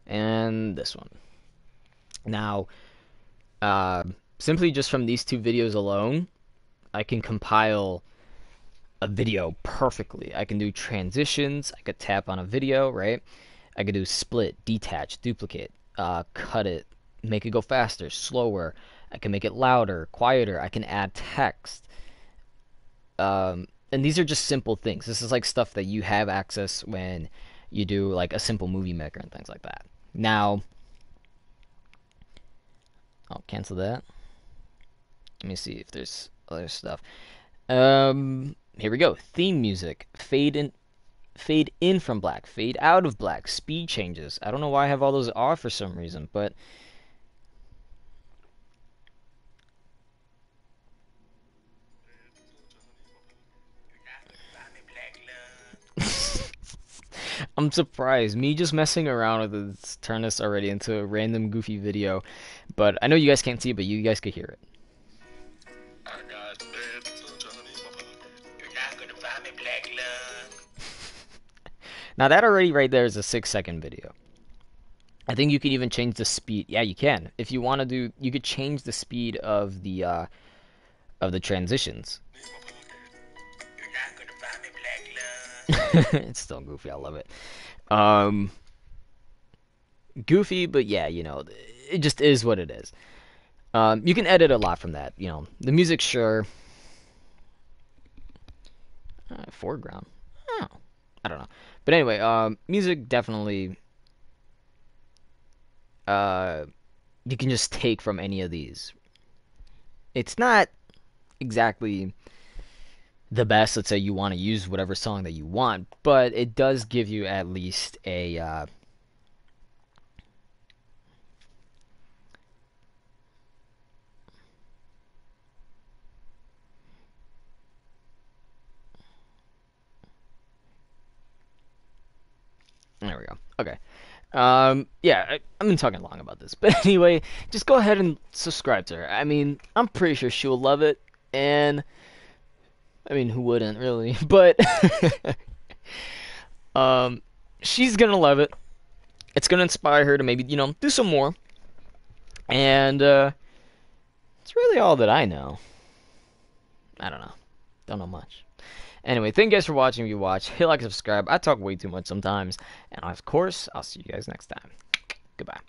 and this one. Now, simply just from these two videos alone, I can compile a video perfectly. I can do transitions. I could tap on a video, right? I could do split, detach, duplicate, cut it, make it go faster, slower. I can make it louder, quieter. I can add text. And these are just simple things. This is like stuff that you have access when you do like a simple movie maker and things like that. Now, I'll cancel that. Let me see if there's other stuff. Here we go. Theme music. Fade in from black. Fade out of black. Speed changes. I don't know why I have all those off for some reason, but I'm surprised. Me just messing around with this turned this already into a random goofy video. But I know you guys can't see it, but you guys could hear it. Now that already right there is a 6-second video. I think you can even change the speed. Yeah, you can. If you want to do, you could change the speed of the transitions. It's still goofy. I love it. Goofy, but yeah, you know, it just is what it is. You can edit a lot from that. You know, the music, sure. Foreground. Oh, I don't know. But anyway, music definitely. You can just take from any of these. It's not exactly the best. Let's say you want to use whatever song that you want, but it does give you at least a there we go. Okay. Yeah, I've been talking long about this, but anyway, just go ahead and subscribe to her. I mean, I'm pretty sure she'll love it, and I mean, who wouldn't really? But she's gonna love it. It's gonna inspire her to maybe, you know, do some more. And it's really all that I know. I don't know. Don't know much. Anyway, thank you guys for watching. If you watch, hit like, subscribe. I talk way too much sometimes. And of course, I'll see you guys next time. Goodbye.